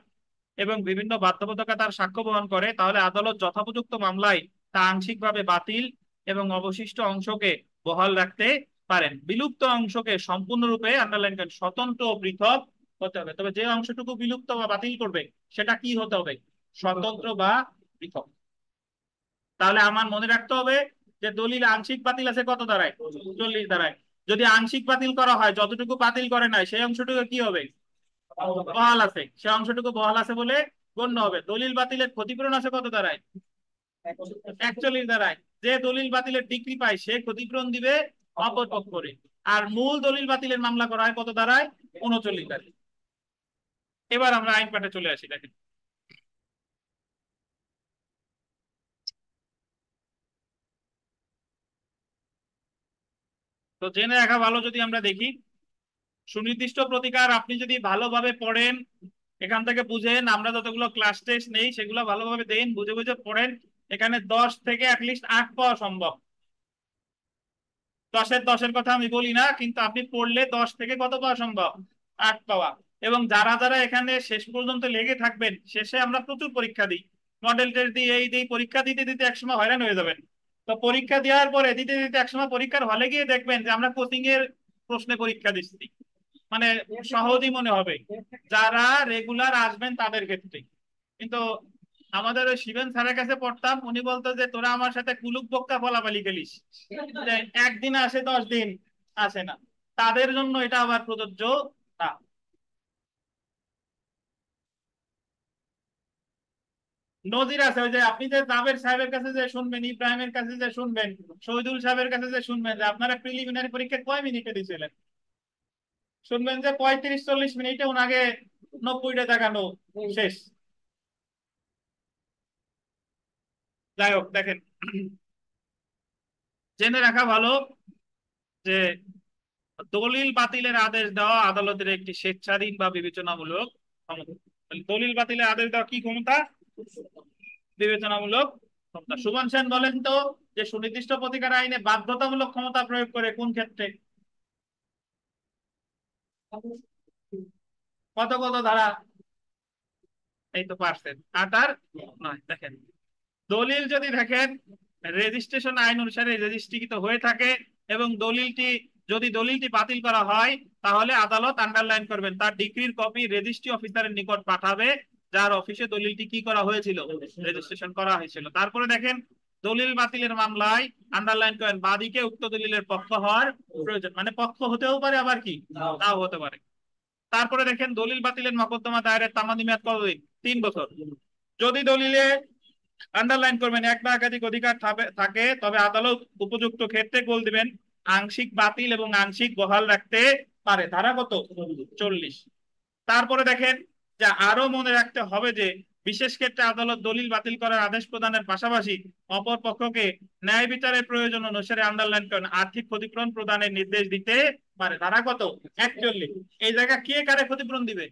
এবং বিভিন্ন বাধ্যবাধকতার সাক্ষ্য বহন করে, তাহলে আদালত যথোপযুক্ত মামলায় তা আংশিকভাবে বাতিল এবং অবশিষ্ট অংশকে বহাল রাখতে পারেন। বিলুপ্ত অংশকে সম্পূর্ণরূপে আন্ডারলাইন করেন, স্বতন্ত্র ও পৃথক হতে হবে। তবে যে অংশটুকু বিলুপ্ত বা বাতিল করবে সেটা কি হতে হবে? স্বতন্ত্র বা পৃথক। তাহলে আমার মনে রাখতে হবে যে দলিল আংশিক বাতিল আছে কত ধারায়? 40 ধারায়। যদি আংশিক বাতিল করা হয়, যতটুকু বাতিল করে নাই সেই অংশটুকু কি হবে? বহাল আছে। সে অংশটুকু বহাল আছে বলে গণ্য হবে। দলিল বাতিলের ক্ষতিপূরণ আছে কত ধারায়? 41 ধারায়। যে দলিল বাতিলের ডিগ্রি পায় সে ক্ষতিপূরণ দিবে অপর পক্ষে। আর মূল দলিল বাতিলের মামলা করা হয় কত ধারায়? 39 ধারায়। এবার আমরা আইন পাঠে চলে আসি। দেখেন তো জেনে রাখা ভালো, যদি আমরা দেখি সুনির্দিষ্ট প্রতিকার আপনি যদি ভালোভাবে পড়েন, এখান থেকে বুঝেন, আমরা যতগুলো ক্লাস টেস্ট নেই সেগুলো ভালোভাবে দেন, বুঝে বুঝে পড়েন, এখানে 10 থেকে অ্যাটলিস্ট 8 পাওয়া সম্ভব। 10-এর কথা আমি বলি না, কিন্তু আপনি পড়লে 10 থেকে কত পাওয়া সম্ভব? 8 পাওয়া। এবং যারা যারা এখানে শেষ পর্যন্ত লেগে থাকবেন, শেষে আমরা প্রচুর পরীক্ষা দিই, মডেল টেস্ট দিই, এই দিই, পরীক্ষা দিতে দিতে একসময় হয়রান হয়ে যাবেন। তো পরীক্ষা দেওয়ার পরে দিতে দিতে একসময় পরীক্ষার হলে গিয়ে দেখবেন যে আমরা কোচিং এর প্রশ্নে পরীক্ষা দিচ্ছি, মানে সহজই মনে হবে যারা রেগুলার আসবেন তাদের ক্ষেত্রে। কিন্তু আমাদের ওই শিবেন স্যারের কাছে পড়তাম, উনি বলতো যে তোরা আমার সাথে কুলুক বক্কা ফলাফালি খেলিস, যে একদিন আসে 10 দিন আসে না, তাদের জন্য এটা আবার প্রযোজ্য না। নজির আছে, ওই যে আপনি যে জাবের সাহেবের কাছে যে শুনবেন, ইব্রাহিমের কাছে যে শুনবেন, শহীদুল সাহেবের কাছে যে শুনবেন যে আপনারা প্রিলিমিনারি পরীক্ষা কয় মিনিটে দিয়েছিলেন, শুনবেন যে 35-40 মিনিটে ওনাকে 90টা দেখানো শেষ। যাই হোক, দেখেন, জেনে রাখা ভালো যে দলিল বাতিলের আদেশ দেওয়া আদালতের একটি স্বেচ্ছাধীন বা বিবেচনামূলক ক্ষমতা। দলিল বাতিলের আদেশ দেওয়া কি ক্ষমতা? বিবেচনামূলক ক্ষমতা। সুমন সেন বলেন তো যে সুনির্দিষ্ট প্রতিকার আইনে বাধ্যতামূলক ক্ষমতা প্রয়োগ করে কোন ক্ষেত্রে? কত কত ধারা? এই তো পারছেন, 8 আর 9। দেখেন, দলিল যদি দেখেন রেজিস্ট্রেশন আইন অনুসারে রেজিস্ট্রিকৃত হয়ে থাকে এবং যদি দলিলটি বাতিল করা হয়, তাহলে আদালত আন্ডারলাইন করবেন তার ডিক্রির কপি রেজিস্ট্রি অফিসারের নিকট পাঠাবে, যার অফিসে দলিলটি কি করা হয়েছিল, রেজিস্ট্রেশন করা হয়েছিল। তারপরে দেখেন, দলিল বাতিলের মামলায় আন্ডারলাইন করেন বাদীকে উক্ত দলিলের পক্ষ হওয়ার প্রয়োজন, মানে পক্ষ হতেও পারে আবার কি নাও হতে পারে। তারপরে দেখেন, দলিল বাতিলের মকদ্দমা দায়েরের তামাদি মেয়াদ কতদিন? 3 বছর। যদি দলিলে আন্ডারলাইন করবেন এক বা একাধিক অধিকার থাকে, তবে আদালত উপযুক্ত ক্ষেত্রে গোল দিবেন আংশিক বাতিল এবং আংশিক বহাল রাখতে পারে। ধারা কত? 40। তারপরে দেখেন, যা আরো মনে রাখতে হবে যে বিশেষ ক্ষেত্রে আদালত দলিল বাতিল করার আদেশ প্রদানের পাশাপাশি অপর পক্ষকে ন্যায় বিচারের প্রয়োজন অনুসারে আন্ডারলাইন করেন আর্থিক ক্ষতিপূরণ প্রদানের নির্দেশ দিতে পারে। ধারা কত? 41। এই জায়গা কে কারে ক্ষতিপূরণ দিবে?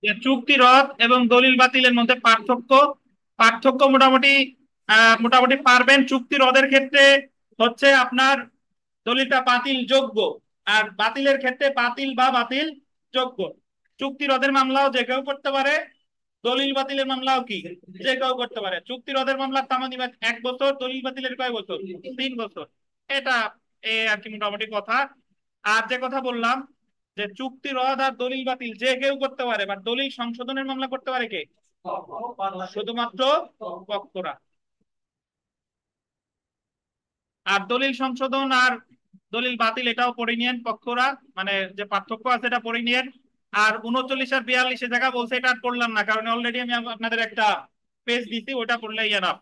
যে চুক্তি রদ এবং দলিল বাতিলের মধ্যে পার্থক্য, মোটামুটি পারবেন। চুক্তি রদের ক্ষেত্রে হচ্ছে আপনার দলিলটা বাতিল যোগ্য, আর বাতিলের ক্ষেত্রে বাতিল বা বাতিল যোগ্য। চুক্তি রদের মামলাও যে কেউ করতে পারে, দলিল বাতিলের মামলাও কি যে কেউ করতে পারে। চুক্তি রদের মামলার তামাদি 1 বছর, দলিল বাতিলের কয় বছর? 3 বছর। এটা আর কি মোটামুটি কথা। আর যে কথা বললাম যে চুক্তি রদ আর দলিল বাতিল যে কেউ করতে পারে, বা দলিল সংশোধনের মামলা করতে পারে কে? শুধুমাত্র পক্ষরা। আর দলিল সংশোধন আর দলিল বাতিল এটাও পড়ে নিয়েন পক্ষরা, মানে যে পার্থক্য আছে এটা পড়ে নিয়েন। আর 39 আর 42 জায়গা বলছে, এটা আর পড়লাম না, কারণ অলরেডি আমি আপনাদের একটা পেজ দিছি, ওটা পড়লেই এনাফ।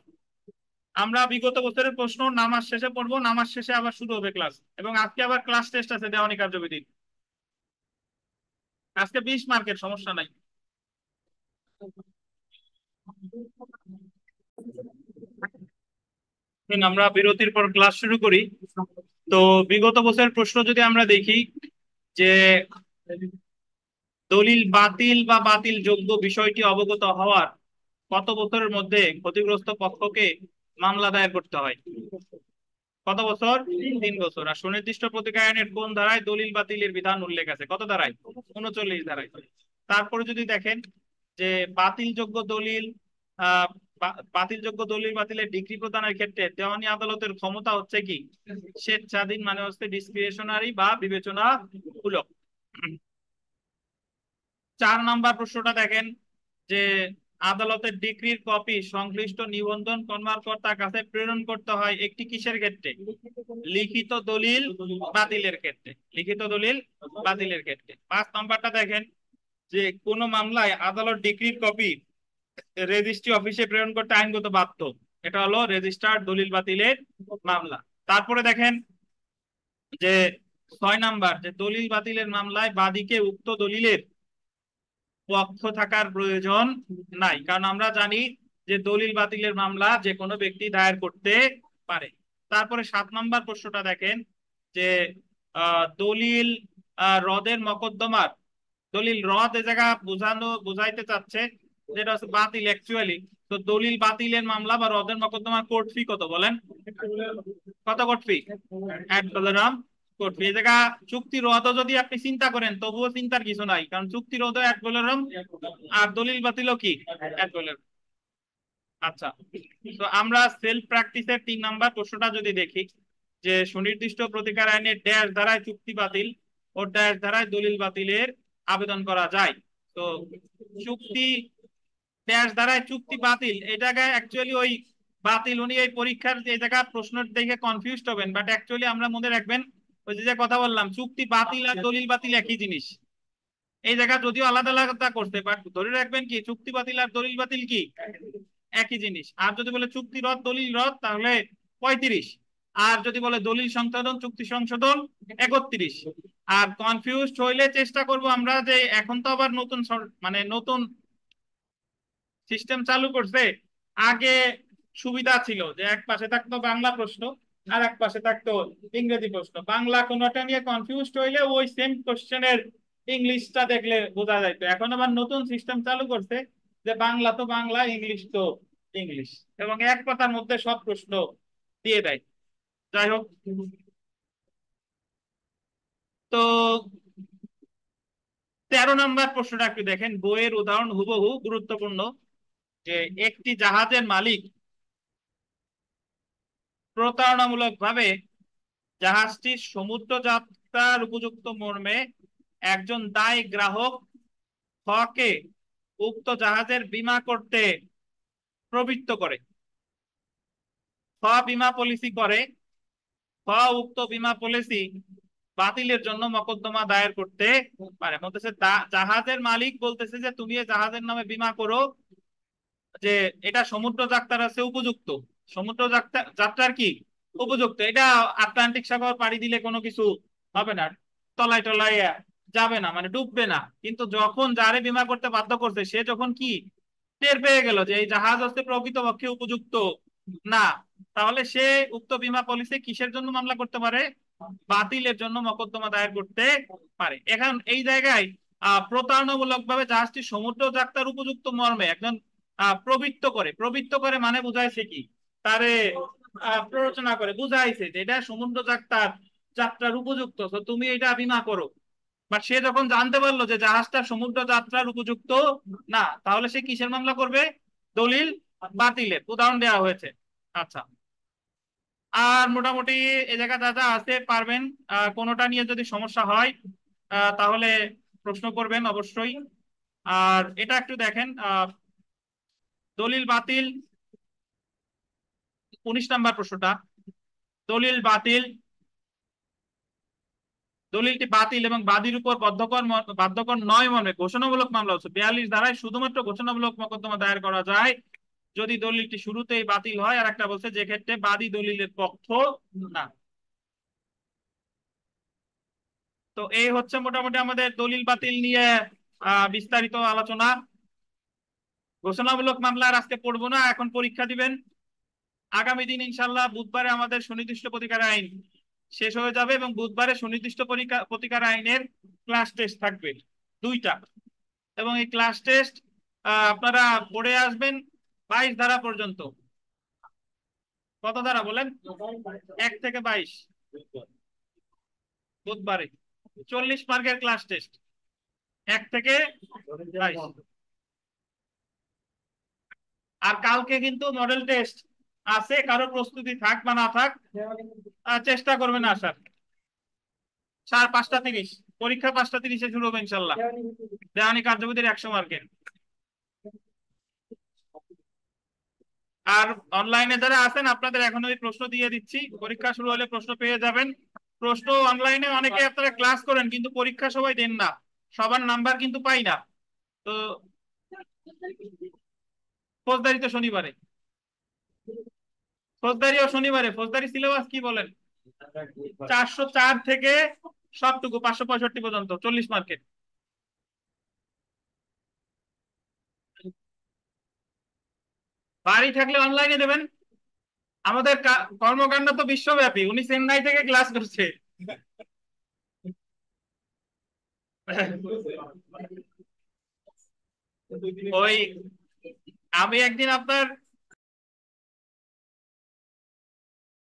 আমরা বিগত বছরের প্রশ্ন নামাজ শেষে পড়বো, নামাজ শেষে আবার শুরু হবে ক্লাস, এবং আজকে আবার ক্লাস টেস্ট আছে দেওয়ানি কার্যবিধি। আজকে 20 মার্কের, সমস্যা নাই। আমরা বিরতির পর ক্লাস শুরু করি। তো বিগত বছরের প্রশ্ন যদি আমরা দেখি, যে দলিল বাতিল বা বাতিল যোগ্য বিষয়টি অবগত হওয়ার কত বছরের মধ্যে ক্ষতিগ্রস্ত পক্ষকে মামলা দায়ের করতে হয়? কত বছর? 3 বছর। আর সুনির্দিষ্ট প্রতিকার আইনের কোন ধারায় দলিল বাতিলের বিধান উল্লেখ আছে? কত ধারায়? 39 ধারায়। তারপরে যদি দেখেন যে বাতিলযোগ্য দলিল বাতিলযোগ্য দলিল বাতিলের ডিগ্রি প্রদানের ক্ষেত্রে দেওয়ানি আদালতের ক্ষমতা হচ্ছে কি স্বেচ্ছাধীন, মানে হচ্ছে ডিসক্রিশনারি বা বিবেচনামূলক। 4 নাম্বার প্রশ্নটা দেখেন, যে আদালতের ডিক্রির কপি সংশ্লিষ্ট নিবন্ধন কর্মকর্তার কাছে প্রেরণ করতে হয় একটি কিসের ক্ষেত্রে? লিখিত দলিল বাতিলের ক্ষেত্রে। লিখিত দলিল বাতিলের ক্ষেত্রে। 5 নাম্বারটা দেখেন, যে কোন মামলায় আদালত ডিক্রির কপি রেজিস্ট্রি অফিসে প্রেরণ করতে আইনগত বাধ্য। এটা হলো রেজিস্টার্ড দলিল বাতিলের মামলা। তারপরে দেখেন যে 6 নাম্বার, যে দলিল বাতিলের মামলায় বাদীকে উক্ত দলিলের পক্ষ থাকার প্রয়োজন নাই, কারণ আমরা জানি যে দলিল বাতিলের মামলা যে কোনো ব্যক্তি দায়ের করতে পারে। তারপরে 7 নাম্বার প্রশ্নটা দেখেন, যে দলিল রদের মকদ্দমার, দলিল রদ এ জায়গা বুঝাইতে চাচ্ছে যেটা হচ্ছে বাতিল অ্যাকচুয়ালি। তো দলিল বাতিলের মামলা বা রদের মকদ্দমার কোর্ট ফি কত বলেন? কত কোর্ট ফি? $1 কোর্ট ফি। এই জায়গা চুক্তি রদ যদি আপনি চিন্তা করেন, তবুও চিন্তার কিছু নাই, কারণ চুক্তি রদ $1 আর দলিল বাতিলও কি $1। আচ্ছা, তো আমরা সেলফ প্র্যাকটিসের 3 নাম্বার প্রশ্নটা যদি দেখি, যে সুনির্দিষ্ট প্রতিকার আইনের ড্যাশ ধারায় চুক্তি বাতিল ও ড্যাশ ধারায় দলিল বাতিলের আবেদন করা যায়। তো চুক্তি ড্যাশ দ্বারায় চুক্তি বাতিল, এই জায়গায় অ্যাকচুয়ালি ওই বাতিল উনি এই পরীক্ষার এই জায়গা প্রশ্ন দেখে কনফিউজড হবেন, বাট অ্যাকচুয়ালি আমরা মনে রাখবেন ওই যে কথা বললাম চুক্তি বাতিল আর দলিল বাতিল একই জিনিস। এই জায়গা যদিও আলাদা আলাদা করতে, বাট ধরে রাখবেন কি চুক্তি বাতিল আর দলিল বাতিল কি একই জিনিস। আর যদি বলে চুক্তি রদ দলিল রদ তাহলে 35, আর যদি বলে দলিল সংশোধন চুক্তি সংশোধন 31। আর কনফিউজড হইলে চেষ্টা করব আমরা যে এখন তো আবার নতুন মানে নতুন সিস্টেম চালু করছে। আগে সুবিধা ছিল যে এক পাশে থাকতো বাংলা প্রশ্ন আর এক পাশে থাকতো ইংরেজি প্রশ্ন, বাংলা কোনোটা নিয়ে কনফিউজড হইলে ওই সেম কোশ্চেনের ইংলিশটা দেখলে বোঝা যাইতো। এখন আবার নতুন সিস্টেম চালু করছে যে বাংলা তো বাংলা, ইংলিশ তো ইংলিশ, এবং এক কথার মধ্যে সব প্রশ্ন দিয়ে দেয়। যাই হোক, তো 13 নম্বর প্রশ্নটা একটু দেখেন, বইয়ের উদাহরণ হুবহু, গুরুত্বপূর্ণ। যে একটি জাহাজের মালিক প্রতারণামূলক ভাবে জাহাজটি সমুদ্র যাত্রার উপযুক্ত মর্মে একজন দায় গ্রাহক হকে উক্ত জাহাজের বীমা করতে প্রবৃত্ত করে। খ বীমা পলিসি করে, খ উক্ত বীমা পলিসি বাতিলের জন্য মকদ্দমা দায়ের করতে পারে। বলতেছে জাহাজের মালিক বলতেছে যে তুমি এই জাহাজের নামে বীমা করো, যে এটা সমুদ্র যাত্রার আছে উপযুক্ত, সমুদ্র যাত্রার কি উপযুক্ত, এটা আটলান্টিক সাগর পাড়ি দিলে কোনো কিছু হবে না, তলায় টলায় যাবে না, মানে ডুববে না। কিন্তু যখন যারে বীমা করতে বাধ্য করছে সে যখন কি টের পেয়ে গেল যে এই জাহাজ হচ্ছে প্রকৃতপক্ষে উপযুক্ত না, তাহলে সে উক্ত বীমা পলিসি কিসের জন্য মামলা করতে পারে? বাতিলের জন্য মকদ্দমা দায়ের করতে পারে। এখন এই জায়গায় প্রতারণামূলক ভাবে জাহাজটি সমুদ্র যাত্রার উপযুক্ত মর্মে একজন প্রবৃত্ত করে, প্রবৃত্ত করে মানে বুঝাইছে কি তারে প্ররোচনা করে বুঝাইছে যে এটা সমুদ্র যাত্রার যাত্রার উপযুক্ত, তো তুমি এটা বীমা করো। বাট সে যখন জানতে পারলো যে জাহাজটা সমুদ্র যাত্রার উপযুক্ত না, তাহলে সে কিসের মামলা করবে? দলিল বাতিলের উদাহরণ দেওয়া হয়েছে। আচ্ছা, আর মোটামুটি এ জায়গা যা যা আছে পারবেন। কোনোটা নিয়ে যদি সমস্যা হয় তাহলে প্রশ্ন করবেন অবশ্যই। আর এটা একটু দেখেন, দলিল বাতিল 19 নম্বর প্রশ্নটা, দলিল বাতিল, দলিলটি বাতিল এবং বাদীর উপর বাধ্যকর নয় মর্মে ঘোষণামূলক মামলা হচ্ছে 42 ধারায় শুধুমাত্র ঘোষণামূলক মোকদ্দমা দায়ের করা যায় যদি দলিলটি শুরুতেই বাতিল হয়। আর একটা বলছে যে ক্ষেত্রে বাদী দলিলের পক্ষ না। তো এই হচ্ছে মোটামুটি আমাদের দলিল বাতিল নিয়ে বিস্তারিত আলোচনা। ঘোষণামূলক মামলা আর আজকে পড়বো না, এখন পরীক্ষা দিবেন। আগামী দিন ইনশাল্লাহ বুধবারে আমাদের সুনির্দিষ্ট প্রতিকার আইন শেষ হয়ে যাবে এবং বুধবারে সুনির্দিষ্ট প্রতিকার আইনের ক্লাস টেস্ট থাকবে 2টা, এবং এই ক্লাস টেস্ট আপনারা পড়ে আসবেন 22 ধারা পর্যন্ত। কত ধারা বলেন? 1 থেকে 22 বুধবারে 40 মার্কের ক্লাস টেস্ট, 1 থেকে 22। আর কালকে কিন্তু মডেল টেস্ট আছে, কারো প্রস্তুতি থাক বা না থাক চেষ্টা করবেন আসার। 5:30 পরীক্ষা, 5:30 শুরু হবে ইনশাল্লাহ। দেওয়ানি কার্যবিধির 100 মার্কের। আর অনলাইনে যারা আছেন আপনাদের এখন ওই প্রশ্ন দিয়ে দিচ্ছি, পরীক্ষা শুরু হলে প্রশ্ন পেয়ে যাবেন। প্রশ্ন অনলাইনে অনেকে আপনারা ক্লাস করেন কিন্তু পরীক্ষা সবাই দেন না, সবার নাম্বার কিন্তু পাই না। তো ফৌজদারি তো শনিবারে, ফৌজদারি ও শনিবারে। ফৌজদারি সিলেবাস কি বলেন? 404 থেকে সবটুকু 565 পর্যন্ত 40 মার্কেট। বাড়ি থাকলে অনলাইনে দেবেন। আমাদের কর্মকাণ্ড তো বিশ্বব্যাপী, উনি চেন্নাই থেকে ক্লাস করছে। ওই আমি একদিন আপনার